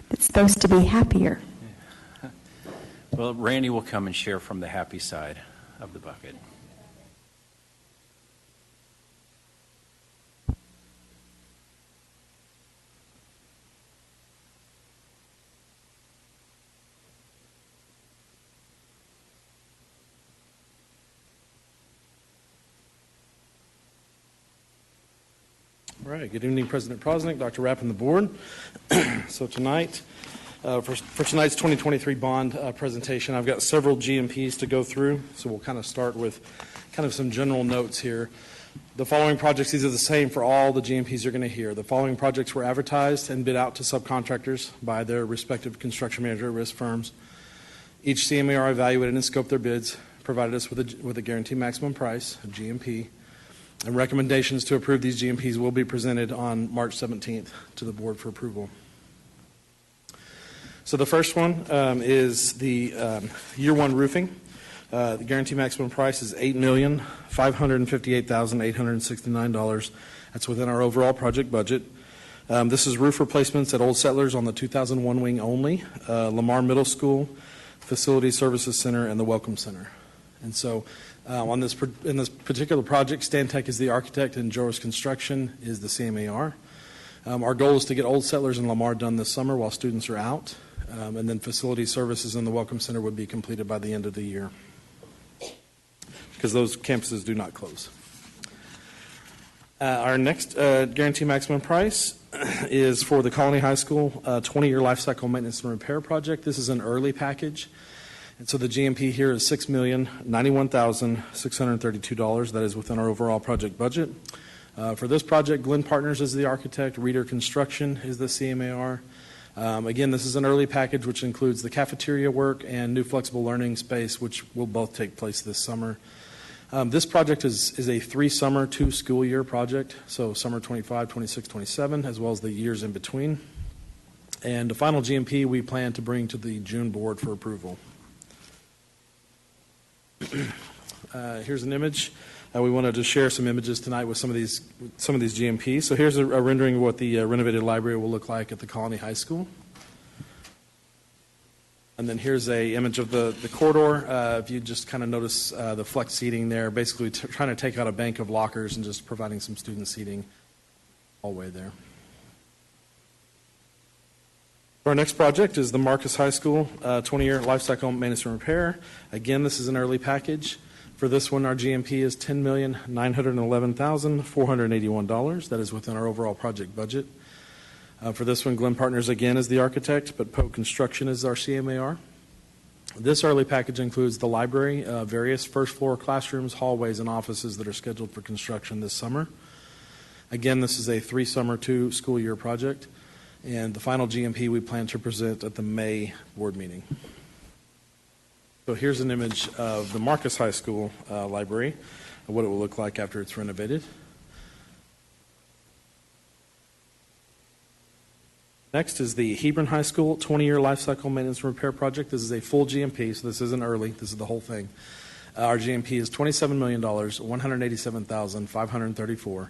that's supposed to be happier. Well, Randy will come and share from the happy side of the bucket. All right, good evening, President Prosnick, Dr. Rapp, and the board. So tonight, for tonight's 2023 bond presentation, I've got several GMPs to go through, so we'll kind of start with kind of some general notes here. The following projects, these are the same for all the GMPs you're going to hear. The following projects were advertised and bid out to subcontractors by their respective construction manager risk firms. Each CMAR evaluated and scoped their bids, provided us with a guaranteed maximum price, a GMP, and recommendations to approve these GMPs will be presented on March 17th to the board for approval. So the first one is the year one roofing. The guaranteed maximum price is $8,558,869. That's within our overall project budget. This is roof replacements at Old Settlers on the 2001 wing only, Lamar Middle School, Facility Services Center, and the Welcome Center. And so in this particular project, Stantec is the architect and Joris Construction is the CMAR. Our goal is to get Old Settlers and Lamar done this summer while students are out, and then Facility Services and the Welcome Center would be completed by the end of the year because those campuses do not close. Our next guarantee maximum price is for the Colony High School 20-year life cycle maintenance and repair project. This is an early package. And so the GMP here is $6,091,632. That is within our overall project budget. For this project, Glenn Partners is the architect. Reader Construction is the CMAR. Again, this is an early package which includes the cafeteria work and new flexible learning space, which will both take place this summer. This project is a 3-summer, 2-school-year project, so summer 25, 26, 27, as well as the years in between. And the final GMP we plan to bring to the June board for approval. Here's an image. We wanted to share some images tonight with some of these GMPs. So here's a rendering of what the renovated library will look like at the Colony High School. And then here's a image of the corridor. If you just kind of notice the flex seating there, basically trying to take out a bank of lockers and just providing some student seating all the way there. Our next project is the Marcus High School 20-year life cycle maintenance and repair. Again, this is an early package. For this one, our GMP is $10,911,481. That is within our overall project budget. For this one, Glenn Partners again is the architect, but Poe Construction is our CMAR. This early package includes the library, various first floor classrooms, hallways, and offices that are scheduled for construction this summer. Again, this is a 3-summer, 2-school-year project. And the final GMP we plan to present at the May board meeting. So here's an image of the Marcus High School library, what it will look like after it's renovated. Next is the Hebron High School 20-year life cycle maintenance and repair project. This is a full GMP, so this isn't early. This is the whole thing. Our GMP is $27,187,534.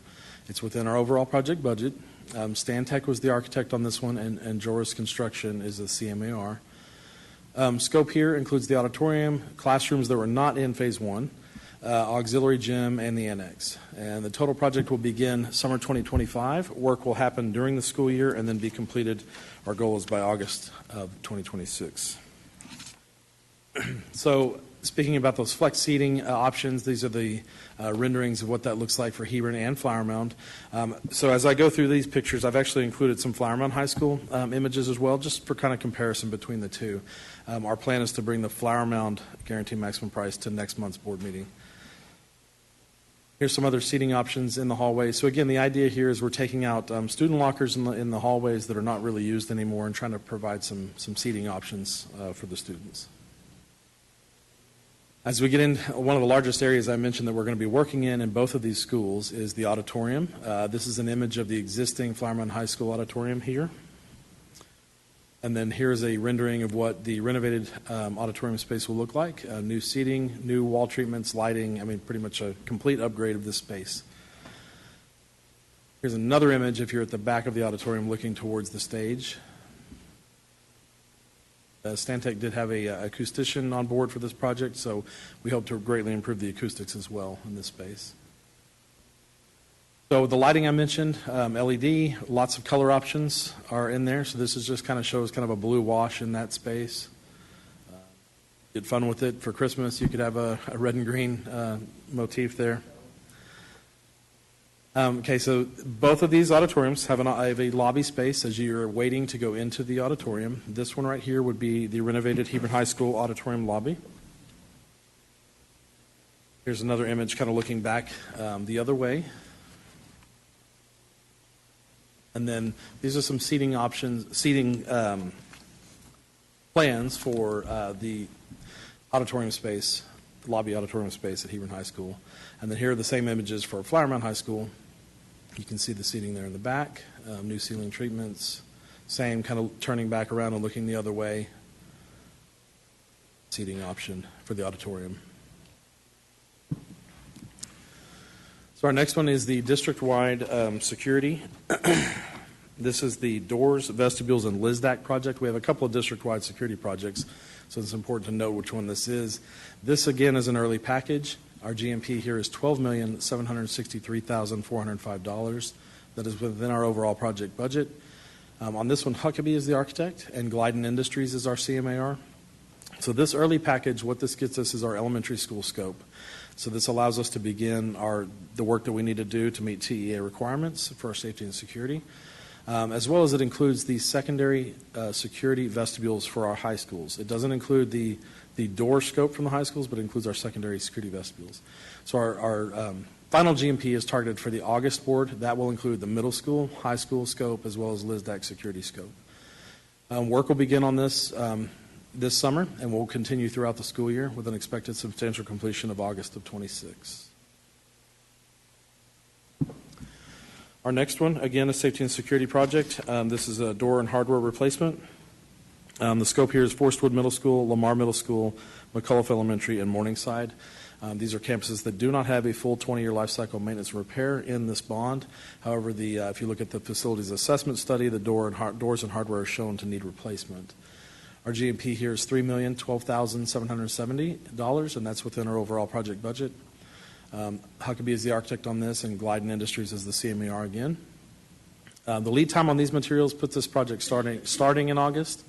It's within our overall project budget. Stantec was the architect on this one, and Joris Construction is the CMAR. Scope here includes the auditorium, classrooms that were not in Phase 1, auxiliary gym, and the annex. And the total project will begin summer 2025. Work will happen during the school year and then be completed. Our goal is by August of 2026. So speaking about those flex seating options, these are the renderings of what that looks like for Hebron and Flower Mound. So as I go through these pictures, I've actually included some Flower Mound High School images as well, just for kind of comparison between the two. Our plan is to bring the Flower Mound guaranteed maximum price to next month's board meeting. Here's some other seating options in the hallway. So again, the idea here is we're taking out student lockers in the hallways that are not really used anymore and trying to provide some seating options for the students. As we get in, one of the largest areas I mentioned that we're going to be working in both of these schools is the auditorium. This is an image of the existing Flower Mound High School auditorium here. And then here's a rendering of what the renovated auditorium space will look like. New seating, new wall treatments, lighting, pretty much a complete upgrade of this space. Here's another image if you're at the back of the auditorium looking towards the stage. Stantec did have a acoustician on board for this project, so we hope to greatly improve the acoustics as well in this space. So the lighting I mentioned, LED, lots of color options are in there. So this is just kind of shows kind of a blue wash in that space. Get fun with it for Christmas. You could have a red and green motif there. Okay, so both of these auditoriums have a lobby space as you're waiting to go into the auditorium. This one right here would be the renovated Hebron High School auditorium lobby. Here's another image kind of looking back the other way. And then these are some seating options, plans for the auditorium space, the lobby auditorium space at Hebron High School. And then here are the same images for Flower Mound High School. You can see the seating there in the back, new ceiling treatments, same kind of turning back around and looking the other way, seating option for the auditorium. So our next one is the district-wide security. This is the doors, vestibules, and LISDAC project. We have a couple of district-wide security projects, so it's important to know which one this is. This, again, is an early package. Our GMP here is $12,763,405. That is within our overall project budget. On this one, Huckabee is the architect, and Glyden Industries is our CMAR. So this early package, what this gets us is our elementary school scope. So this allows us to begin the work that we need to do to meet TEA requirements for our safety and security, as well as it includes the secondary security vestibules for our high schools. It doesn't include the door scope from the high schools, but it includes our secondary security vestibules. So our final GMP is targeted for the August board. That will include the middle school, high school scope, as well as LISDAC security scope. Work will begin on this this summer, and will continue throughout the school year with an expected substantial completion of August of 26. Our next one, again, a safety and security project. This is a door and hardware replacement. The scope here is Forestwood Middle School, Lamar Middle School, McCullough Elementary, and Morningside. These are campuses that do not have a full 20-year life cycle maintenance and repair in this bond. However, if you look at the facilities assessment study, the doors and hardware are shown to need replacement. Our GMP here is $3,012,770, and that's within our overall project budget. Huckabee is the architect on this, and Glyden Industries is the CMAR again. The lead time on these materials puts this project starting in August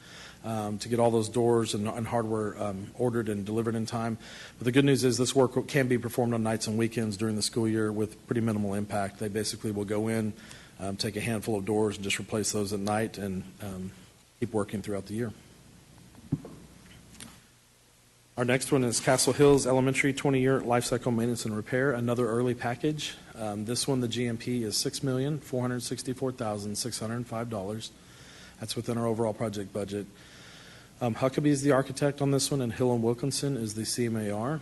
to get all those doors and hardware ordered and delivered in time. But the good news is this work can be performed on nights and weekends during the school year with pretty minimal impact. They basically will go in, take a handful of doors, and just replace those at night and keep working throughout the year. Our next one is Castle Hills Elementary 20-year life cycle maintenance and repair, another early package. This one, the GMP is $6,464,605. That's within our overall project budget. Huckabee is the architect on this one, and Hill & Wilkinson is the CMAR.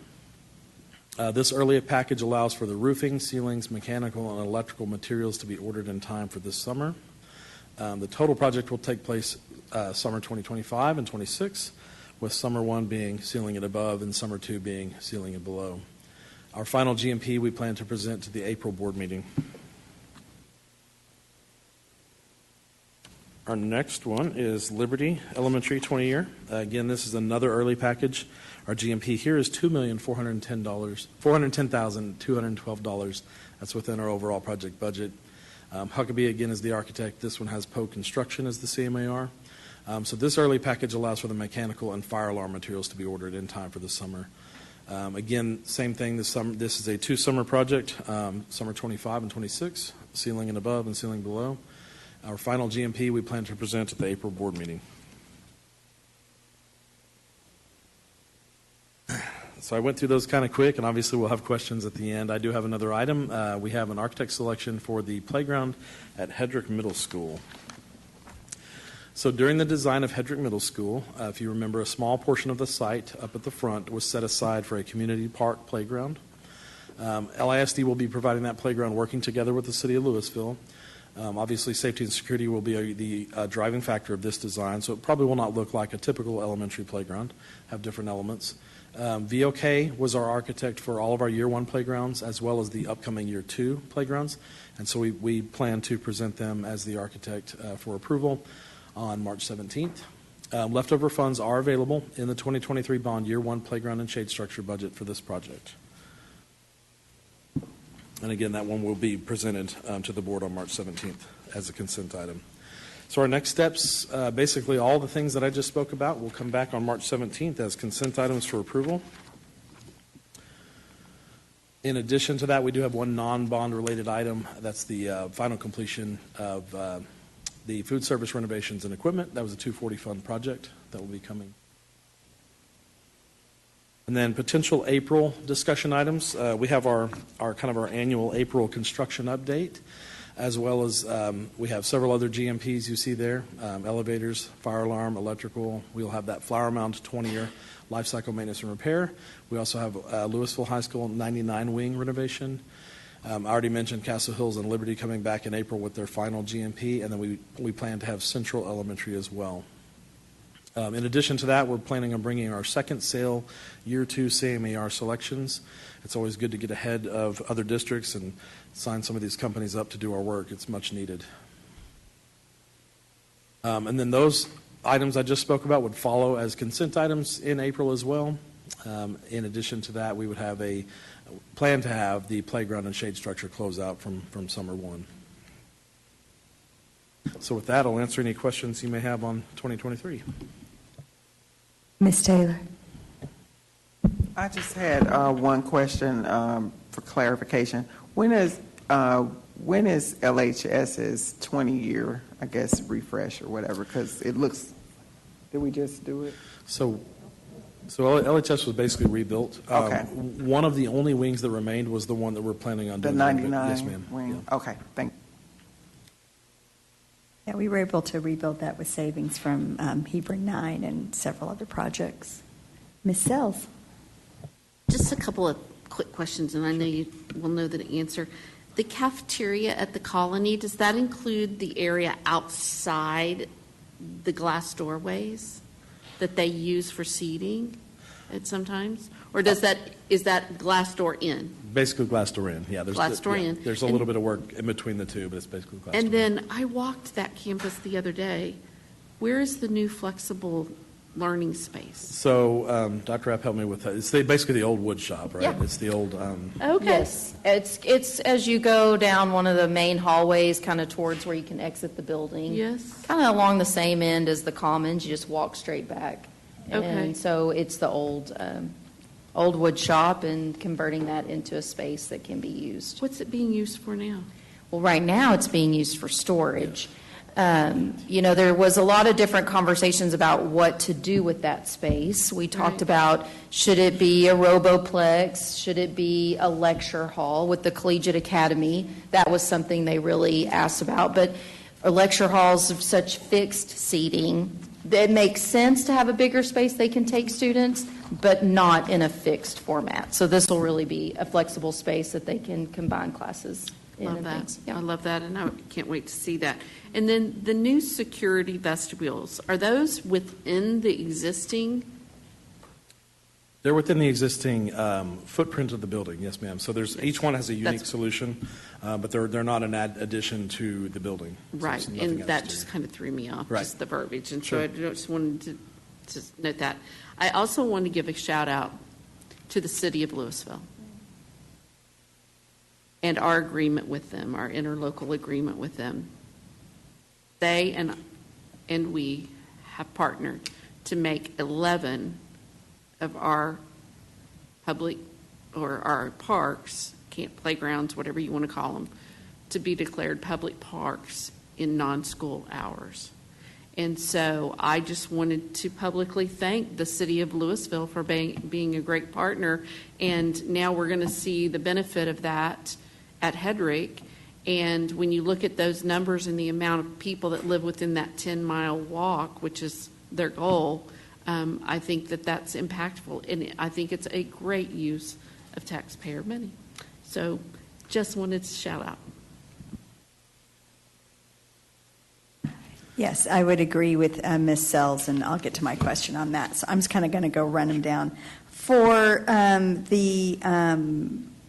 This early package allows for the roofing, ceilings, mechanical, and electrical materials to be ordered in time for this summer. The total project will take place summer 2025 and 26, with summer 1 being ceiling it above and summer 2 being ceiling it below. Our final GMP we plan to present to the April board meeting. Our next one is Liberty Elementary 20-year. Again, this is another early package. Our GMP here is $410,212. That's within our overall project budget. Huckabee, again, is the architect. This one has Poe Construction as the CMAR. So this early package allows for the mechanical and fire alarm materials to be ordered in time for the summer. Again, same thing this summer. This is a 2-summer project, summer 25 and 26, ceiling and above and ceiling below. Our final GMP we plan to present at the April board meeting. So I went through those kind of quick, and obviously we'll have questions at the end. I do have another item. We have an architect selection for the playground at Hedrick Middle School. So during the design of Hedrick Middle School, if you remember, a small portion of the site up at the front was set aside for a community park playground. LISD will be providing that playground, working together with the city of Lewisville. Obviously, safety and security will be the driving factor of this design, so it probably will not look like a typical elementary playground, have different elements. VOK was our architect for all of our Year 1 playgrounds, as well as the upcoming Year 2 playgrounds, and so we plan to present them as the architect for approval on March 17th. Leftover funds are available in the 2023 bond Year 1 playground and shade structure budget for this project. And again, that one will be presented to the board on March 17th as a consent item. So our next steps, basically all the things that I just spoke about will come back on March 17th as consent items for approval. In addition to that, we do have one non-bond related item. That's the final completion of the food service renovations and equipment. That was a 240 fund project that will be coming. And then potential April discussion items. We have our annual April construction update, as well as we have several other GMPs you see there, elevators, fire alarm, electrical. We'll have that flower mound 20-year life cycle maintenance and repair. We also have Lewisville High School 99 wing renovation. I already mentioned Castle Hills and Liberty coming back in April with their final GMP, and then we plan to have Central Elementary as well. In addition to that, we're planning on bringing our second sale Year 2 CMAR selections. It's always good to get ahead of other districts and sign some of these companies up to do our work. It's much needed. And then those items I just spoke about would follow as consent items in April as well. In addition to that, we would have a plan to have the playground and shade structure close out from summer 1. So with that, I'll answer any questions you may have on 2023. Ms. Taylor. I just had one question for clarification. When is LHS's 20-year, I guess, refresh or whatever? Because it looks, did we just do it? So LHS was basically rebuilt. Okay. One of the only wings that remained was the one that we're planning on doing. The 99 Yes, ma'am. wing? Yeah. Okay, thank you. Yeah, we were able to rebuild that with savings from Hebron 9 and several other projects. Ms. Sells. Just a couple of quick questions, and I know you will know the answer. The cafeteria at the Colony, does that include the area outside the glass doorways that they use for seating at sometimes? Or is that glass door in? Basically glass door in, yeah. Glass door in. There's a little bit of work in between the two, but it's basically glass door in. And then I walked that campus the other day. Where is the new flexible learning space? So Dr. Rapp helped me with that. It's basically the old wood shop, right? Yeah. It's the old... Okay. Yes, it's as you go down one of the main hallways, kind of towards where you can exit the building. Yes. Kind of along the same end as the Commons, you just walk straight back. Okay. And so it's the old wood shop and converting that into a space that can be used. What's it being used for now? Well, right now it's being used for storage. There was a lot of different conversations about what to do with that space. We talked about, should it be a roboplex? Should it be a lecture hall? With the Collegiate Academy, that was something they really asked about. But lecture halls of such fixed seating, it makes sense to have a bigger space they can take students, but not in a fixed format. So this will really be a flexible space that they can combine classes in. Love and that. things. Yeah. I love that, and I can't wait to see that. And then the new security vestibules, are those within the existing? They're within the existing footprint of the building, yes, ma'am. So each one has a unique solution, but they're not an addition to the building. So Right, it's nothing and that exterior. just kind of threw me off, Right. just the verbiage. And Sure. so I just wanted to note that. I also want to give a shout out to the city of Lewisville and our agreement with them, our interlocal agreement with them. They and we have partnered to make 11 of our public or our parks, playgrounds, whatever you want to call them, to be declared public parks in non-school hours. And so I just wanted to publicly thank the city of Lewisville for being a great partner. And now we're going to see the benefit of that at Hedrick. And when you look at those numbers and the amount of people that live within that 10-mile walk, which is their goal, I think that that's impactful. And I think it's a great use of taxpayer money. So just wanted to shout out. Yes, I would agree with Ms. Sells, and I'll get to my question on that. So I'm just kind of going to go run them down. For the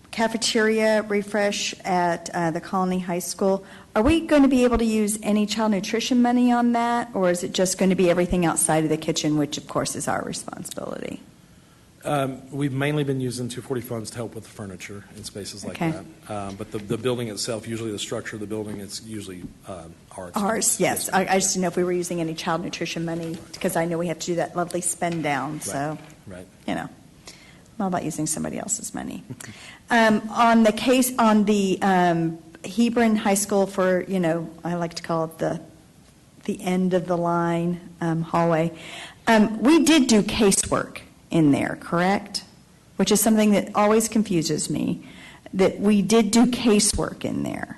cafeteria refresh at the Colony High School, are we going to be able to use any child nutrition money on that, or is it just going to be everything outside of the kitchen, which of course is our responsibility? We've mainly been using 240 funds to help with the furniture in spaces like that. But the building itself, usually the structure of the building, it's usually our expense. Ours, yes. I just didn't know if we were using any child nutrition money, because I know we have to do that lovely spend down. So, you know, I'm all about using somebody else's money. On the case, on the Hebron High School for, you know, I like to call it the end of the line hallway, we did do casework in there, correct? Which is something that always confuses me, that we did do casework in there.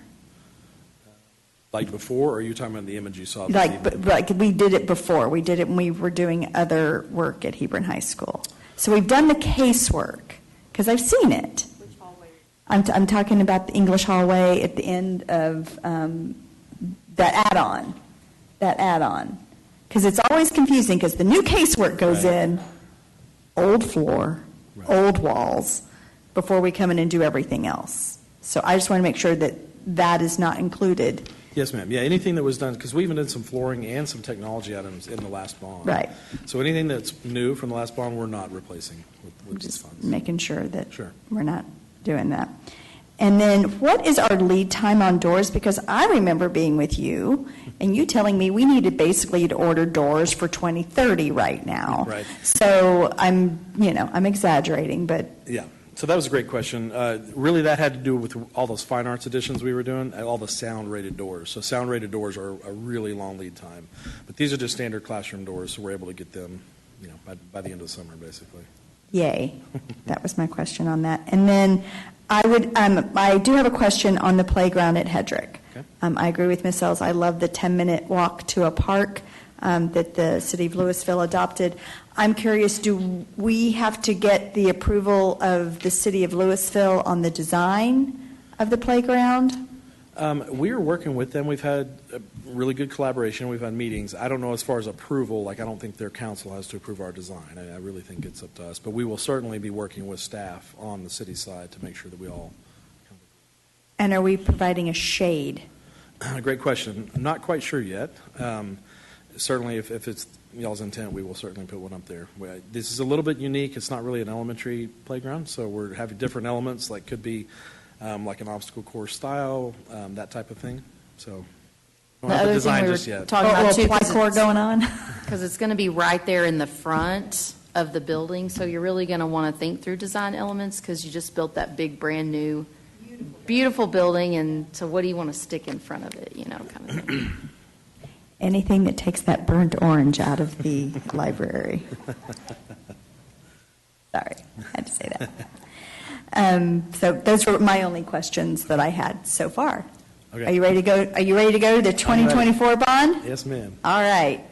Like before, or are you talking about the image you saw? Like we did it before. We did it when we were doing other work at Hebron High School. So we've done the casework, because I've seen it. Which hallway? I'm talking about the English hallway at the end of that add-on. Because it's always confusing, because the new casework goes in, old floor, old walls, before we come in and do everything else. So I just want to make sure that that is not included. Yes, ma'am. Yeah, anything that was done, because we even did some flooring and some technology items in the last bond. Right. So anything that's new from the last bond, we're not replacing with these Just funds. making sure that we're not doing that. And then what is our lead time on doors? Because I remember being with you and you telling me we needed basically to order doors for 2030 right now. Right. So I'm exaggerating, but. Yeah. So that was a great question. Really, that had to do with all those fine arts additions we were doing, and all the sound-rated doors. So sound-rated doors are a really long lead time. But these are just standard classroom doors, so we're able to get them, you know, by the end of the summer, basically. Yay. That was my question on that. And then I do have a question on the playground at Hedrick. Okay. I agree with Ms. Sells. I love the 10-minute walk to a park that the city of Lewisville adopted. I'm curious, do we have to get the approval of the city of Lewisville on the design of the playground? We are working with them. We've had a really good collaboration. We've had meetings. I don't know as far as approval, I don't think their council has to approve our design. I really think it's up to us. But we will certainly be working with staff on the city side to make sure that we all. And are we providing a shade? Great question. I'm not quite sure yet. Certainly, if it's y'all's intent, we will certainly put one up there. This is a little bit unique. It's not really an elementary playground, so we're having different elements, like could be like an obstacle course style, that type of thing. So don't have the design just yet. Talking about too, ply-core going on? Because it's going to be right there in the front of the building, so you're really going to want to think through design elements, because you just built that big, brand new, beautiful building, and so what do you want to stick in front of it, you know, kind of thing. Anything that takes that burnt orange out of the library. Sorry, I had to say that. So those were my only questions that I had so far. Okay. Are you ready to go? Are you ready to go to the 2024 bond? Yes, ma'am. All right.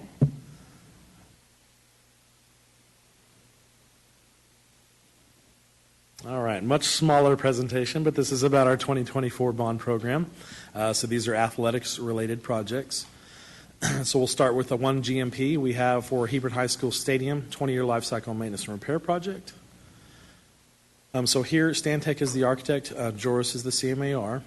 All right, much smaller presentation, but this is about our 2024 bond program. So these are athletics-related projects. So we'll start with the one GMP we have for Hebron High School Stadium, 20-year life cycle maintenance and repair project. So here, Stantec is the architect, Joris is the CMAR.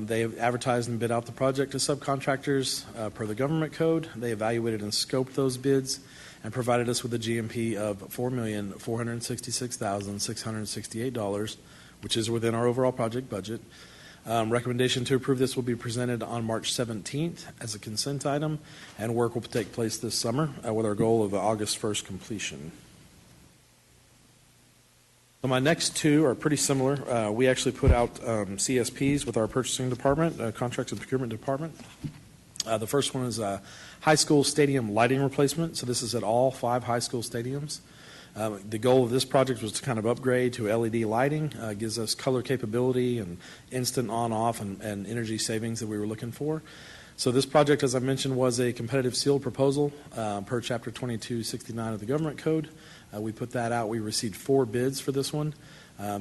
They have advertised and bid out the project to subcontractors per the government code. They evaluated and scoped those bids and provided us with a GMP of $4,466,668, which is within our overall project budget. Recommendation to approve this will be presented on March 17th as a consent item, and work will take place this summer with our goal of August 1st completion. So my next two are pretty similar. We actually put out CSPs with our purchasing department, contracts and procurement department. The first one is a high school stadium lighting replacement. So this is at all 5 high school stadiums. The goal of this project was to kind of upgrade to LED lighting. Gives us color capability and instant on-off and energy savings that we were looking for. So this project, as I mentioned, was a competitive sealed proposal per Chapter 2269 of the Government Code. We put that out. We received 4 bids for this one.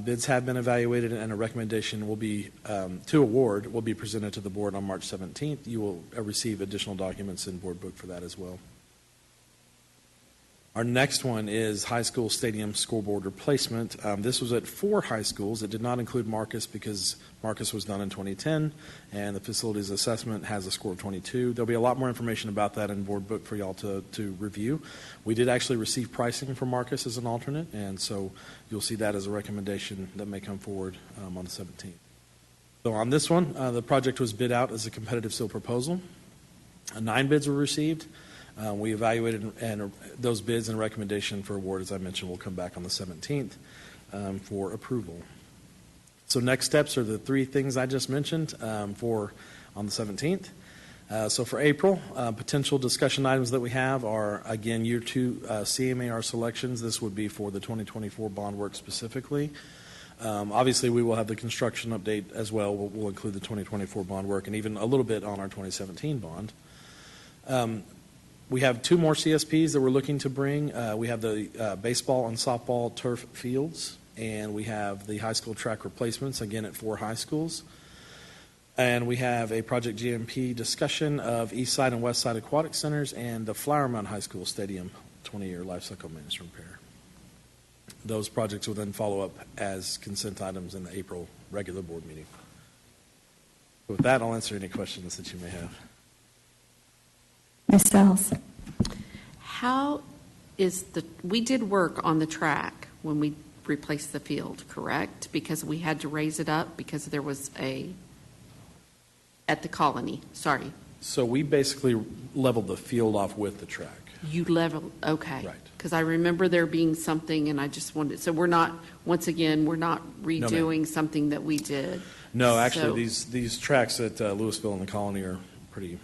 Bids have been evaluated, and a recommendation will be to award will be presented to the board on March 17th. You will receive additional documents in board book for that as well. Our next one is high school stadium scoreboard replacement. This was at 4 high schools. It did not include Marcus because Marcus was done in 2010, and the facilities assessment has a score of 22. There'll be a lot more information about that in board book for y'all to review. We did actually receive pricing for Marcus as an alternate, and so you'll see that as a recommendation that may come forward on the 17th. So on this one, the project was bid out as a competitive seal proposal. 9 bids were received. We evaluated and those bids and recommendation for award, as I mentioned, will come back on the 17th for approval. So next steps are the 3 things I just mentioned for on the 17th. So for April, potential discussion items that we have are, again, year 2 CMAR selections. This would be for the 2024 bond work specifically. Obviously, we will have the construction update as well. We'll include the 2024 bond work and even a little bit on our 2017 bond. We have 2 more CSPs that we're looking to bring. We have the baseball and softball turf fields, and we have the high school track replacements, again at 4 high schools. And we have a Project GMP discussion of East Side and West Side Aquatic Centers and the Flower Mound High School Stadium 20-year life cycle maintenance repair. Those projects will then follow up as consent items in the April regular board meeting. With that, I'll answer any questions that you may have. Ms. Sells. How is we did work on the track when we replaced the field, correct? Because we had to raise it up because there was at the Colony, sorry. So we basically leveled the field off with the track. You leveled, okay. Right. Because I remember there being something, and I just wanted, so we're not, once again, we're not redoing something that we did. No, actually, these tracks at Lewisville and the Colony are pretty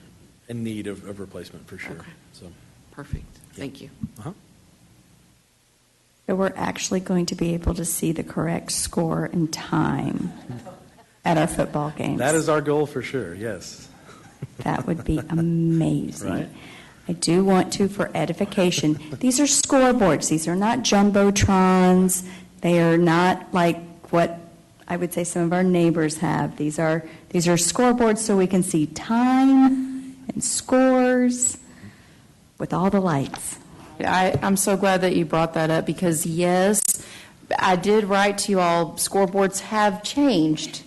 in need of replacement for sure. Okay. So perfect. Thank you. So we're actually going to be able to see the correct score and time at our football games. That is our goal for sure, yes. That would be amazing. Right. I do want to, for edification, these are scoreboards. These are not jumbotrons. They are not like what I would say some of our neighbors have. These are scoreboards so we can see time and scores with all the lights. I'm so glad that you brought that up because, yes, I did write to you all, scoreboards have changed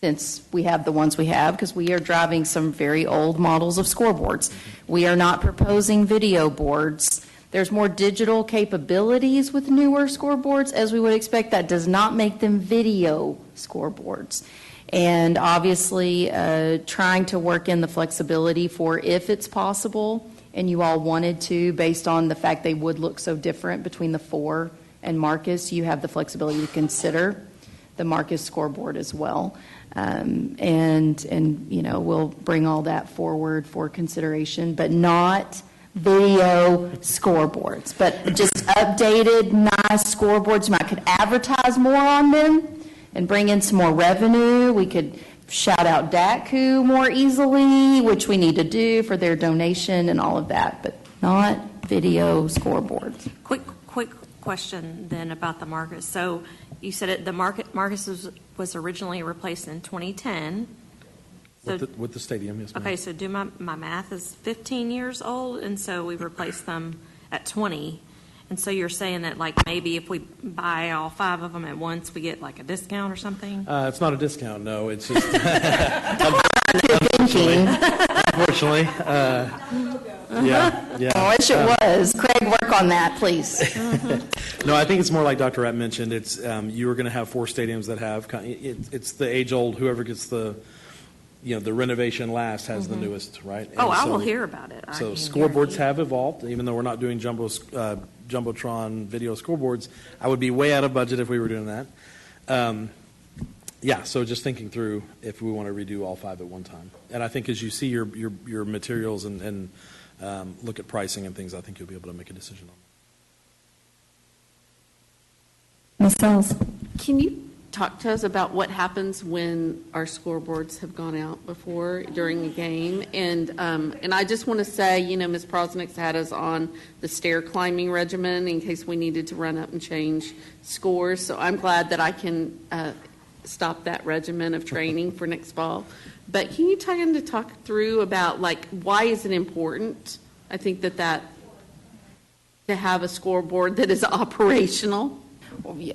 since we have the ones we have because we are driving some very old models of scoreboards. We are not proposing video boards. There's more digital capabilities with newer scoreboards, as we would expect. That does not make them video scoreboards. And obviously, trying to work in the flexibility for if it's possible, and you all wanted to, based on the fact they would look so different between the 4 and Marcus, you have the flexibility to consider the Marcus scoreboard as well. And you know, we'll bring all that forward for consideration, but not video scoreboards, but just updated, nice scoreboards. You might could advertise more on them and bring in some more revenue. We could shout out DACU more easily, which we need to do for their donation and all of that, but not video scoreboards. Quick question then about the Marcus. So you said Marcus was originally replaced in 2010. So, with the stadium, yes, ma'am. Okay, so do my math is 15 years old, and so we replaced them at 20. And so you're saying that like maybe if we buy all 5 of them at once, we get like a discount or something? It's not a discount, no. It's just Unfortunately. Yeah. I wish it was. Craig, work on that, please. No, I think it's more like Dr. Rapp mentioned. It's you are going to have 4 stadiums that have it's the age old. Whoever gets the renovation last has the newest, right? Oh, I will hear about it. So scoreboards have evolved, even though we're not doing Jumbotron video scoreboards. I would be way out of budget if we were doing that. Yeah, so just thinking through if we want to redo all 5 at one time. And I think as you see your materials and look at pricing and things, I think you'll be able to make a decision on Ms. Sells? Can you talk to us about what happens when our scoreboards have gone out before during a game? And I just want to say, you know, Ms. Prosnick's had us on the stair climbing regimen in case we needed to run up and change scores. So I'm glad that I can stop that regimen of training for next fall. But can you talk through about, like, why is it important? I think that to have a scoreboard that is operational.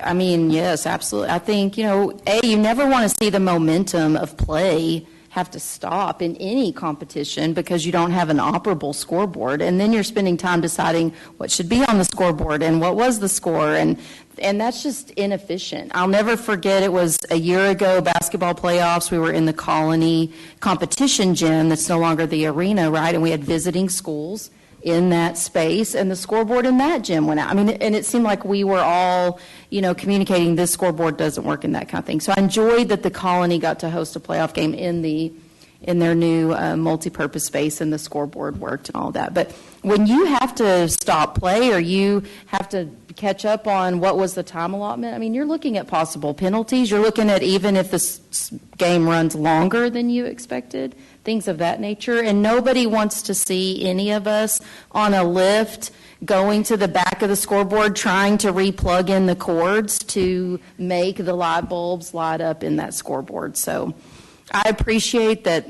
I mean, yes, absolutely. I think, you never want to see the momentum of play have to stop in any competition because you don't have an operable scoreboard. And then you're spending time deciding what should be on the scoreboard and what was the score. And that's just inefficient. I'll never forget, it was a year ago, basketball playoffs. We were in the Colony competition gym that's no longer the arena, right? And we had visiting schools in that space, and the scoreboard in that gym went out. I mean, and it seemed like we were all, communicating this scoreboard doesn't work and that kind of thing. So I enjoyed that the Colony got to host a playoff game in their new multi-purpose space, and the scoreboard worked and all that. But when you have to stop play or you have to catch up on what was the time allotment, I mean, you're looking at possible penalties. You're looking at even if the game runs longer than you expected, things of that nature. And nobody wants to see any of us on a lift going to the back of the scoreboard trying to re-plug in the cords to make the light bulbs light up in that scoreboard. So I appreciate that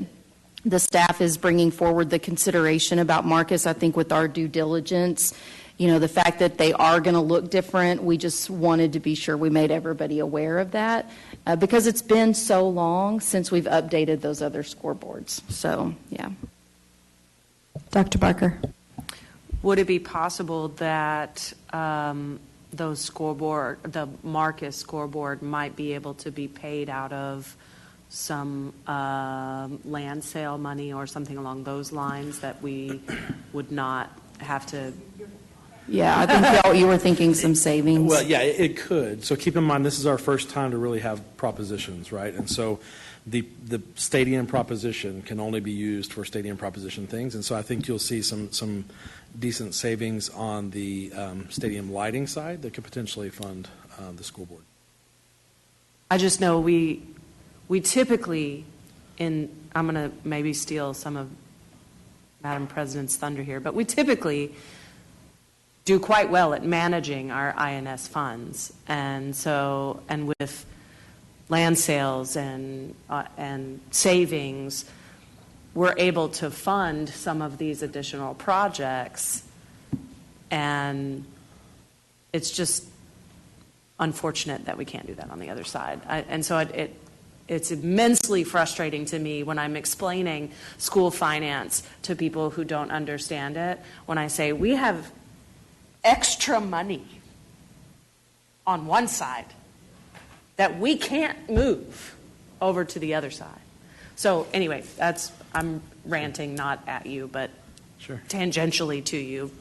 the staff is bringing forward the consideration about Marcus. I think with our due diligence, the fact that they are going to look different, we just wanted to be sure we made everybody aware of that because it's been so long since we've updated those other scoreboards. So, yeah. Dr. Barker? Would it be possible that the Marcus scoreboard might be able to be paid out of some land sale money or something along those lines that we would not have to? Yeah, I think you were thinking some savings. Well, yeah, it could. So keep in mind, this is our first time to really have propositions, right? And so the stadium proposition can only be used for stadium proposition things. And so I think you'll see some decent savings on the stadium lighting side that could potentially fund the school board. I just know we typically, I'm going to maybe steal some of Madam President's thunder here, but we typically do quite well at managing our INS funds, and with land sales and savings, we're able to fund some of these additional projects, and it's just unfortunate that we can't do that on the other side. It's immensely frustrating to me when I'm explaining school finance to people who don't understand it, when I say we have extra money on one side that we can't move over to the other side. So anyway, I'm ranting not at you, but sure, tangentially to you.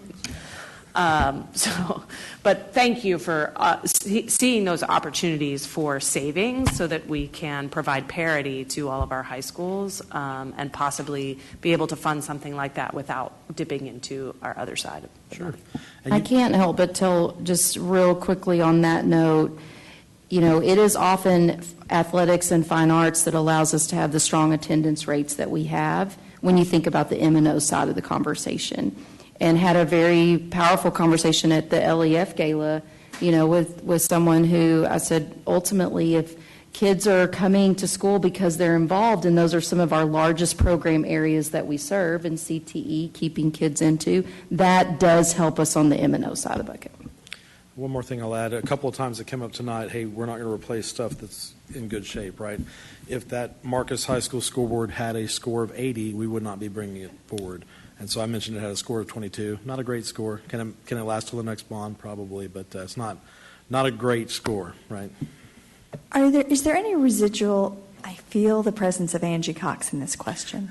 But thank you for seeing those opportunities for savings so that we can provide parity to all of our high schools and possibly be able to fund something like that without dipping into our other side of the money. I can't help but tell, just real quickly on that note, it is often athletics and fine arts that allows us to have the strong attendance rates that we have when you think about the M&O side of the conversation. And had a very powerful conversation at the LEF Gala, with someone who I said, ultimately, if kids are coming to school because they're involved, and those are some of our largest program areas that we serve, and CTE, keeping kids into, that does help us on the M&O side of the bucket. One more thing I'll add. A couple of times it came up tonight, hey, we're not going to replace stuff that's in good shape, right? If that Marcus High School school board had a score of 80, we would not be bringing it forward. And so I mentioned it had a score of 22. Not a great score. Can it last till the next bond? Probably, but it's not a great score, right? Is there any residual, I feel the presence of Angie Cox in this question.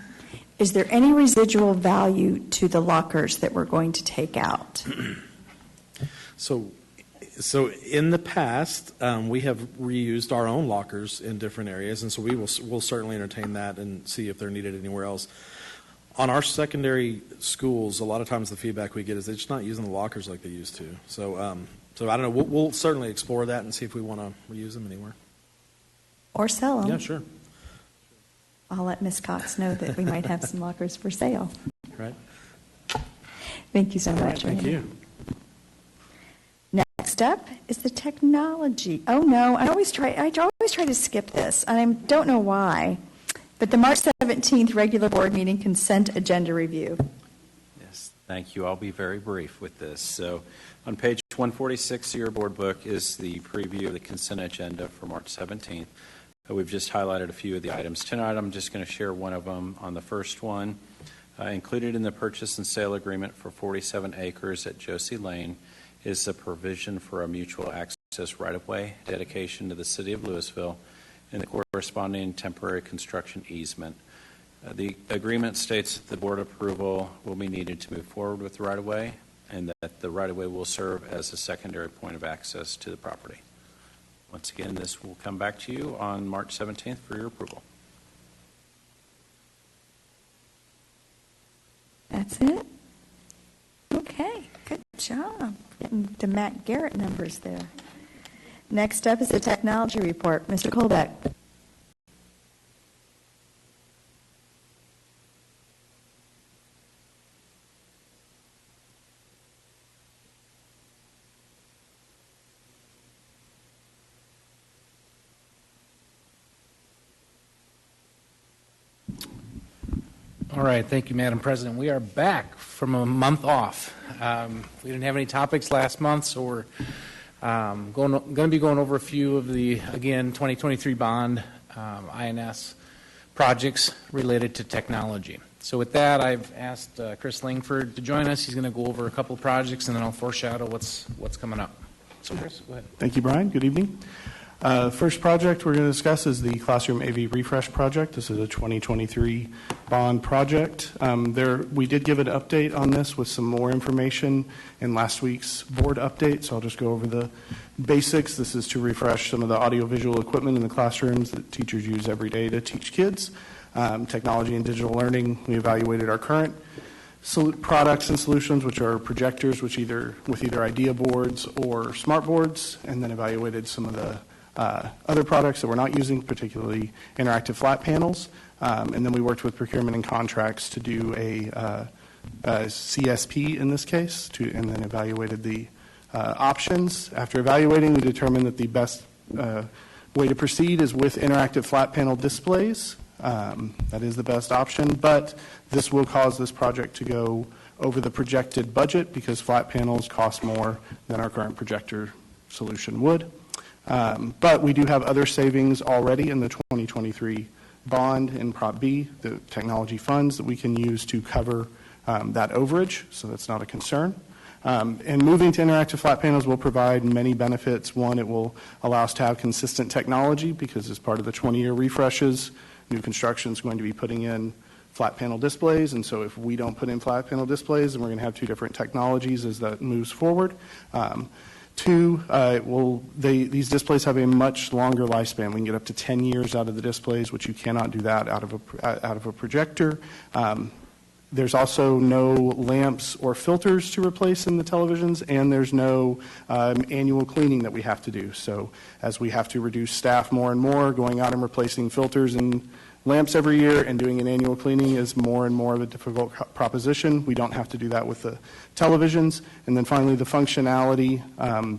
Is there any residual value to the lockers that we're going to take out? So So in the past, we have reused our own lockers in different areas, and so we'll certainly entertain that and see if they're needed anywhere else. On our secondary schools, a lot of times the feedback we get is they're just not using the lockers like they used to. So, so I don't know. We'll certainly explore that and see if we want to reuse them anywhere. Or sell them. Yeah, sure. I'll let Ms. Cox know that we might have some lockers for sale. Right. Thank you so much. Thank you. Next up is the technology. Oh no, I always try to skip this. I don't know why. But the March 17th regular board meeting consent agenda review. Yes, thank you. I'll be very brief with this. So on page 146 of your board book is the preview of the consent agenda for March 17th. We've just highlighted a few of the items. Tonight I'm just going to share one of them. On the first one, included in the purchase and sale agreement for 47 acres at Josie Lane is a provision for a mutual access right-of-way dedication to the city of Lewisville and the corresponding temporary construction easement. The agreement states that the board approval will be needed to move forward with the right-of-way and that the right-of-way will serve as a secondary point of access to the property. Once again, this will come back to you on March 17th for your approval. That's it? Okay, good job. Getting the Matt Garrett numbers there. Next up is the technology report. Mr. Colbeck. All right, thank you, Madam President. We are back from a month off. We didn't have any topics last month, so we're going to be going over a few of the, again, 2023 bond INS projects related to technology. So with that, I've asked Chris Langford to join us. He's going to go over a couple of projects, and then I'll foreshadow what's coming up. So Chris, go ahead. Thank you, Brian. Good evening. First project we're going to discuss is the Classroom AV Refresh Project. This is a 2023 bond project. We did give an update on this with some more information in last week's board update, so I'll just go over the basics. This is to refresh some of the audiovisual equipment in the classrooms that teachers use every day to teach kids. Technology and digital learning, we evaluated our current products and solutions, which are projectors, with either idea boards or smart boards, and then evaluated some of the other products that we're not using, particularly interactive flat panels. And then we worked with procurement and contracts to do a CSP in this case, and then evaluated the options. After evaluating, we determined that the best way to proceed is with interactive flat panel displays. That is the best option, but this will cause this project to go over the projected budget because flat panels cost more than our current projector solution would. But we do have other savings already in the 2023 bond in Prop B, the technology funds that we can use to cover that overage, so that's not a concern. And moving to interactive flat panels will provide many benefits. One, it will allow us to have consistent technology because as part of the 20-year refreshes, new construction is going to be putting in flat panel displays, and so if we don't put in flat panel displays, then we're going to have two different technologies as that moves forward. Two, these displays have a much longer lifespan. We can get up to 10 years out of the displays, which you cannot do that out of a projector. There's also no lamps or filters to replace in the televisions, and there's no annual cleaning that we have to do. So as we have to reduce staff more and more, going out and replacing filters and lamps every year and doing an annual cleaning is more and more of a difficult proposition. We don't have to do that with the televisions. And then finally, the functionality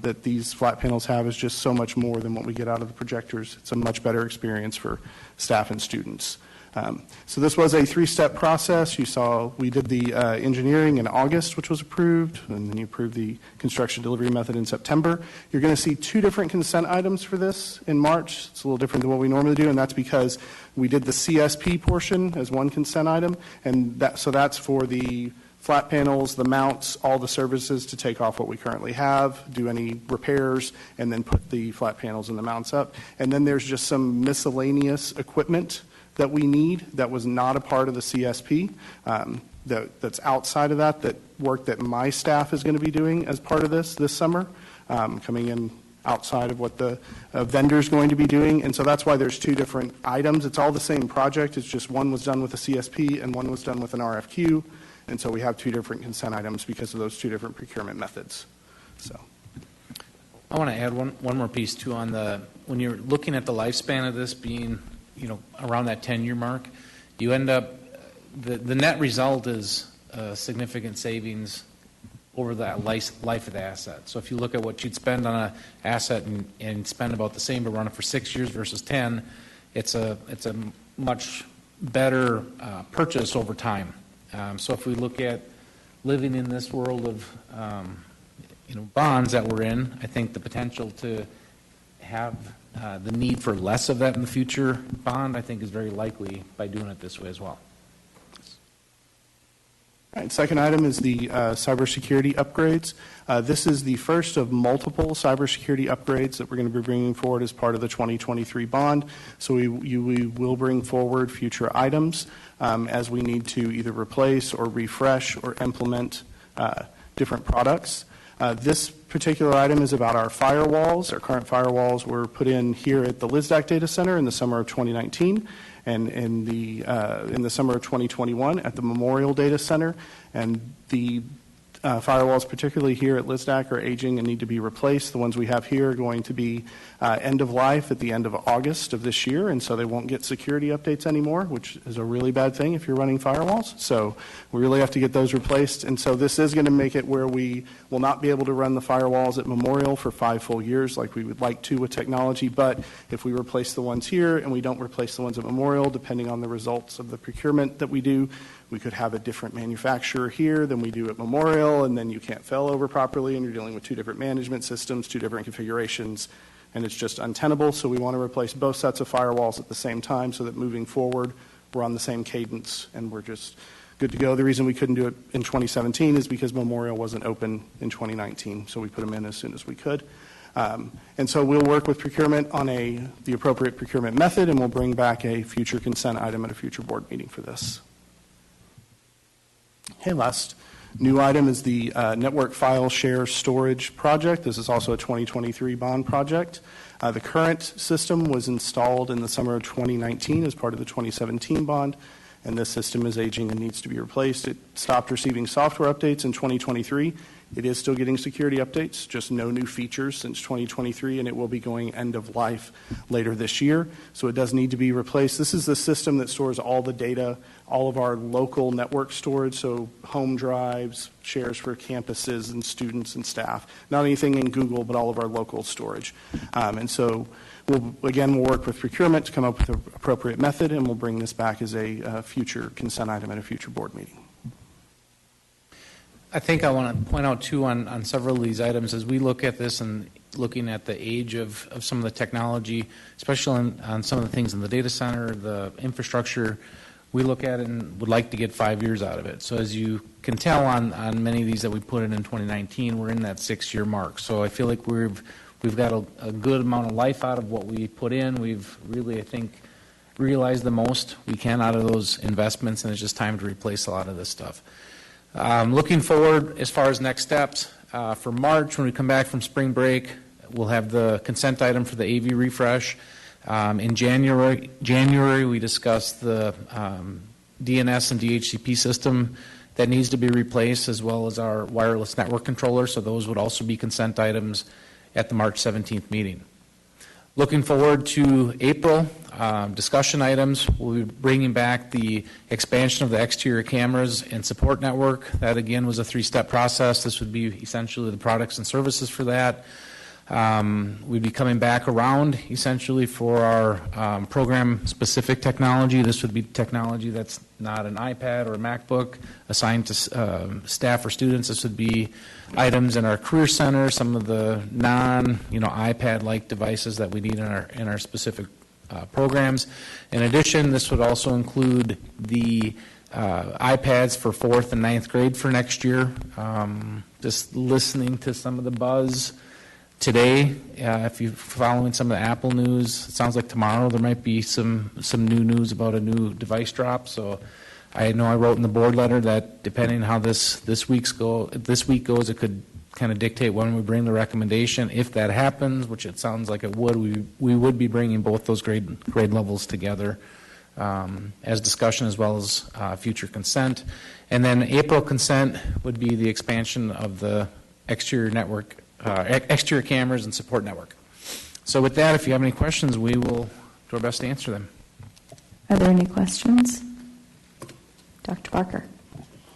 that these flat panels have is just so much more than what we get out of the projectors. It's a much better experience for staff and students. So this was a three-step process. You saw we did the engineering in August, which was approved, and then you approved the construction delivery method in September. You're going to see two different consent items for this in March. It's a little different than what we normally do, and that's because we did the CSP portion as one consent item, and so that's for the flat panels, the mounts, all the services to take off what we currently have, do any repairs, and then put the flat panels and the mounts up. And then there's just some miscellaneous equipment that we need that was not a part of the CSP, that's outside of that work that my staff is going to be doing as part of this summer. coming in outside of what the vendor's going to be doing. And so that's why there's two different items. It's all the same project. It's just one was done with a CSP and one was done with an RFQ. And so we have two different consent items because of those two different procurement methods. So I want to add one more piece too on when you're looking at the lifespan of this being, around that 10-year mark, you end up, the net result is significant savings over that life of the asset. So if you look at what you'd spend on an asset and spend about the same but run it for 6 years versus 10, it's a much better purchase over time. So if we look at living in this world of bonds that we're in, I think the potential to have the need for less of that in the future bond, I think, is very likely by doing it this way as well. All right, second item is the cybersecurity upgrades. This is the first of multiple cybersecurity upgrades that we're going to be bringing forward as part of the 2023 bond. So we will bring forward future items as we need to either replace or refresh or implement different products. This particular item is about our firewalls. Our current firewalls were put in here at the LISDAC Data Center in the summer of 2019. And in the summer of 2021 at the Memorial Data Center. And the firewalls, particularly here at LISDAC, are aging and need to be replaced. The ones we have here are going to be end of life at the end of August of this year, and so they won't get security updates anymore, which is a really bad thing if you're running firewalls. So we really have to get those replaced. And so this is going to make it where we will not be able to run the firewalls at Memorial for 5 full years like we would like to with technology. But if we replace the ones here and we don't replace the ones at Memorial, depending on the results of the procurement that we do, we could have a different manufacturer here than we do at Memorial, and then you can't fail over properly, and you're dealing with 2 different management systems, 2 different configurations, and it's just untenable. So we want to replace both sets of firewalls at the same time so that moving forward, we're on the same cadence and we're just good to go. The reason we couldn't do it in 2017 is because Memorial wasn't open in 2019, so we put them in as soon as we could. And so we'll work with procurement on the appropriate procurement method, and we'll bring back a future consent item at a future board meeting for this. Okay, last new item is the network file share storage project. This is also a 2023 bond project. The current system was installed in the summer of 2019 as part of the 2017 bond, and this system is aging and needs to be replaced. It stopped receiving software updates in 2023. It is still getting security updates, just no new features since 2023, and it will be going end of life later this year. So it does need to be replaced. This is the system that stores all the data, all of our local network storage, so home drives, shares for campuses and students and staff. Not anything in Google, but all of our local storage. And so we'll work with procurement to come up with an appropriate method, and we'll bring this back as a future consent item at a future board meeting. I think I want to point out, too, on several of these items, as we look at this and looking at the age of some of the technology, especially on some of the things in the data center, the infrastructure, we look at it and would like to get 5 years out of it. So as you can tell on many of these that we put in 2019, we're in that 6-year mark. So I feel like we've got a good amount of life out of what we put in. We've really, I think, realized the most we can out of those investments, and it's just time to replace a lot of this stuff. Looking forward, as far as next steps, for March, when we come back from spring break, we'll have the consent item for the AV refresh. In January, we discussed the DNS and DHCP system that needs to be replaced, as well as our wireless network controller, so those would also be consent items at the March 17th meeting. Looking forward to April, discussion items. We'll be bringing back the expansion of the exterior cameras and support network. That, again, was a 3-step process. This would be essentially the products and services for that. We'd be coming back around, essentially, for our program-specific technology. This would be technology that's not an iPad or a MacBook assigned to staff or students. This would be items in our career center, some of the non-iPad-like devices that we need in our specific programs. In addition, this would also include the iPads for 4th and 9th grade for next year. Just listening to some of the buzz today, if you're following some of the Apple news, it sounds like tomorrow there might be some new news about a new device drop. So I know I wrote in the board letter that depending how this week goes, it could kind of dictate when we bring the recommendation. If that happens, which it sounds like it would, we would be bringing both those grade levels together as discussion as well as future consent. And then April consent would be the expansion of the exterior network, exterior cameras and support network. So with that, if you have any questions, we will do our best to answer them. Are there any questions? Dr. Barker.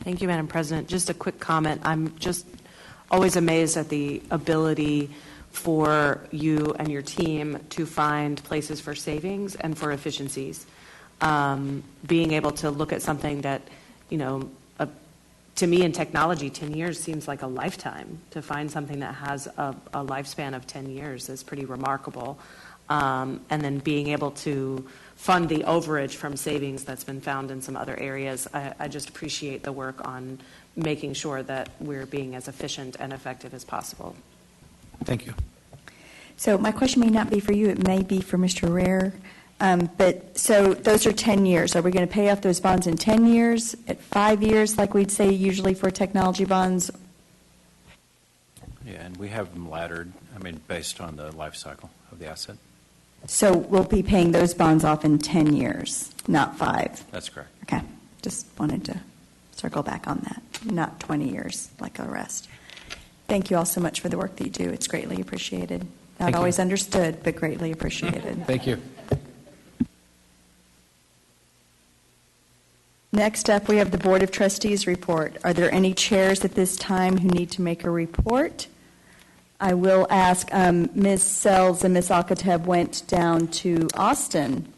Thank you, Madam President. Just a quick comment. I'm just always amazed at the ability for you and your team to find places for savings and for efficiencies. Being able to look at something that, to me in technology, 10 years seems like a lifetime. To find something that has a lifespan of 10 years is pretty remarkable. And then being able to fund the overage from savings that's been found in some other areas. I just appreciate the work on making sure that we're being as efficient and effective as possible. Thank you. So my question may not be for you, it may be for Mr. Rare. But so those are 10 years. Are we going to pay off those bonds in 10 years, at 5 years, like we'd say usually for technology bonds? Yeah, and we have them laddered, based on the life cycle of the asset. So we'll be paying those bonds off in 10 years, not 5? That's correct. Okay. Just wanted to circle back on that, not 20 years like the rest. Thank you all so much for the work that you do. It's greatly appreciated. Not always understood, but greatly appreciated. Thank you. Next up, we have the Board of Trustees report. Are there any chairs at this time who need to make a report? I will ask, Ms. Sells and Ms. Alcatab went down to Austin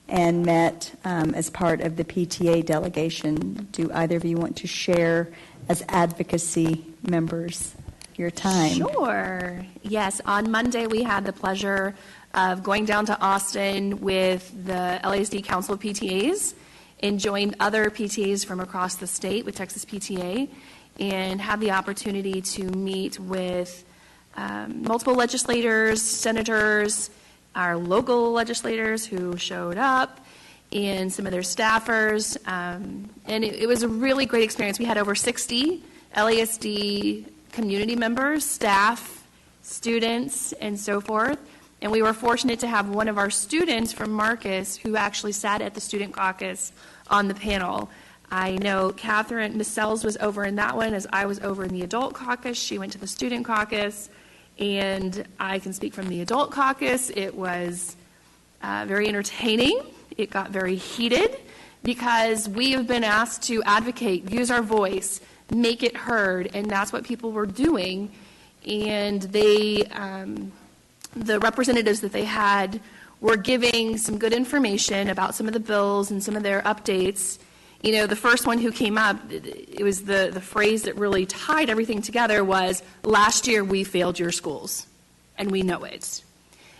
and met as part of the PTA delegation. Do either of you want to share as advocacy members your time? Sure. Yes, on Monday we had the pleasure of going down to Austin with the LASD Council of PTAs and joined other PTAs from across the state with Texas PTA and had the opportunity to meet with multiple legislators, senators, our local legislators who showed up, and some of their staffers. And it was a really great experience. We had over 60 LASD community members, staff, students, and so forth. And we were fortunate to have one of our students from Marcus who actually sat at the student caucus on the panel. I know Catherine, Ms. Sells was over in that one as I was over in the adult caucus. She went to the student caucus. And I can speak from the adult caucus. It was very entertaining. It got very heated because we have been asked to advocate, use our voice, make it heard, and that's what people were doing. And they, the representatives that they had were giving some good information about some of the bills and some of their updates. The first one who came up, it was the phrase that really tied everything together was, last year we failed your schools, and we know it.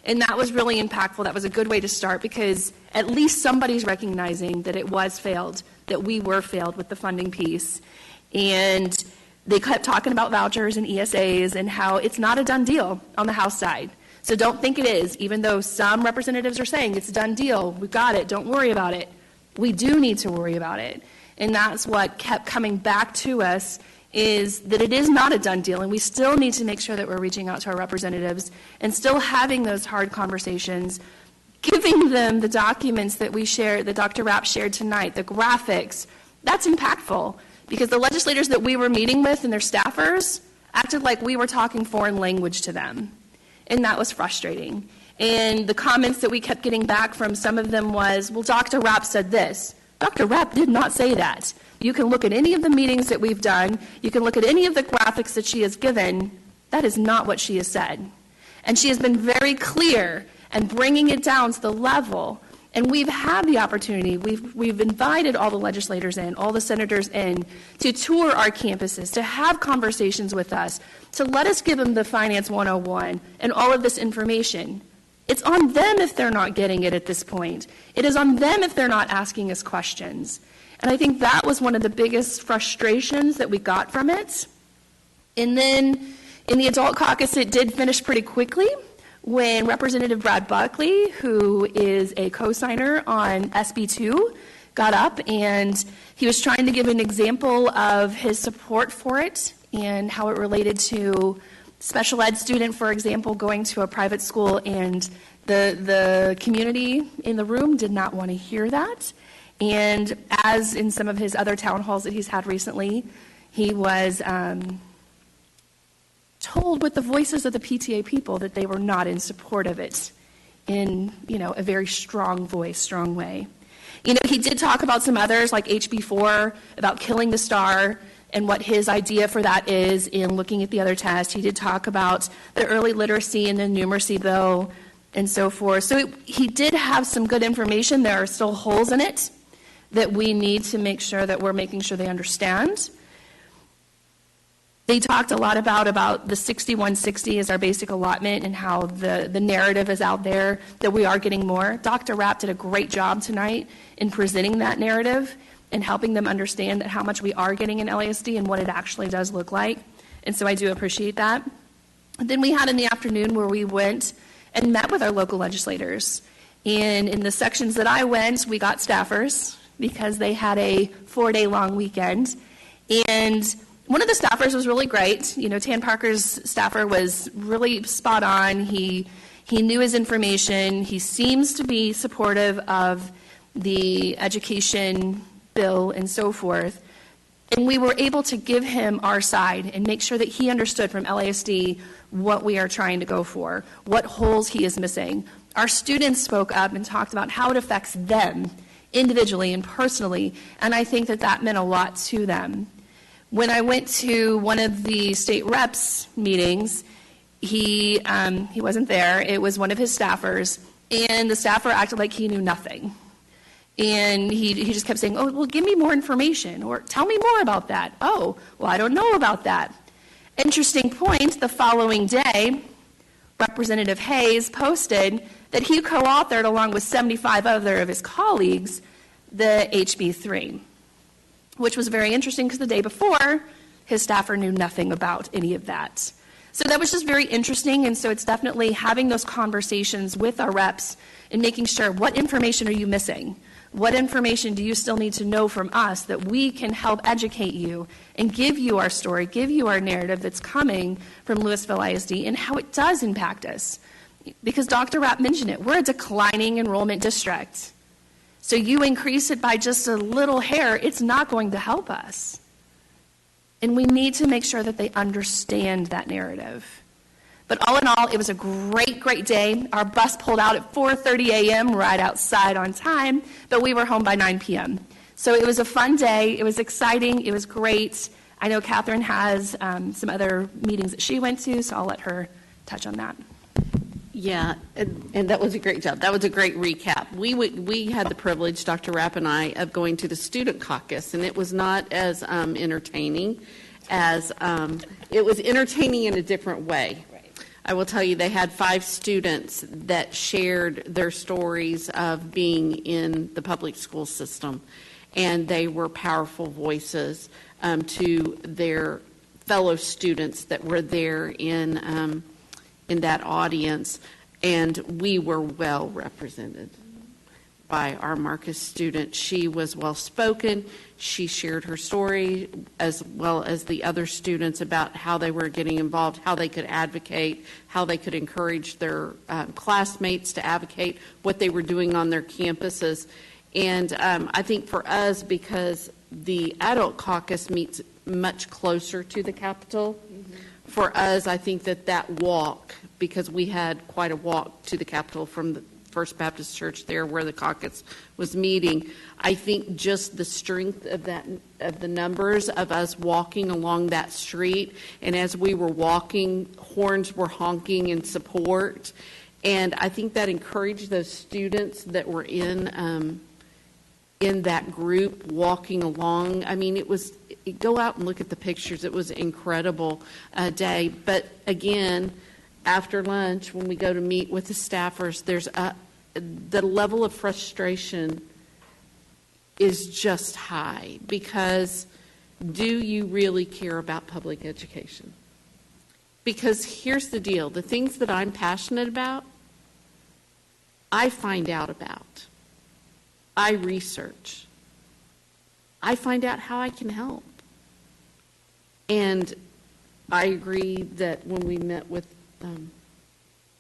And that was really impactful. That was a good way to start because at least somebody's recognizing that it was failed, that we were failed with the funding piece. And they kept talking about vouchers and ESAs and how it's not a done deal on the House side. So don't think it is, even though some representatives are saying it's a done deal, we've got it, don't worry about it. We do need to worry about it. And that's what kept coming back to us is that it is not a done deal, and we still need to make sure that we're reaching out to our representatives and still having those hard conversations, giving them the documents that we shared, that Dr. Rapp shared tonight, the graphics. That's impactful because the legislators that we were meeting with and their staffers acted like we were talking foreign language to them, and that was frustrating. And the comments that we kept getting back from some of them was, well, Dr. Rapp said this. Dr. Rapp did not say that. You can look at any of the meetings that we've done. You can look at any of the graphics that she has given. That is not what she has said. And she has been very clear and bringing it down to the level. And we've had the opportunity. We've invited all the legislators in, all the senators in, to tour our campuses, to have conversations with us, to let us give them the Finance 101 and all of this information. It's on them if they're not getting it at this point. It is on them if they're not asking us questions. And I think that was one of the biggest frustrations that we got from it. And then in the adult caucus, it did finish pretty quickly when Representative Brad Buckley, who is a co-signer on SB2, got up and he was trying to give an example of his support for it and how it related to special ed student, for example, going to a private school, and the community in the room did not want to hear that. And as in some of his other town halls that he's had recently, he was told with the voices of the PTA people that they were not in support of it in, a very strong voice, strong way. He did talk about some others like HB4, about killing the star, and what his idea for that is in looking at the other tests. He did talk about the early literacy and the numeracy bill and so forth. So he did have some good information. There are still holes in it that we need to make sure that we're making sure they understand. They talked a lot about the 6160 as our basic allotment and how the narrative is out there that we are getting more. Dr. Rapp did a great job tonight in presenting that narrative and helping them understand that how much we are getting in LASD and what it actually does look like. And so I do appreciate that. And then we had in the afternoon where we went and met with our local legislators. And in the sections that I went, we got staffers because they had a 4-day long weekend. And one of the staffers was really great. Tan Parker's staffer was really spot on. He knew his information. He seems to be supportive of the education bill and so forth. And we were able to give him our side and make sure that he understood from LASD what we are trying to go for, what holes he is missing. Our students spoke up and talked about how it affects them individually and personally, and I think that meant a lot to them. When I went to one of the state reps meetings, he wasn't there. It was one of his staffers, and the staffer acted like he knew nothing. And he just kept saying, oh, well, give me more information, or tell me more about that. Oh, well, I don't know about that. Interesting point, the following day, Representative Hayes posted that he co-authored, along with 75 other of his colleagues, the HB3, which was very interesting because the day before, his staffer knew nothing about any of that. So that was just very interesting, and so it's definitely having those conversations with our reps and making sure, what information are you missing? What information do you still need to know from us that we can help educate you and give you our story, give you our narrative that's coming from Lewisville ISD and how it does impact us? Because Dr. Rapp mentioned it, we're a declining enrollment district. So you increase it by just a little hair, it's not going to help us. And we need to make sure that they understand that narrative. But all in all, it was a great, great day. Our bus pulled out at 4:30 a.m. right outside on time, but we were home by 9 p.m. So it was a fun day. It was exciting. It was great. I know Catherine has some other meetings that she went to, so I'll let her touch on that. Yeah, and that was a great job. That was a great recap. We had the privilege, Dr. Rapp and I, of going to the student caucus, and it was not as entertaining as it was entertaining in a different way. I will tell you, they had 5 students that shared their stories of being in the public school system, and they were powerful voices to their fellow students that were there in that audience, and we were well represented by our Marcus student. She was well-spoken. She shared her story as well as the other students about how they were getting involved, how they could advocate, how they could encourage their classmates to advocate, what they were doing on their campuses. And I think for us, because the adult caucus meets much closer to the Capitol, for us, I think that walk, because we had quite a walk to the Capitol from the First Baptist Church there where the caucus was meeting, I think just the strength of the numbers of us walking along that street, and as we were walking, horns were honking in support, and I think that encouraged those students that were in that group walking along. I mean, go out and look at the pictures. It was an incredible day. But again, after lunch, when we go to meet with the staffers, the level of frustration is just high, because do you really care about public education? Because here's the deal, the things that I'm passionate about, I find out about. I research. I find out how I can help. And I agree that when we met with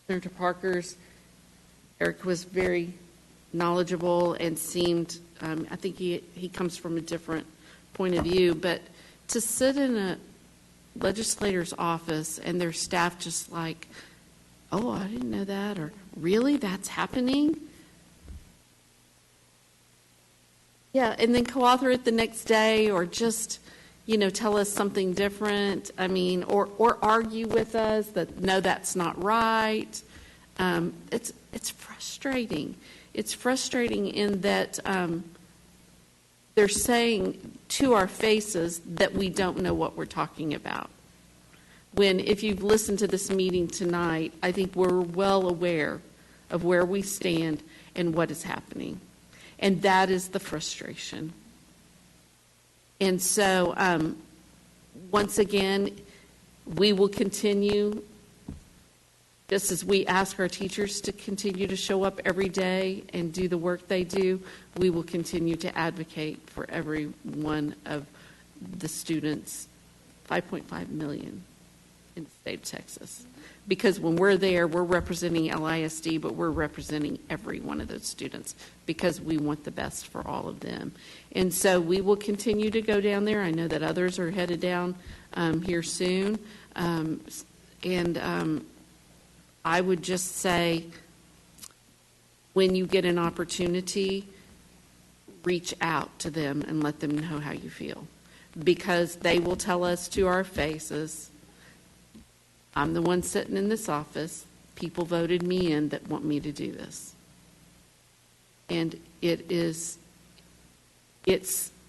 Senator Parker's, Eric was very knowledgeable and seemed, I think he comes from a different point of view, but to sit in a legislator's office and their staff just like, oh, I didn't know that, or really, that's happening? Yeah, and then co-author it the next day, or just, tell us something different. I mean, or argue with us that, no, that's not right. It's frustrating. It's frustrating in that they're saying to our faces that we don't know what we're talking about. When, if you've listened to this meeting tonight, I think we're well aware of where we stand and what is happening. And that is the frustration. And so, once again, we will continue, just as we ask our teachers to continue to show up every day and do the work they do, we will continue to advocate for every one of the students, 5.5 million in the state of Texas. Because when we're there, we're representing LISD, but we're representing every one of those students because we want the best for all of them. And so we will continue to go down there. I know that others are headed down here soon. I would just say, when you get an opportunity, reach out to them and let them know how you feel. Because they will tell us to our faces, I'm the one sitting in this office. People voted me in that want me to do this. And it's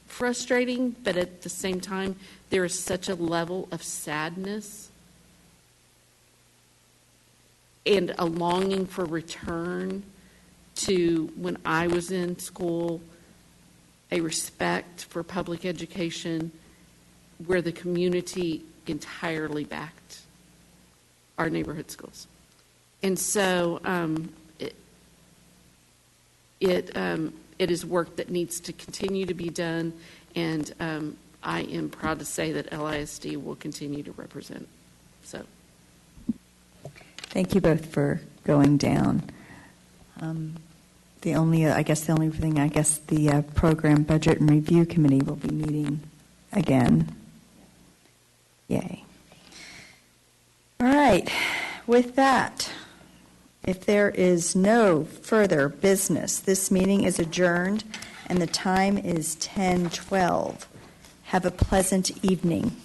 frustrating, but at the same time, there is such a level of sadness and a longing for return to when I was in school, a respect for public education where the community entirely backed our neighborhood schools. And so it is work that needs to continue to be done, and I am proud to say that LISD will continue to represent. So, thank you both for going down. The only thing, the Program Budget and Review Committee will be meeting again. Yay. All right. With that, if there is no further business, this meeting is adjourned, and the time is 10:12. Have a pleasant evening.